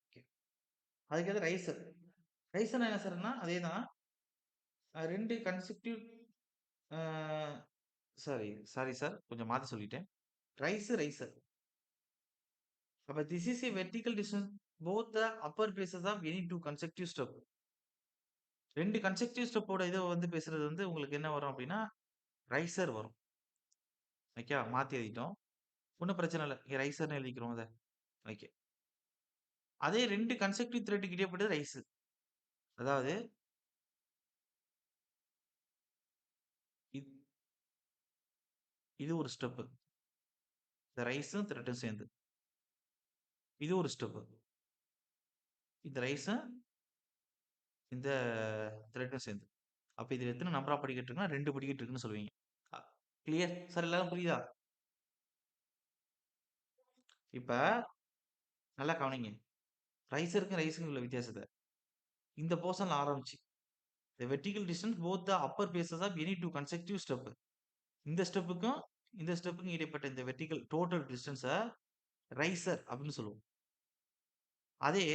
Okay. அதுக்கடுத்து ரைசர். ரைசர்னா என்ன சார்ன்னா, அதேதான். 2 கன்செக்யூட்டிவ் அ சாரி சாரி சார். கொஞ்சம் மாத்தி சொல்லிட்டேன். ரைசர். அப்ப this is a vertical distance both the upper bases of any two consecutive step. 2 consecutive ஸ்டெப்போட இத வந்து பேசுறது வந்து உங்களுக்கு என்ன வரும் அப்டின்னா, ரைசர் வரும். ஓகே. மாத்தி எழுதிட்டோம். ஒண்ணும் பிரச்சனை இல்ல. இங்க ரைசர்ன்னு எழுதிக்கிறோம் அத. ஓகே. அதே 2 கன்செக்யூட்டிவ் த்ரெட்க்கு இடைப்பட்டது ரைஸ். அதாவது இத் இது ஒரு ஸ்டெப். இந்த ரைஸும் த்ரெட்டும் சேர்ந்து. இது ஒரு ஸ்டெப். இந்த ரைஸும் இந்த த்ரெட்டும் சேர்ந்து. அப்ப இதுல எத்தன நம்பர் ஆஃப் படிக்கட்டு இருக்குன்னா 2 படிக்கட்டு இருக்குன்னு சொல்லுவீங்க. A clear? சார் எல்லாரும் புரியுதா? இப்ப நல்லா கவனிங்க. ரைஸுக்கும் உள்ள வித்தியாசத்த. இந்த போர்ஷன்ல ஆரம்பிச்சு. The vertical distance both the upper bases of any two consecutive step. இந்த ஸ்டெப்புக்கும் இந்த ஸ்டெப்புக்கும் இடைப்பட்ட இந்த வெர்டிகல் டோட்டல் டிஸ்டன்ஸ ரைசர் அப்படின்னு சொல்லுவோம். அதே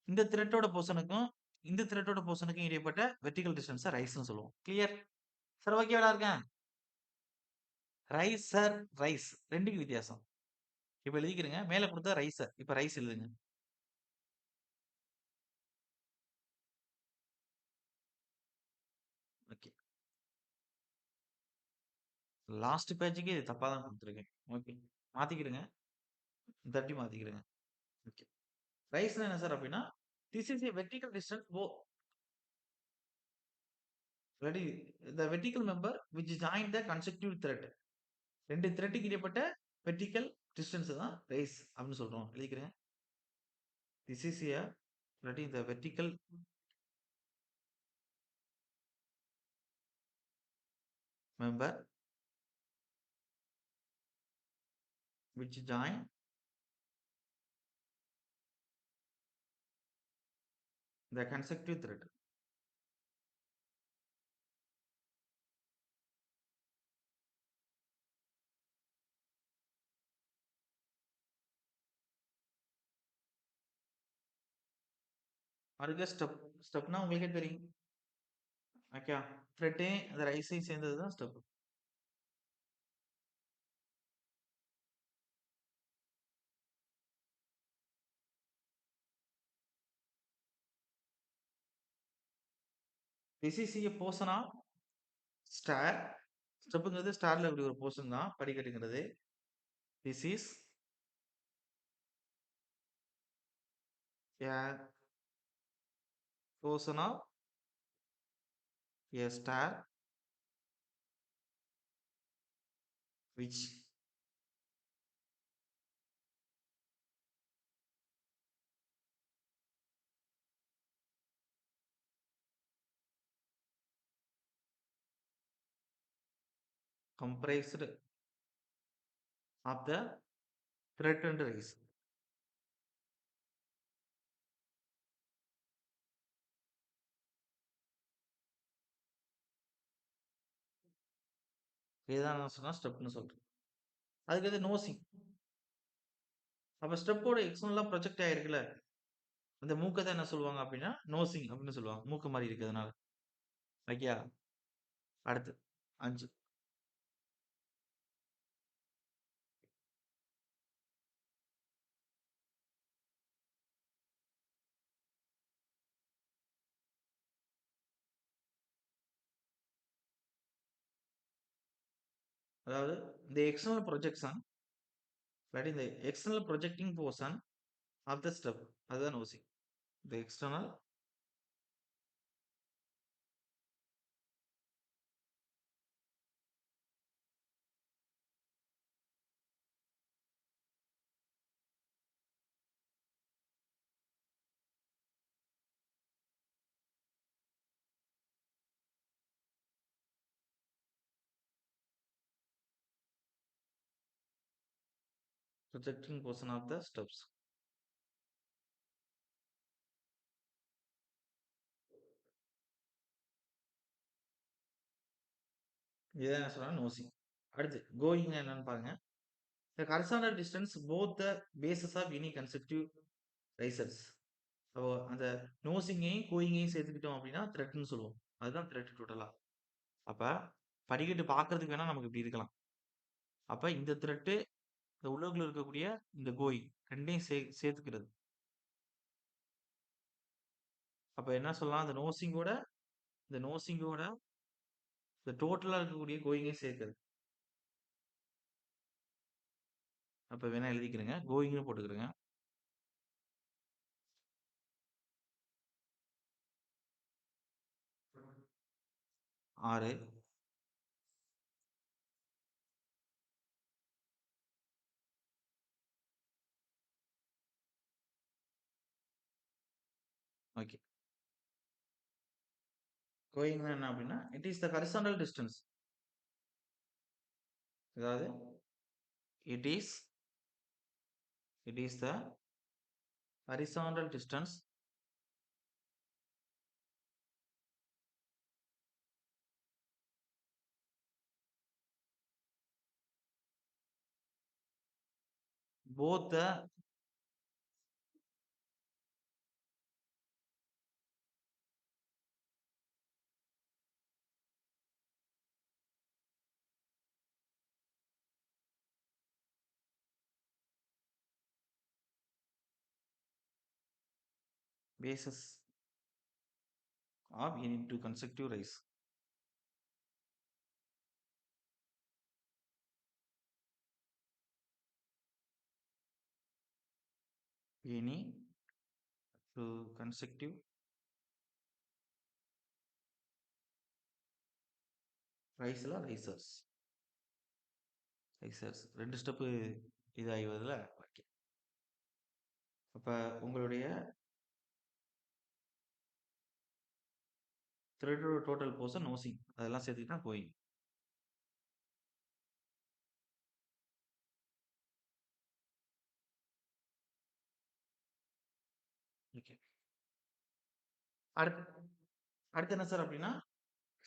இந்த த்ரெட்டோட போர்ஷனுக்கும் இந்த த்ரெட்டோட போர்ஷனுக்கும் இடைப்பட்ட வெர்டிகல் டிஸ்டன்ஸ ரைஸ்ன்னு சொல்லுவோம். கிளியர்? சார் ஓகேவா எல்லாருக்கும்? ரைசர், ரைஸ் 2க்கும் வித்தியாசம். இப்ப எழுதிக்கிறங்க. மேல குடுத்தா ரைசர். இப்ப ரைஸ் எழுதுங்க. ஓகே. லாஸ்ட் பேஜ்க்கு இது தப்பா தான் குடுத்துருக்கேன். ஓகே. மாத்திக்கிடுங்க. இந்த வாட்டி மாத்திக்கிடுங்க. ஓகே. ரைஸ்னா என்ன சார் அப்படின்னா, this is a vertical distance ready the vertical member which join the consecutive tread. 2 த்ரெட்டுக்கு இடைப்பட்ட வெர்டிகல் டிஸ்டன்ஸ் தான் ரைஸ் அப்படின்னு சொல்றோம். எழுதிக்கிறேன். This is a ready the vertical member which join the consecutive tread. அடுத்த step. ஸ்டெப்னா உங்களுக்கே தெரியும். ஓகே. த்ரெட்டே அந்த ரைஸையும் சேர்ந்தது தான் step. This is a portion of stair. ஸ்டெப்புங்கிறது ஸ்டார்ல இப்படி ஒரு போர்ஷன் தான் படிக்கட்டுங்கிறது. This is a portion of a star which comprised of the threatened race. இதுதான் நான் சொன்னா ஸ்டெப்னு சொல்றேன். அதுக்கு அது நோசிங். அப்ப ஸ்டெப்போட எக்ஸ்டர்னலா ப்ரொஜெக்ட் ஆயிருக்குல்ல. அந்த மூக்க தான் என்ன சொல்லுவாங்க அப்படின்னா, நோசிங் அப்படின்னு சொல்லுவாங்க. மூக்கு மாரி இருக்கிறதுனால. ஓகேயா? அடுத்து 5. அதாவது இந்த எக்ஸ்டர்னல் ப்ரொஜெக்ஷன் இல்லாட்டி இந்த external projecting portion of the step. அதுதான் நோசிங். இந்த external projecting portion of the steps. இதான் என்ன சொல்றாங்க நோசிங். அடுத்து கோயிங் என்னன்னு பாருங்க. The horizontal distance both the bases of any consecutive risers. அப்போ அந்த நோசிங்கையும் கோயிங்கையும் சேர்த்துக்கிட்டோம் அப்படின்னா த்ரெட்னு சொல்லுவோம். அதுதான் த்ரெட் டோட்டலா. அப்ப படிக்கட்டு பார்க்கறதுக்கு வேணா நமக்கு இப்படி இருக்கலாம். அப்ப இந்த த்ரெட் இந்த உள்ளுக்குள்ள இருக்கக்கூடிய இந்த கோயிங் 2யும் சேர்த்துக்கிறது. அப்ப என்ன சொல்லலாம்? இந்த நோசிங்கோட இந்த டோட்டலா இருக்கக்கூடிய கோயிங்கையும் சேர்க்கிறது. அப்ப வேணா எழுதிக்கிறேங்க. கோயிங்ன்னு போட்டுக்கிறேங்க. 6 ஓகே. கோயிங்னா என்ன அப்படின்னா, it is the horizontal distance. அதாவது it is it is the horizontal distance both the bases of any two consecutive rays. Any two consecutive risers 2 step இதாகி வருதுல. ஓகே. அப்ப உங்களுடைய த்ரெட்டோட டோட்டல் போர்ஷன் நோசிங் அதெல்லாம் சேர்த்துக்கிட்டா கோயிங். ஓகே. அடுத்து அடுத்து என்ன sir அப்படின்னா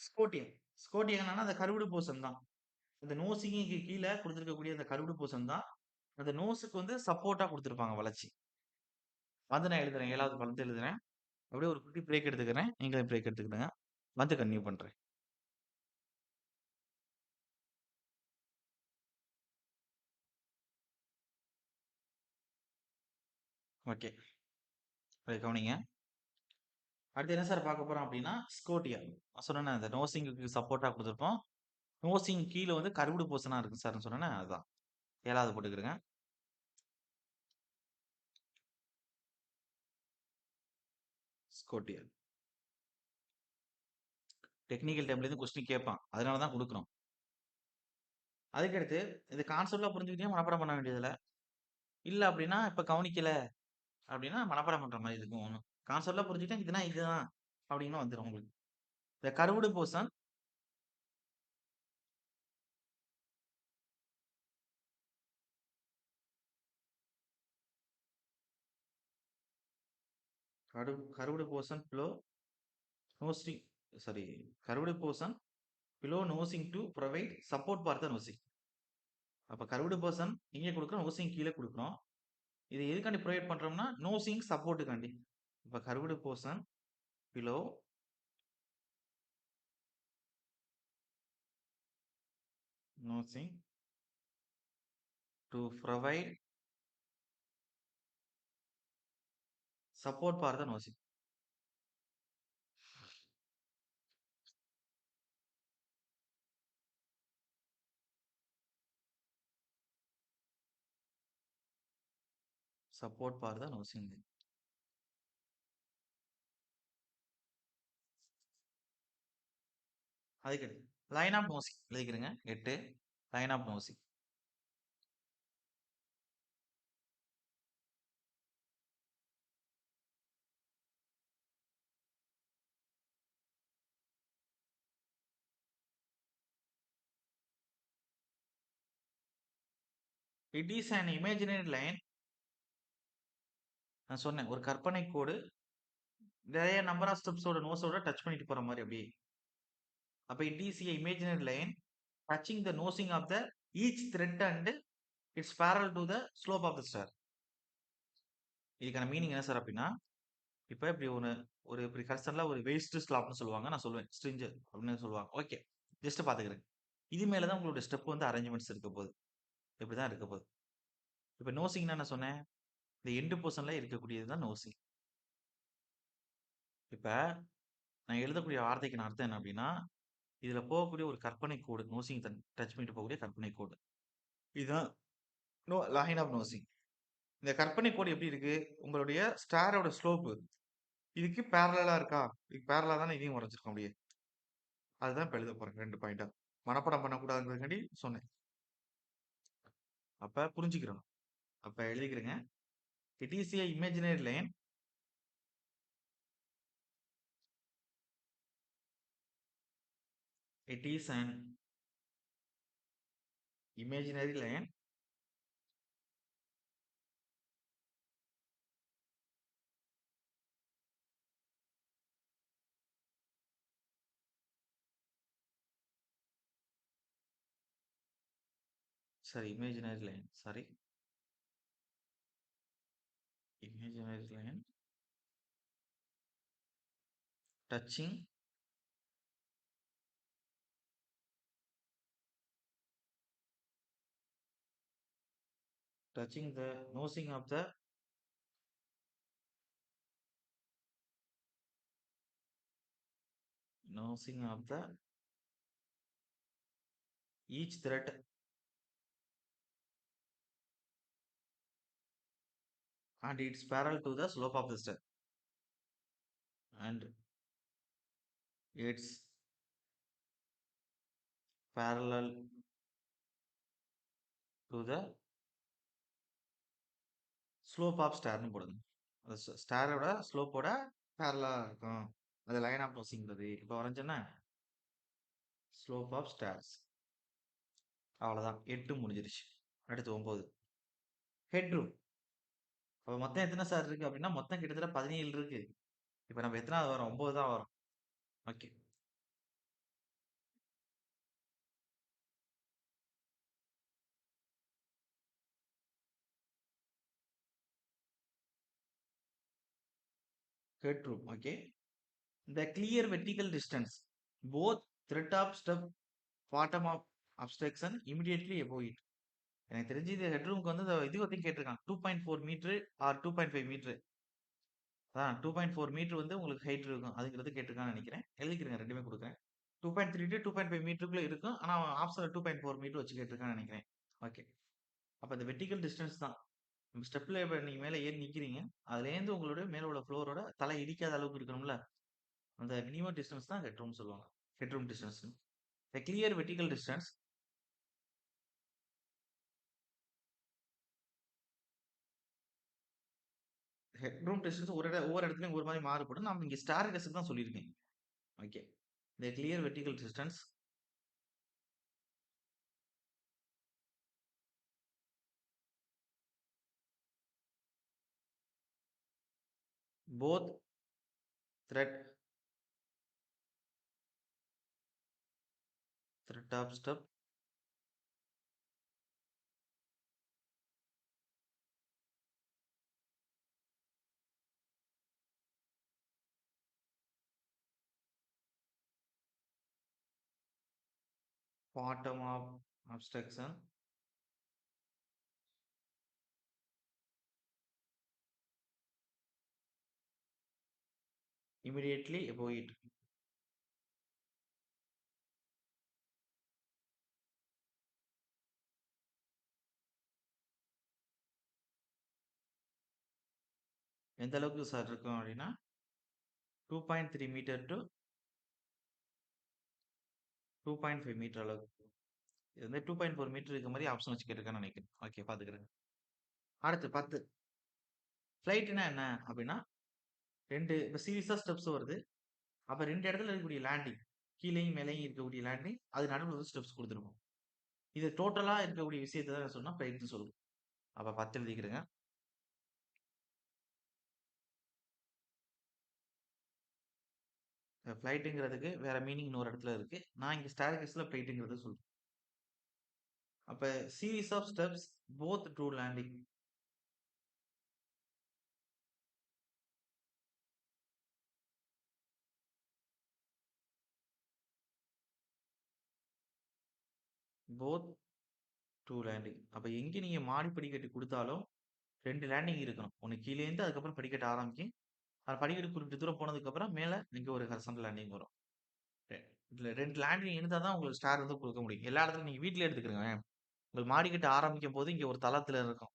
ஸ்கோட்டியம். ஸ்கோட்டியம் என்னன்னா அந்த கருவிடு போர்ஷன் தான். இந்த நோசிங்க்கு கீழே கொடுத்துருக்கக்கூடிய அந்த கருவிடு போர்ஷன் தான் அந்த நோஸுக்கு வந்து சப்போர்ட்டா கொடுத்துருப்பாங்க வளர்ச்சி. வந்து நான் எழுதுறேன் 7வது பலத்தை எழுதுறேன். அப்படியே ஒரு குட்டி பிரேக் எடுத்துக்கிறேன். நீங்களே பிரேக் எடுத்துக்கிடுங்க. வந்து கன்டினியூ பண்றேன். ஓகே. அதை கவனிங்க. அடுத்து என்ன சார் பார்க்க போறோம் அப்படின்னா ஸ்கோட்டியா. நான் சொன்னேனே அந்த நோசிங்க்கு சப்போர்ட்டா கொடுத்துருப்போம். நோசிங் கீழே வந்து கருவிடு போர்ஷனா இருக்கு சார்னு சொன்னேனே அதுதான். 7வது போட்டுக்கிறேங்க. ஸ்கோட்டியா. டெக்னிக்கல் டைம்ல இருந்து கொஸ்டின் கேட்பான். அதனால தான் கொடுக்குறோம். அதுக்கடுத்து இது கான்செப்ட்லாம் புரிஞ்சுக்கிட்டே மனப்பாடம் பண்ண வேண்டியதில்ல. இல்ல அப்படின்னா இப்ப கவனிக்கல அப்படின்னா மனப்பாடம் பண்ற மாதிரி இருக்கும் ஒண்ணும். கான்செப்ட்லாம் புரிஞ்சுக்கிட்டா இதுனா இதுதான் அப்படின்னு வந்துடும் உங்களுக்கு. இந்த கருவுடு போர்ஷன் கருவுடு போர்ஷன் பிலோ நோசிங் சாரி கருவுடு portion below nosing to provide support for the nosing. அப்ப கருவுடு போர்ஷன் இங்கே கொடுக்குறோம், நோசிங் கீழே கொடுக்குறோம். இது எதுக்காண்டி ப்ரொவைட் பண்றோம்னா நோசிங் சப்போர்ட்டுக்காண்டி. இப்ப கருவுடு portion below nosing to provide support for the nosing. Support for the nosing. அதுக்கடுத்து லைன் ஆஃப் நோசிங் எழுதிக்கிறேங்க. 8 line of nosing. It is an imaginary line. நான் சொன்னேன் ஒரு கற்பனை கோடு நிறைய நம்பர் ஆஃப் ஸ்டெப்ஸோட நோஸோட டச் பண்ணிட்டு போற மாதிரி அப்படியே. அப்ப it is a imaginary line touching the nosing of the each tread and it's parallel to the slope of the stair. இதுக்கான மீனிங் என்ன சார் அப்படின்னா இப்ப இப்படி ஒன்று ஒரு இப்படி கர்சர்ல ஒரு வேஸ்ட் ஸ்லாப்னு சொல்லுவாங்க. நான் சொல்லுவேன் ஸ்ட்ரிஞ்சர் அப்படின்னு சொல்லுவாங்க. ஓகே. ஜஸ்ட் பாத்துக்கிறேன். இது மேலதான் உங்களோட ஸ்டெப் வந்து அரேஞ்ச்மெண்ட்ஸ் இருக்க போகுது. இப்படிதான் இருக்க போகுது. இப்ப நோசிங்னா என்ன சொன்னேன்? இந்த எண்டு போர்ஷன்ல இருக்கக்கூடியது தான் நோசிங். இப்ப நான் எழுதக்கூடிய வார்த்தைக்கான அர்த்தம் என்ன அப்படின்னா, இதுல போகக்கூடிய ஒரு கற்பனை கோடு. நோசிங் டச் பண்ணிட்டு போகக்கூடிய கற்பனை கோடு. இதுதான் லைன் ஆஃப் நோசிங். இந்த கற்பனை கோடு எப்படி இருக்கு? உங்களுடைய ஸ்டாரோட ஸ்லோப் இதுக்கு பேரலலா இருக்கா? இதுக்கு பேரலா தானே இதையும் வரைஞ்சிருக்கோம் அப்படியே. அதுதான் இப்ப எழுத போறேன் 2 பாயிண்டா. மனப்பாடம் பண்ணக்கூடாதுங்கிறதுக்காண்டி சொன்னேன். அப்ப புரிஞ்சுக்கிறணும். அப்ப எழுதிக்கிறேங்க. It is a imaginary line. It is an imaginary line sorry imaginary line sorry imaginary line touching the nosing of the each thread and it's parallel to the slope of the step and it's parallel to the slope of star னு போடுங்க. அந்த ஸ்டாரோட ஸ்லோப்போட பேரலா இருக்கும். அது line of நோசிங்கிறது. இப்போ வரைஞ்சேன்னா slope of stars. அவ்வளவுதான். 8 முடிஞ்சிருச்சு. அடுத்து 9. Headroom. அப்ப மொத்தம் எத்தனை சார் இருக்கு அப்படின்னா மொத்தம் கிட்டத்தட்ட 17 இருக்கு. இப்ப நம்ம எத்தனாவது வரோம்? 9 தான் வரும். Okay. Headroom. Okay. The clear vertical distance, both threat of step, bottom of obstruction immediately above it. எனக்கு தெரிஞ்சு இது ஹெட்ரூமுக்கு வந்து இது வரைக்கும் கேட்டிருக்காங்க 2.4 மீட்டர் ஆர் 2.5 மீட்டர். அதான் 2.4 மீட்டர் வந்து உங்களுக்கு ஹைட் இருக்கும் அதுங்கிறது கேட்டிருக்கான்னு நினைக்கிறேன். எழுதிக்கிறேங்க ரெண்டுமே கொடுக்குறேன். 2.3 டு 2.5 மீட்டருக்குள்ள இருக்கும். ஆனா ஆப்ஷன்ல 2.4 மீட்டர் வச்சு கேட்டிருக்கான்னு நினைக்கிறேன். ஓகே. அப்ப இந்த வெர்டிகல் டிஸ்டன்ஸ் தான். ஸ்டெப்ல இப்ப நீங்க மேல ஏறி நிக்கிறீங்க. அதுலேருந்து உங்களுடைய மேல உள்ள ஃப்ளோரோட தலை இடிக்காத அளவுக்கு இருக்கணும்ல. அந்த மினிமம் டிஸ்டன்ஸ் தான் ஹெட்ரூம் சொல்லுவாங்க. Headroom distance. A clear vertical distance headroom distance ஒவ்வொரு இடத்துலயும் ஒரு மாதிரி மாறுபடும். நம்ம இங்க ஸ்டார் கேஸுக்கு தான் சொல்லியிருக்கேன். Okay. The clear vertical distance both thread of step bottom of obstruction immediately above it. எந்த அளவுக்கு சார் இருக்கும் அப்படின்னா 2.3 மீட்டர் டு 2.5 மீட்டர் அளவுக்கு. இது வந்து 2.4 மீட்டர் இருக்க மாதிரி ஆப்ஷன் வச்சு கேட்டிருக்கான்னு நினைக்கிறேன். ஓகே பாத்துக்கிறேன். அடுத்து 10. ஃபிளைட்னா என்ன அப்படின்னா 2 இப்போ சீரிஸா ஸ்டெப்ஸ் வருது. அப்ப 2 இடத்துல இருக்கக்கூடிய லேண்டிங் கீழேயும் மேலேயும் இருக்கக்கூடிய லேண்டிங் அது நடுவில் வந்து ஸ்டெப்ஸ் கொடுத்துருக்கும். இது டோட்டலா இருக்கக்கூடிய விஷயத்தை தான் சொன்னா ஃபிளைட்னு சொல்லுவோம். அப்ப 10 எழுதிக்கிறேங்க. ஃபிளைட்டுங்கிறதுக்கு வேற மீனிங் இன்னொரு இடத்துல இருக்கு. நான் இங்க ஸ்டேர்கேஸ்ல ஃபிளைட்டுங்கிறத சொல்றேன். அப்ப series of steps both to landing. Both 2 landing. அப்ப எங்க நீங்க மாடி படிக்கட்டு குடுத்தாலும் 2 லேண்டிங் இருக்கணும். ஒண்ணு கீழேருந்து அதுக்கப்புறம் படிக்கட்டு ஆரம்பிக்கும். அந்த படிக்கட்டு குறிப்பிட்ட தூரம் போனதுக்கப்புறம் மேல இங்க ஒரு ஹாரிசான்டல் லேண்டிங் வரும். ரெ இதுல 2 லேண்டிங் இருந்தா தான் உங்களுக்கு ஸ்டேர் வந்து குடுக்க முடியும். எல்லா இடத்துலயும் நீங்க வீட்லயே எடுத்துக்கிருங்களேன். உங்க மாடி கட்ட ஆரம்பிக்கும்போது இங்க ஒரு தளத்துல இருக்கும்.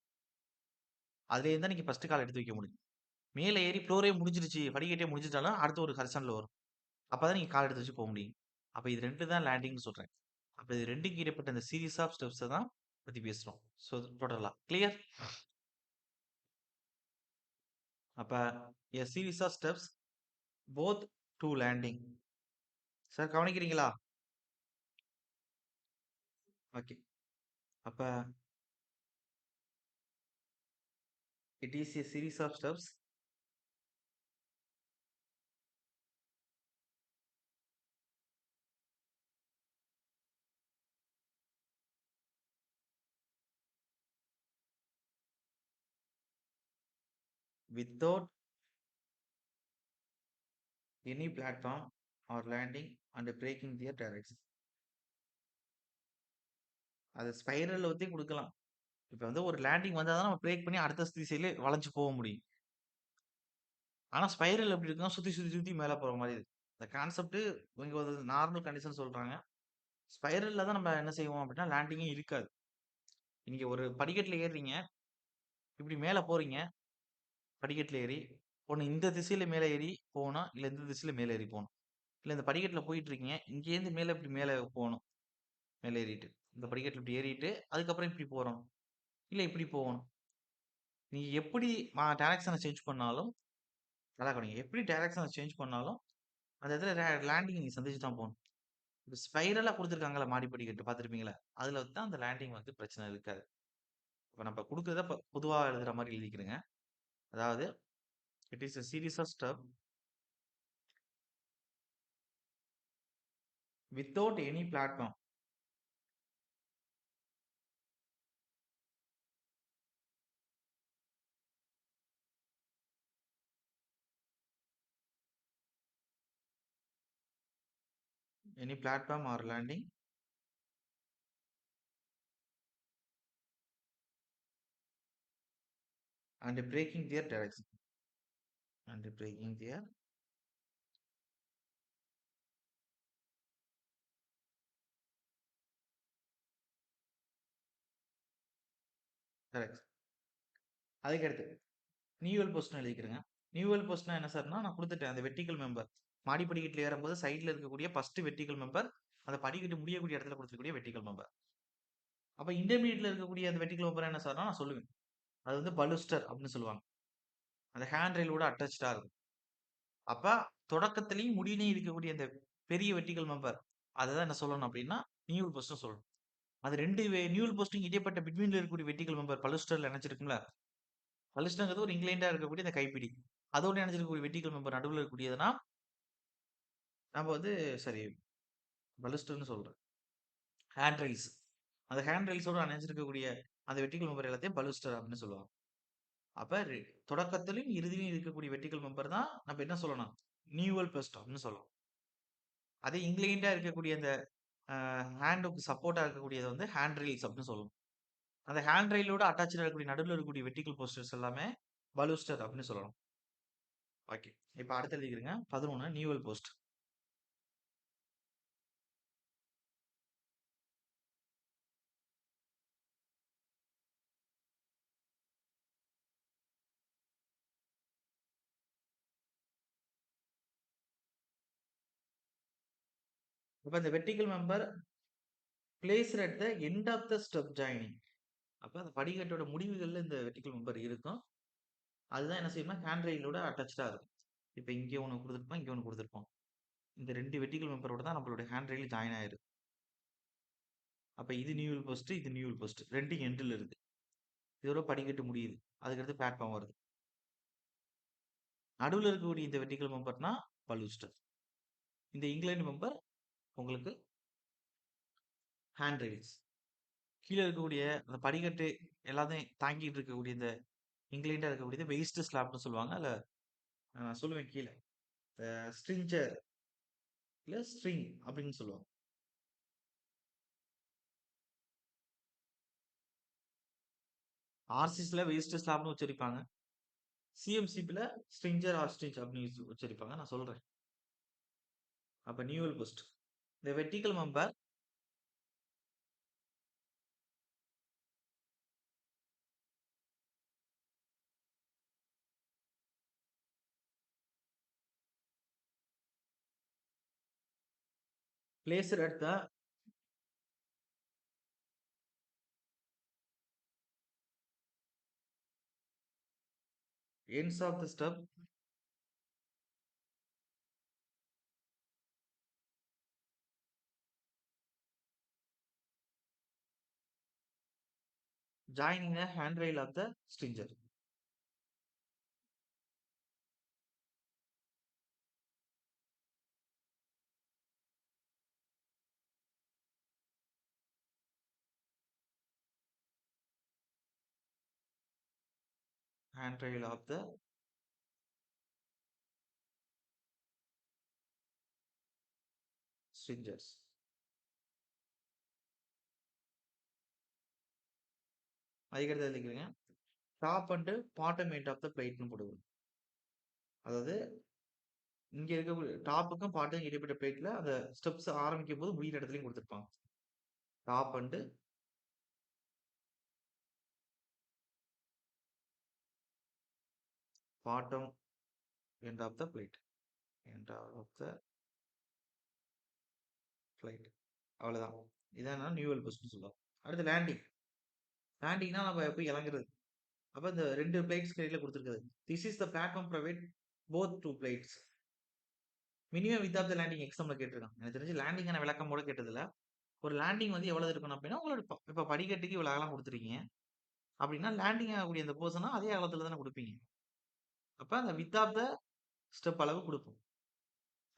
அதுலேருந்து தான் நீங்க ஃபர்ஸ்ட் கால் எடுத்து வைக்க முடியும். மேல ஏறி ஃப்ளோரே முடிஞ்சிருச்சு, படிக்கட்டே முடிஞ்சிட்டாலும் அடுத்து ஒரு ஹாரிசான்டல் வரும். அப்பதான் நீங்க கால் எடுத்து வச்சு போ முடியும். அப்ப இது 2 தான் லேண்டிங்ன்னு சொல்றேன். அப்ப இது 2க்கும் இடைப்பட்ட அந்த சீரிஸ் ஆஃப் ஸ்டெப்ஸ தான் பத்தி பேசுறோம். ஸோ டோட்டலா. கிளியர்? அப்ப a series of steps both to landing. Sir கவனிக்கிறீங்களா? ஓகே. அப்ப it is a series of steps without any platform or landing and breaking their direction. அது ஸ்பைரல் வச்சு குடுக்கலாம். இப்ப வந்து ஒரு லேண்டிங் வந்தா தான் நம்ம பிரேக் பண்ணி அடுத்த திசையில வளைஞ்சு போ முடியும். ஆனா ஸ்பைரல் எப்படி இருக்குன்னா, சுத்தி, சுத்தி, சுத்தி மேல போற மாரி இருக்கு. இந்த கான்செப்ட் இவங்க ஒரு நார்மல் கண்டிஷன் சொல்றாங்க. ஸ்பைரல்ல தான் நம்ம என்ன செய்வோம் அப்படின்னா, லேண்டிங்கே இருக்காது. நீங்க ஒரு படிக்கட்டுல ஏறுறீங்க, இப்படி மேல போறீங்க, படிக்கட்டுல ஏறி, ஒண்ணு இந்த திசையில மேல ஏறி போணும், இல்ல இந்த திசையில மேல ஏறி போணும். இல்ல இந்த படிக்கட்டுல போயிட்டு இருக்கீங்க, இங்கேருந்து மேல இப்படி மேல போணும், மேல ஏறிட்டு. இந்த படிக்கட்டுல இப்படி ஏறிட்டு, அதுக்கப்புறம் இப்படி போறோம். இல்ல இப்படி போகணும். நீங்க எப்படி டைரக்ஷன சேஞ்ச் பண்ணாலும் நல்லா கவனிங்க. எப்படி டைரக்ஷன சேஞ்ச் பண்ணாலும், அந்த இடத்துல லேண்டிங் நீங்க சந்திச்சு தான் போணும். இப்ப ஸ்பைரலா குடுத்துருக்காங்கல்ல மாடி படிக்கட்டு பார்த்திருப்பீங்கள்ல, அதுல தான் அந்த லேண்டிங் வந்து பிரச்சனை இருக்காது. இப்ப நம்ம குடுக்கிறத பொதுவா எழுதுற மாரி எழுதிக்கிறங்க. அதாவது it is a series of step without any platform. Any platform or landing and breaking their direction. And breaking their direction. அதுக்கடுத்து நியூவல் போஸ்ட்னு எழுதிக்கிறேங்க. நியூவல் போஸ்ட்னா என்ன சார்னா, நான் குடுத்துட்டேன். அந்த வெர்டிகல் மெம்பர். மாடி படிக்கட்டுல ஏறும்போது சைடுல இருக்கக்கூடிய ஃபர்ஸ்ட் வெர்டிகல் மெம்பர், அந்த படிக்கட்டு முடியக்கூடிய இடத்துல குடுத்துருக்கக்கூடிய வெர்டிகல் மெம்பர். அப்ப இன்டர்மீடியேட்ல இருக்கக்கூடிய அந்த வெர்டிகல் மெம்பர் என்ன சார்னா, நான் சொல்லுவேன். அது வந்து பலுஸ்டர் அப்படின்னு சொல்லுவாங்க. அந்த ஹேண்ட் ரெயிலோட அட்டாச்டா இருக்கும். அப்ப தொடக்கத்திலயும் முடிவிலயும் இருக்கக்கூடிய அந்த பெரிய வெர்டிகல் மெம்பர், அததான் என்ன சொல்லணும் அப்படின்னா, நியூவல் போஸ்ட்னு சொல்லணும். அது 2 நியூவல் போஸ்ட்க்கு இடைப்பட்ட பிட்வீன்ல இருக்கக்கூடிய வெர்டிகல் மெம்பர் பலுஸ்டர்ல இணைஞ்சிருக்கும்ல. பலுஸ்டர்ங்கிறது ஒரு இன்க்ளைன்டா இருக்கக்கூடிய அந்த கைப்பிடி. அதோட இணைஞ்சிருக்கக்கூடிய வெர்டிகல் மெம்பர் நடுவுல இருக்கக்கூடியதுனா, நம்ம வந்து சரி பலுஸ்டர்ன்னு சொல்றேன். Hand rails. அந்த ஹேண்ட் ரெயில்ஸோட இணைஞ்சிருக்கக்கூடிய அந்த வெர்டிகல் மெம்பர் எல்லாத்தையும் பலுஸ்டர் அப்படின்னு சொல்லுவாங்க. அப்ப தொடக்கத்திலும், இறுதியிலும் இருக்கக்கூடிய வெர்டிகல் மெம்பர் தான் நம்ம என்ன சொல்லணும்? நியூவல் போஸ்ட் அப்படின்னு சொல்லலாம். அதே இன்க்ளைன்டா இருக்கக்கூடிய அந்த ஹேண்டுக்கு சப்போர்ட்டா இருக்கக்கூடியது வந்து ஹேண்ட் ரெயில்ஸ் அப்படின்னு சொல்லணும். அந்த ஹேண்ட் ரெயிலோட அட்டாச்டா இருக்கக்கூடிய நடுவுல இருக்கக்கூடிய வெர்டிகல் போஸ்டர்ஸ் எல்லாமே பலுஸ்டர் அப்படின்னு சொல்லணும். ஓகே. இப்ப அடுத்து எழுதிக்கிறங்க. 11 நியூவல் போஸ்ட். இப்ப இந்த vertical member placed at the end of the step joining. அப்ப அந்த படிக்கட்டோட முடிவுகள்ல இந்த வெர்டிகல் மெம்பர் இருக்கும். அதுதான் என்ன செய்யும்னா ஹேண்ட் ரெயிலோட அட்டாச்டா இருக்கும். இப்ப இங்க ஒண்ணு குடுத்திருப்போம், இங்க ஒண்ணு குடுத்திருப்போம். இந்த 2 வெர்டிகல் மெம்பரோட தான் நம்மளுடைய ஹேண்ட் ரெயில் ஜாயின் ஆயிருக்கு. அப்ப இது நியூவல் போஸ்ட், இது நியூவல் போஸ்ட். 2ம் எண்டுல இருக்கு. இதோட படிக்கட்டு முடியுது. அதுக்கடுத்து பிளாட்ஃபார்ம் வருது. நடுவுல இருக்கக்கூடிய இந்த வெர்டிகல் மெம்பர்னா பலூஸ்டர். இந்த இன்க்ளைன்ட் மெம்பர் உங்களுக்கு ஹேண்ட் ரெயில்ஸ். கீழ இருக்கக்கூடிய அந்த படிக்கட்டு எல்லாத்தையும் தாங்கிட்டு இருக்கக்கூடிய இந்த இன்க்ளைன்டா இருக்கக்கூடியது வெய்ஸ்ட் ஸ்லாப்ன்னு சொல்லுவாங்க. அதுல நான் சொல்லுவேன் கீழ. ஸ்ட்ரிஞ்சர் இல்ல ஸ்ட்ரிங் அப்படின்னு சொல்லுவாங்க. ஆர்சிசில வேஸ்ட் ஸ்லாப்னு உச்சரிப்பாங்க. சிஎம்சிபில ஸ்ட்ரிஞ்சர் ஆர் ஸ்ட்ரிஞ்ச் அப்படின்னு உச்சரிப்பாங்க. நான் சொல்றேன். அப்ப Newell post. The vertical member placed at the ends of the step joining the handrail of the stringer. Handrail of the stringers. அதுக்கடுத்து எழுதிக்கிறீங்க. Top and bottom end of the பிளேட்னு போடுவோம். அதாவது இங்க இருக்க டாப்புக்கும் பாட்டுக்கும் இடைப்பட்ட பிளேட்ல அந்த ஸ்டெப்ஸ் ஆரம்பிக்கும் போது முடிகிற இடத்துலயும் கொடுத்துருப்பாங்க. Top and bottom end of the flight. End of the flight. அவ்வளவுதான். இதான் நியூவல் போஸ்ட்னு சொல்லுவோம். அடுத்து லேண்டிங். லேண்டிங்னா நம்ம போய் இறங்குறது. அப்ப இந்த 2 பிளேட்ஸ் இடையில கொடுத்துருக்குது. This is the platform provide both 2 flights. Minimum width of the landing எக்ஸாம்ல கேட்டிருக்காங்க. எனக்கு தெரிஞ்சு லேண்டிங்கான விளக்கம் கூட கேட்டதில்ல. ஒரு லேண்டிங் வந்து எவ்வளவு இருக்கணும் அப்படின்னா, உங்களோட இப்ப படிக்கட்டுக்கு இவ்வளவு அகலம் கொடுத்துருக்கீங்க அப்படின்னா, லேண்டிங் ஆகக்கூடிய அந்த பர்சனா அதே அகலத்துல தானே கொடுப்பீங்க. அப்ப அந்த வித் ஆஃப் த ஸ்டெப் அளவு கொடுப்போம்.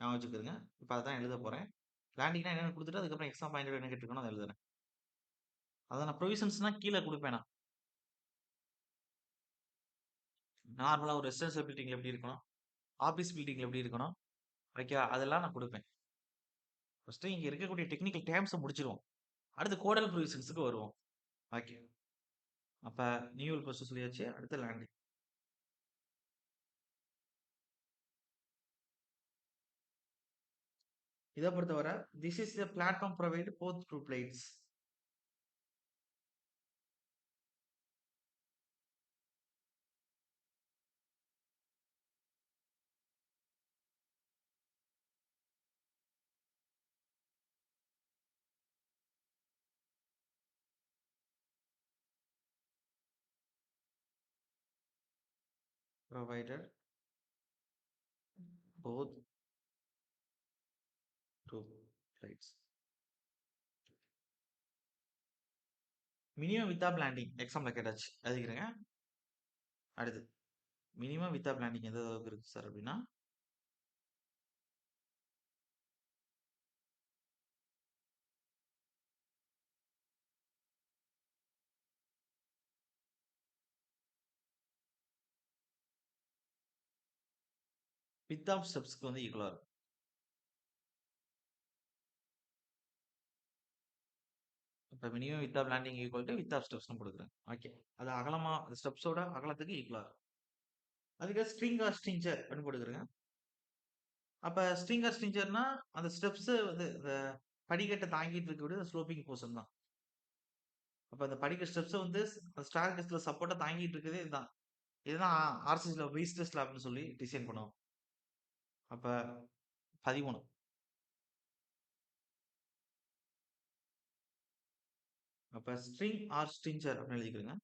ஞாபகம் வச்சுக்கிறேங்க. இப்ப அதான் எழுத போறேன். லேண்டிங்னா என்னன்னு கொடுத்துட்டு அதுக்கப்புறம் எக்ஸாம் பாயிண்ட் என்ன கேட்டிருக்கணும் அதை எழுதுறேன். அதான் நான் ப்ரொவிஷன்ஸ்னா கீழே கொடுப்பேன். நான் நார்மலா ஒரு ரெசிடென்சியல் பில்டிங்ல எப்படி இருக்கணும், ஆபீஸ் பில்டிங்ல எப்படி இருக்கணும், ஓகே அதெல்லாம் நான் கொடுப்பேன். ஃபர்ஸ்ட் இங்க இருக்கக்கூடிய டெக்னிக்கல் டேர்ம்ஸை முடிச்சிருவோம். அடுத்து கோடல் ப்ரொவிஷன்ஸுக்கு வருவோம். ஓகே. அப்ப நியூவல் ப்ரோசஸ் சொல்லியாச்சு. அடுத்து லேண்டிங். இதை பொறுத்தவரை this is the platform provide both two flights. Provided both two flights. Minimum width of landing எக்ஸாம்ல கேட்டாச்சு. அதுக்கிறேங்க. அடுத்து மினிமம் வித் ஆப் லேண்டிங் எந்த அளவுக்கு இருக்கு சார் அப்படின்னா, வித் ஆப் ஸ்டெப்ஸ்க்கு வந்து ஈக்குவலா இருக்கும். இப்போ minimum width of landing equal to width of ஸ்டெப்ஸ்னு கொடுக்குறேன். ஓகே. அது அகலமா ஸ்டெப்ஸோட அகலத்துக்கு ஈக்குவலா இருக்கும். அதுக்கு ஸ்ட்ரிங் ஆர் ஸ்ட்ரிஞ்சர் அப்படின்னு போட்டுக்கிறேங்க. அப்ப ஸ்ட்ரிங் ஆர் ஸ்ட்ரிஞ்சர்னா அந்த ஸ்டெப்ஸ் வந்து இந்த படிக்கட்டை தாங்கிட்டு இருக்கக்கூடிய ஸ்லோப்பிங் போர்ஷன் தான். அப்ப அந்த படிக்க ஸ்டெப்ஸ் வந்து ஸ்டார் கேஸ்ல சப்போர்ட்டா தாங்கிட்டு இருக்குது இதுதான். இதுதான் ஆர்சிசில வெயிஸ்ட் ஸ்லாப்னு சொல்லி டிசைன் பண்ணுவோம். அப்ப 13. அப்ப ஸ்ட்ரிங் ஆர் ஸ்ட்ரிஞ்சர் அப்படின்னு எழுதிக்கிறேங்க.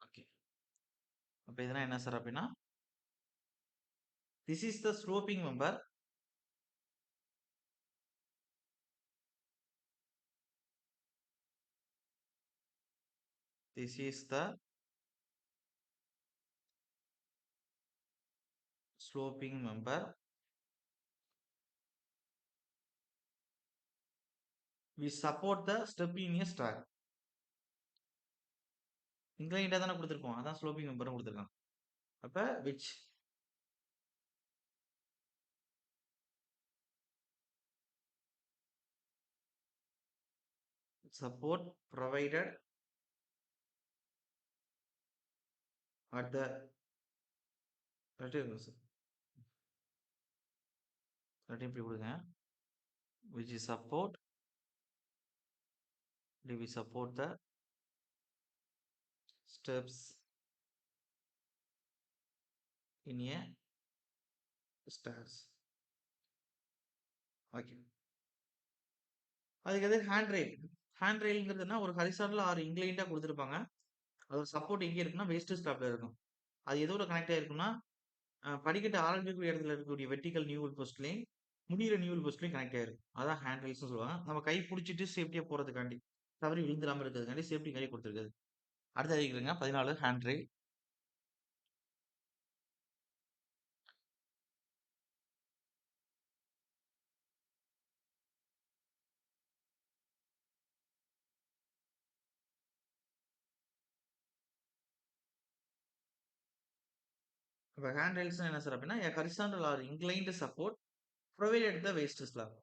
ஓகே. அப்ப இதெல்லாம் என்ன சார் அப்படின்னா, this is the sloping member. This is the sloping member. We support the step in a stair. இன்க்ளைண்டா தானே கொடுத்துருக்கோம். அதான் ஸ்லோப்பிங் மெம்பரும் கொடுத்துருக்காங்க. அப்ப which support provided at the இப்படி கொடுங்க which is support we support the steps in a stairs. Okay, அதுக்கு ஹேண்ட் ரெயில்ங்கிறதுனா ஒரு ஹரிசாண்டல் ஆர் இன்க்ளைண்டா கொடுத்துருப்பாங்க. அதோட சப்போர்ட் எங்கே இருக்குன்னா வேஸ்ட் ஸ்டாப்ல இருக்கும். அது எதோட கனெக்ட் ஆயிருக்குன்னா படிக்கட்டு ஆரம்பிக்கக்கூடிய இடத்துல இருக்கக்கூடிய வெர்டிகல் நியூவல் போஸ்ட்லையும் முடிகிற நியூவல் போஸ்ட்லையும் கனெக்ட் ஆயிருக்கும். அதான் ஹேண்ட் ரெயில்ஸ் சொல்லுவாங்க. நம்ம கை பிடிச்சிட்டு சேஃப்டியா போறதுக்காண்டி, தவறி விழுந்துடாம இருக்கிறதுக்காண்டி சேஃப்டி கை கொடுத்துருக்குது. அடுத்து அறிக்கிறேங்க 14 ஹேண்ட் ரெயில். இப்போ ஹேண்ட் ரெயில்ஸ் என்ன சார் அப்படின்னா horizontal R inclined support provided the waste slab.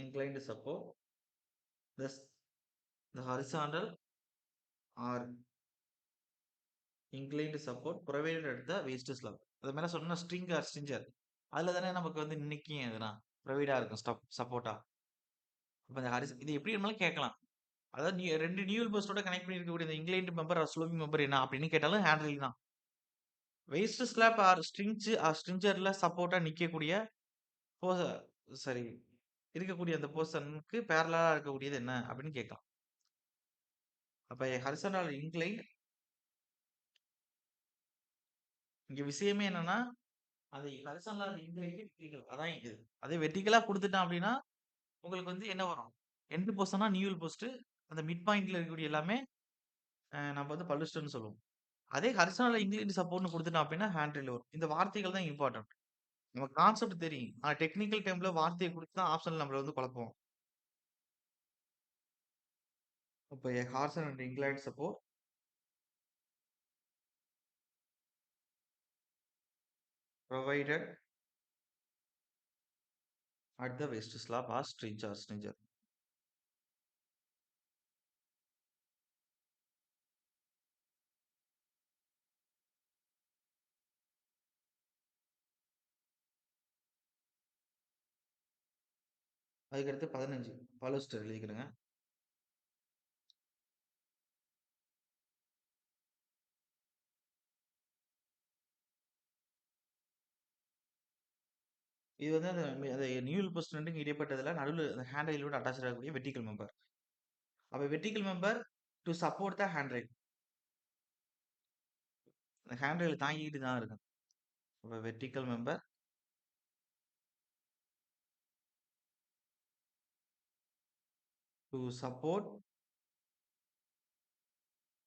inclined support thus the horizontal or inclined support provided at the waist slab. அது மேல சொன்னா ஸ்ட்ரிங் ஆர் ஸ்ட்ரிஞ்சர், அதுல தானே நமக்கு வந்து நிற்கும் எதுனா ப்ரொவைடா இருக்கும் சப்போர்ட்டா. அப்போ இந்த இது எப்படி இருந்தாலும் கேட்கலாம். அதாவது நீ 2 நியூல் பஸ்டோட கனெக்ட் பண்ணி இருக்கக்கூடிய இந்த England member R slowing member என்ன அப்படின்னு கேட்டாலும் ஹேண்ட் ரெயில் தான். வெயிஸ்ட் ஸ்லாப் ஆர் ஸ்ட்ரிஞ்சர்ல சப்போர்ட்டா நிற்கக்கூடிய சரி இருக்கக்கூடிய அந்த போர்ஷனுக்கு பேரலா இருக்கக்கூடியது என்ன அப்படின்னு கேட்கலாம். அப்ப ஹரிசாண்டல் இன்க்ளைன், இங்க விஷயமே என்னன்னா அது ஹரிசாண்டல் இன்க்ளைன் வெர்டிகல், அதான் இது. அதே வெர்டிகலா கொடுத்துட்டான் அப்படின்னா உங்களுக்கு வந்து என்ன வரும், எண்ட் போர்ஷனா நியூல் போஸ்ட், அந்த மிட் பாயிண்ட்ல இருக்கக்கூடிய எல்லாமே நம்ம வந்து பல்லுஸ்டர்னு சொல்லுவோம். அதே ஹரிசாண்டல் இன்க்ளைன் சப்போர்ட்னு கொடுத்துட்டான் அப்படின்னா ஹேண்ட் ரெயில் வரும். இந்த வார்த்தைகள் தான் இம்பார்ட்டன்ட். நமக்கு கான்செப்ட் தெரியும், ஆனா டெக்னிக்கல் டைம்ல வார்த்தையை கொடுத்து தான் ஆப்ஷன்ல நம்மள வந்து குழப்போம். இப்போ horizontal incline support provided at the waist slab or stringer. அதுக்கடுத்து 15 பாலிஸ்டர் எழுதிக்கிறேங்க. இது வந்து அந்த நியூல் போஸ்ட் ரெண்டுக்கு இடைப்பட்டதுல நடுவில் அந்த ஹேண்ட் ரெயிலோட அட்டாச் ஆகக்கூடிய வெர்டிகல் மெம்பர். அப்ப vertical member to support the hand rail, அந்த ஹேண்ட் ரெயில் தாங்கிக்கிட்டு தான் இருக்கும். அப்ப vertical member to support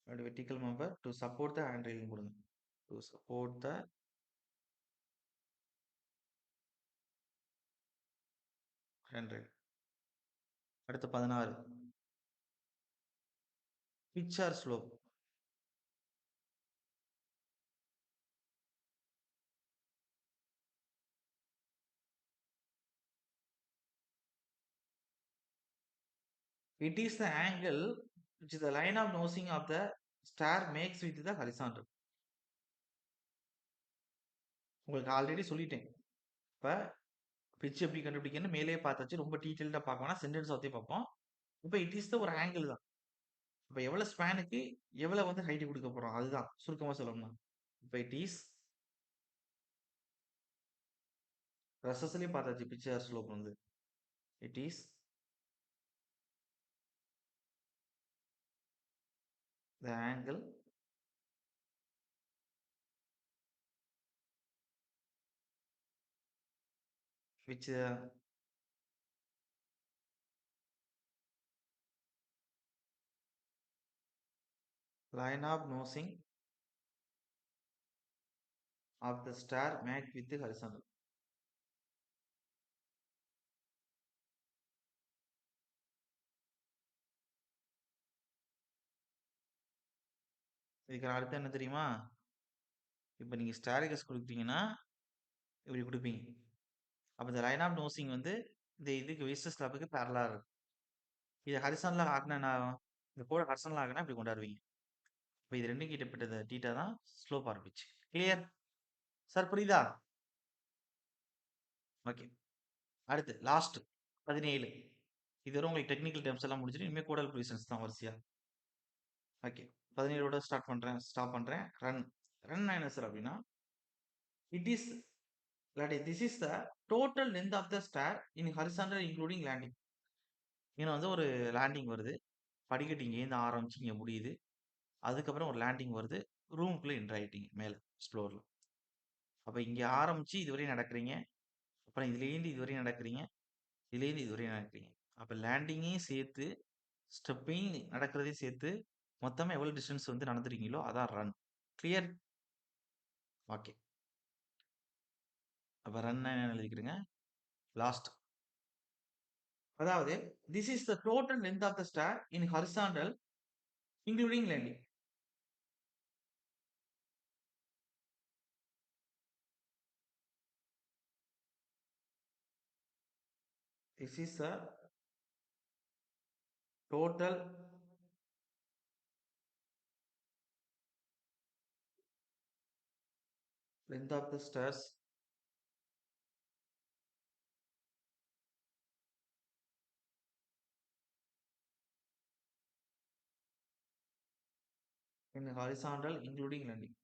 vertical member to support the hand rail கொடுங்க. To support the hand rail. அடுத்து 16 pitch or slope. It is the angle which the line of nosing of the star makes with the horizontal. உங்களுக்கு already சொல்லிட்டேன். இப்ப pitch எப்படி கண்டுபிடிக்கணும்னு மேலே பார்த்தாச்சு, ரொம்ப டீட்டெயில்டா பார்க்கணும்னா சென்டென்ஸ் பத்தி பார்ப்போம். இப்போ இட் இஸ் த ஒரு ஆங்கிள் தான். இப்போ எவ்வளவு ஸ்பேனுக்கு எவ்வளவு வந்து ஹைட் கொடுக்க போறோம், அதுதான் சுருக்கமா சொல்லணும்னா. இப்போ இட் இஸ் ரசஸ்லயே பார்த்தாச்சு பிட்ச் ஆர் ஸ்லோப் வந்து. It is the angle which line of nosing of the star make with the horizontal. இதுக்கு அடுத்து என்ன தெரியுமா? இப்ப நீங்க ஸ்டேர்கேஸ் குடுத்தீங்கன்னா, இப்படி குடுப்பீங்க. அப்ப இந்த லைன் ஆஃப் நோசிங் வந்து இந்த இதுக்கு விஸ்டஸ் ஸ்லாப்புக்கு பேரலா இருக்கும். இத ஹரிசாண்டலா ஆக்குனா என்ன ஆகும்? இந்த கோட ஹரிசாண்டலா ஆக்குனா இப்படி கொண்டாருவீங்க. இப்ப இது 2க்கும் இடைப்பட்ட தீட்டா தான் slope or pitch. Clear? Sir புரியுதா? ஓகே. அடுத்து லாஸ்ட் 17. இதுவரை உங்களுக்கு டெக்னிக்கல் டெர்ம்ஸ் எல்லாம் முடிஞ்சிடும். இனிமே கோடல் ப்ரொவிஷன்ஸ் தான் வரிசையா. ஓகே. 17ஓட ஸ்டாப் பண்றேன். ரன். ரன் என்ன சார் அப்படின்னா, it is this is the total length of the stair in horizontal including landing. இங்க வந்து ஒரு லேண்டிங் வருது. படிக்கட்டு இங்கேருந்து ஆரம்பிச்சு இங்க முடியுது. அதுக்கப்புறம் ஒரு லேண்டிங் வருது. ரூமுக்குள்ள என்டர் ஆயிட்டீங்க மேல ஃப்ளோர்ல. அப்ப இங்க ஆரம்பிச்சு இதுவரையும் நடக்கிறீங்க. அப்புறம் இதுலேருந்து இதுவரையும் நடக்கிறீங்க. இதுலேருந்து இதுவரையும் நடக்கிறீங்க. அப்ப லேண்டிங்கையும் சேர்த்து ஸ்டெப்பையும் நடக்கிறதையும் சேர்த்து மொத்தமா எவ்வளவு டிஸ்டன்ஸ் வந்து நடந்துருக்கீங்களோ அதான் ரன். கிளியர்? ஓகே. அப்ப ரன் என்ன எழுதிக்கிறீங்க? லாஸ்ட். அதாவது this is the total length of the stair in horizontal including landing. This is the total length of the stairs in horizontal including landing.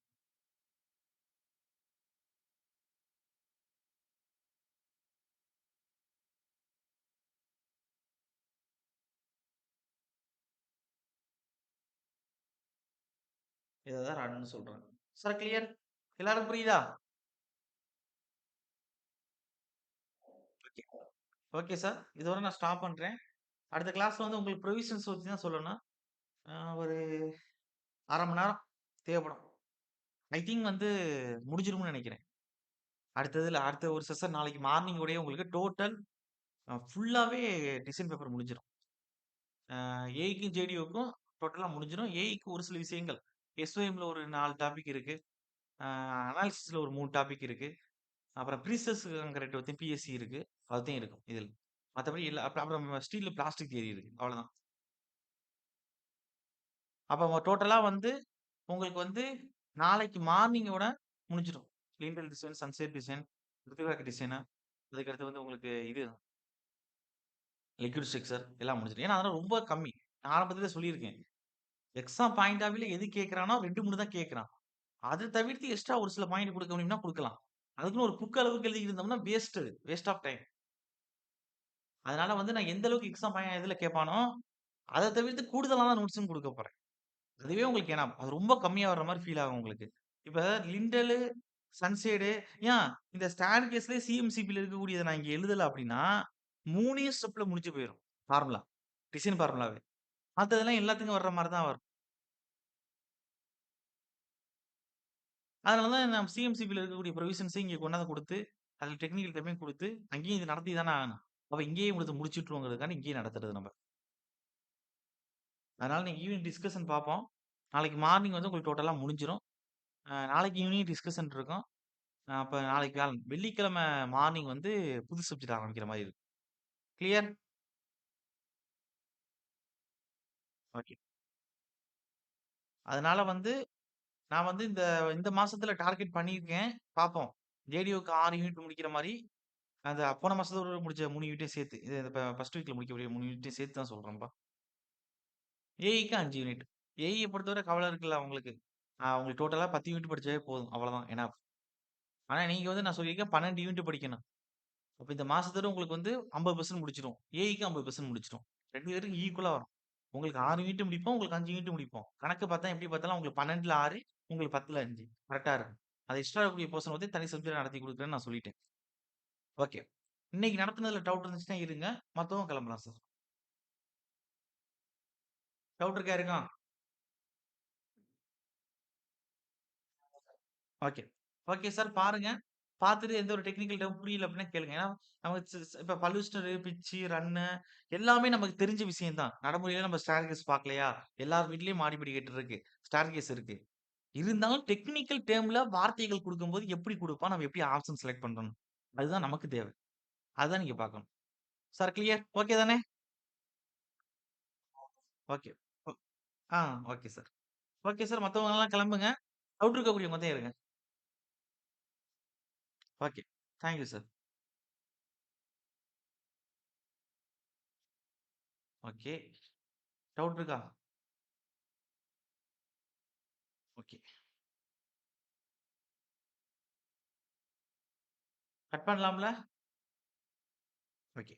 இதான் ரன்னு சொல்றாங்க. Sir clear? எல்லாரும் புரியுதா? Okay. Okay sir. இதோட நான் ஸ்டாப் பண்றேன். அடுத்த கிளாஸ்ல வந்து உங்களுக்கு ப்ரொவிஷன்ஸ் பத்தி தான் சொல்லணும். ஒரு 1/2 மணி நேரம் தேவைப்படும். ஐ திங்க் வந்து முடிஞ்சிரும்னு நினைக்கிறேன். அடுத்த ஒரு செஷன் நாளைக்கு மார்னிங் உடைய உங்களுக்கு டோட்டல் ஃபுல்லாவே டிசைன் பேப்பர் முடிஞ்சிரும். ஏஐக்கும் ஜேடிஓக்கும் டோட்டலா முடிஞ்சிரும். ஏஐக்கு ஒரு சில விஷயங்கள் எஸ்ஓஎம்ல ஒரு 4 டாபிக் இருக்கு. அனாலிசிஸ்ல ஒரு 3 டாபிக் இருக்கு. அப்புறம் ப்ரீசஸ் கான்கிரீட் வந்து பிஎஸ்சி இருக்கு. அதுதான் இருக்கும் இதில். மத்தபடி இல்ல. அப்புறம் ஸ்டீல்ல பிளாஸ்டிக் தியரி இருக்கு. அவ்வளவுதான். அப்ப டோட்டலா வந்து உங்களுக்கு வந்து நாளைக்கு மார்னிங்கோட முடிஞ்சிடும். Lintel design, sunset design, Rithvik design, அதுக்கடுத்து வந்து உங்களுக்கு இது லிக்விட் ஸ்ட்ரக்சர் எல்லாம் முடிஞ்சிடும். ஏன்னா அதெல்லாம் ரொம்ப கம்மி. நான் ஆரம்பத்திலே சொல்லியிருக்கேன். எக்ஸாம் பாயிண்ட் ஆஃப் வியூல எது கேட்கறானோ 2, 3 தான் கேட்கறான். அது தவிர்த்து எக்ஸ்ட்ரா ஒரு சில பாயிண்ட் கொடுக்க முடியும்னா குடுக்கலாம். அதுக்குன்னு ஒரு புக் அளவுக்கு எழுதிட்டு இருந்தோம்னா வேஸ்ட் ஆஃப் டைம். அதனால வந்து நான் எந்த அளவுக்கு எக்ஸாம் இதுல கேட்பானோ, அத தவிர்த்து கூடுதலா தான் நோட்ஸும் குடுக்க போறேன். அதுவே உங்களுக்கு ஏன்னா, அது ரொம்ப கம்மியா வர்ற மாரி ஃபீல் ஆகும் உங்களுக்கு. இப்ப லிண்டலு, சன்ஷேடு ஏன் இந்த ஸ்டேர் கேஸ்லயே சிஎம்சிபில இருக்கக்கூடியத நான் இங்க எழுதல அப்டின்னா, 3 ஸ்டெப்ல முடிஞ்சு போயிரும். ஃபார்முலா. டிசைன் ஃபார்முலாவே. மத்ததெல்லாம் எல்லாத்துக்கும் வர்ற மாரி தான் வரும். அதனால தான் நான் சிஎம்சிபில இருக்கக்கூடிய ப்ரொவிஷன்ஸ இங்க கொண்டாந்து குடுத்து, அதுல டெக்னிக்கல் டைமையும் குடுத்து, அங்கேயும் இது நடத்தி தானே ஆகணும். அப்ப இங்கேயே முடிச்சுட்டுருவோங்கிறதுக்காண்டி இங்கேயே நடத்துறது நம்ம. அதனால நீங்க ஈவினிங் டிஸ்கஷன் பார்ப்போம். நாளைக்கு மார்னிங் வந்து உங்களுக்கு டோட்டலா முடிஞ்சிரும். நாளைக்கு ஈவினிங் டிஸ்கஷன் இருக்கும். அப்ப நாளைக்கு வெள்ளிக்கிழமை மார்னிங் வந்து புது சப்ஜெக்ட் ஆரம்பிக்கிற மாரி இருக்கும். கிளியர்? ஓகே. அதனால வந்து நான் வந்து இந்த இந்த மாசத்துல டார்கெட் பண்ணியிருக்கேன். பார்ப்போம். ஜேடிஓக்கு 6 யூனிட் முடிக்கிற மாரி, அந்த போன மாசத்தோட முடிச்ச 3 யூனிட்டையும் சேர்த்து. இது இப்ப ஃபர்ஸ்ட் வீக்ல முடிக்கக்கூடிய 3 யூனிட்டையும் சேர்த்து தான் சொல்றேன்ப்பா. ஏஐக்கு 5 யூனிட். ஏஐய பொறுத்தவரை கவலை இருக்குல்ல உங்களுக்கு. உங்களுக்கு டோட்டலா 10 யூனிட் படிச்சாவே போதும். அவ்வளோதான் எனஃப். ஆனா நீங்க வந்து நான் சொல்லியிருக்கேன் 12 யூனிட் படிக்கணும். அப்ப இந்த மாசத்தோட உங்களுக்கு வந்து 50% முடிச்சிரும். ஏஐக்கு 50% முடிச்சிரும். 2 பேருக்கும் ஈக்குவலா வரும். உங்களுக்கு 6 யூனிட் முடிப்போம். உங்களுக்கு 5 யூனிட் முடிப்போம். கணக்கு பார்த்தா எப்படி பார்த்தாலும் உங்களுக்கு 12ல 6, உங்களுக்கு 10ல 5 கரெக்ட்டா இருக்கும். அது எக்ஸ்ட்ரா இருக்கக்கூடிய போர்ஷன் வந்து தனி சப்ஜெக்ட் நடத்தி குடுக்குறேன்னு நான் சொல்லிட்டேன். ஓகே. இன்னைக்கு நடத்துனதுல டவுட் இருந்துச்சுன்னா இருங்க. மத்தவங்க கிளம்பலாம் சார். டவுட் இருக்கா யாருக்கும்? ஓகே. ஓகே சார் பாருங்க. பார்த்துட்டு எந்த ஒரு டெக்னிக்கல் டெர்ம் புரியல அப்படின்னா கேளுங்க. ஏன்னா நமக்கு இப்ப பலுஸ்டரு, பிட்ச், ரன்னு எல்லாமே நமக்கு தெரிஞ்ச விஷயம் தான். நடைமுறையில நம்ம ஸ்டேர்கேஸ் பார்க்கலையா? எல்லார் வீட்லயும் மாடி படிக்கட்டு இருக்கு. ஸ்டேர்கேஸ் இருக்கு. இருந்தாலும் டெக்னிக்கல் டேர்ம்ல வார்த்தைகள் குடுக்கும்போது எப்படி குடுப்பான்? நம்ம எப்படி ஆப்ஷன் செலக்ட் பண்றோம்? அதுதான் நமக்கு தேவை. அதுதான் நீங்க பார்க்கணும். Sir clear. ஓகே தானே? ஓகே. ஒ ஆ ஓகே சார். Okay sir. மத்தவங்கலாம் கிளம்புங்க. டவுட் இருக்கக்கூடியவங்க மட்டும் இருங்க. Okay. Thank you sir. Okay. Doubt இருக்கா? ஓகே. கட் பண்ணலாம்ல? ஓகே.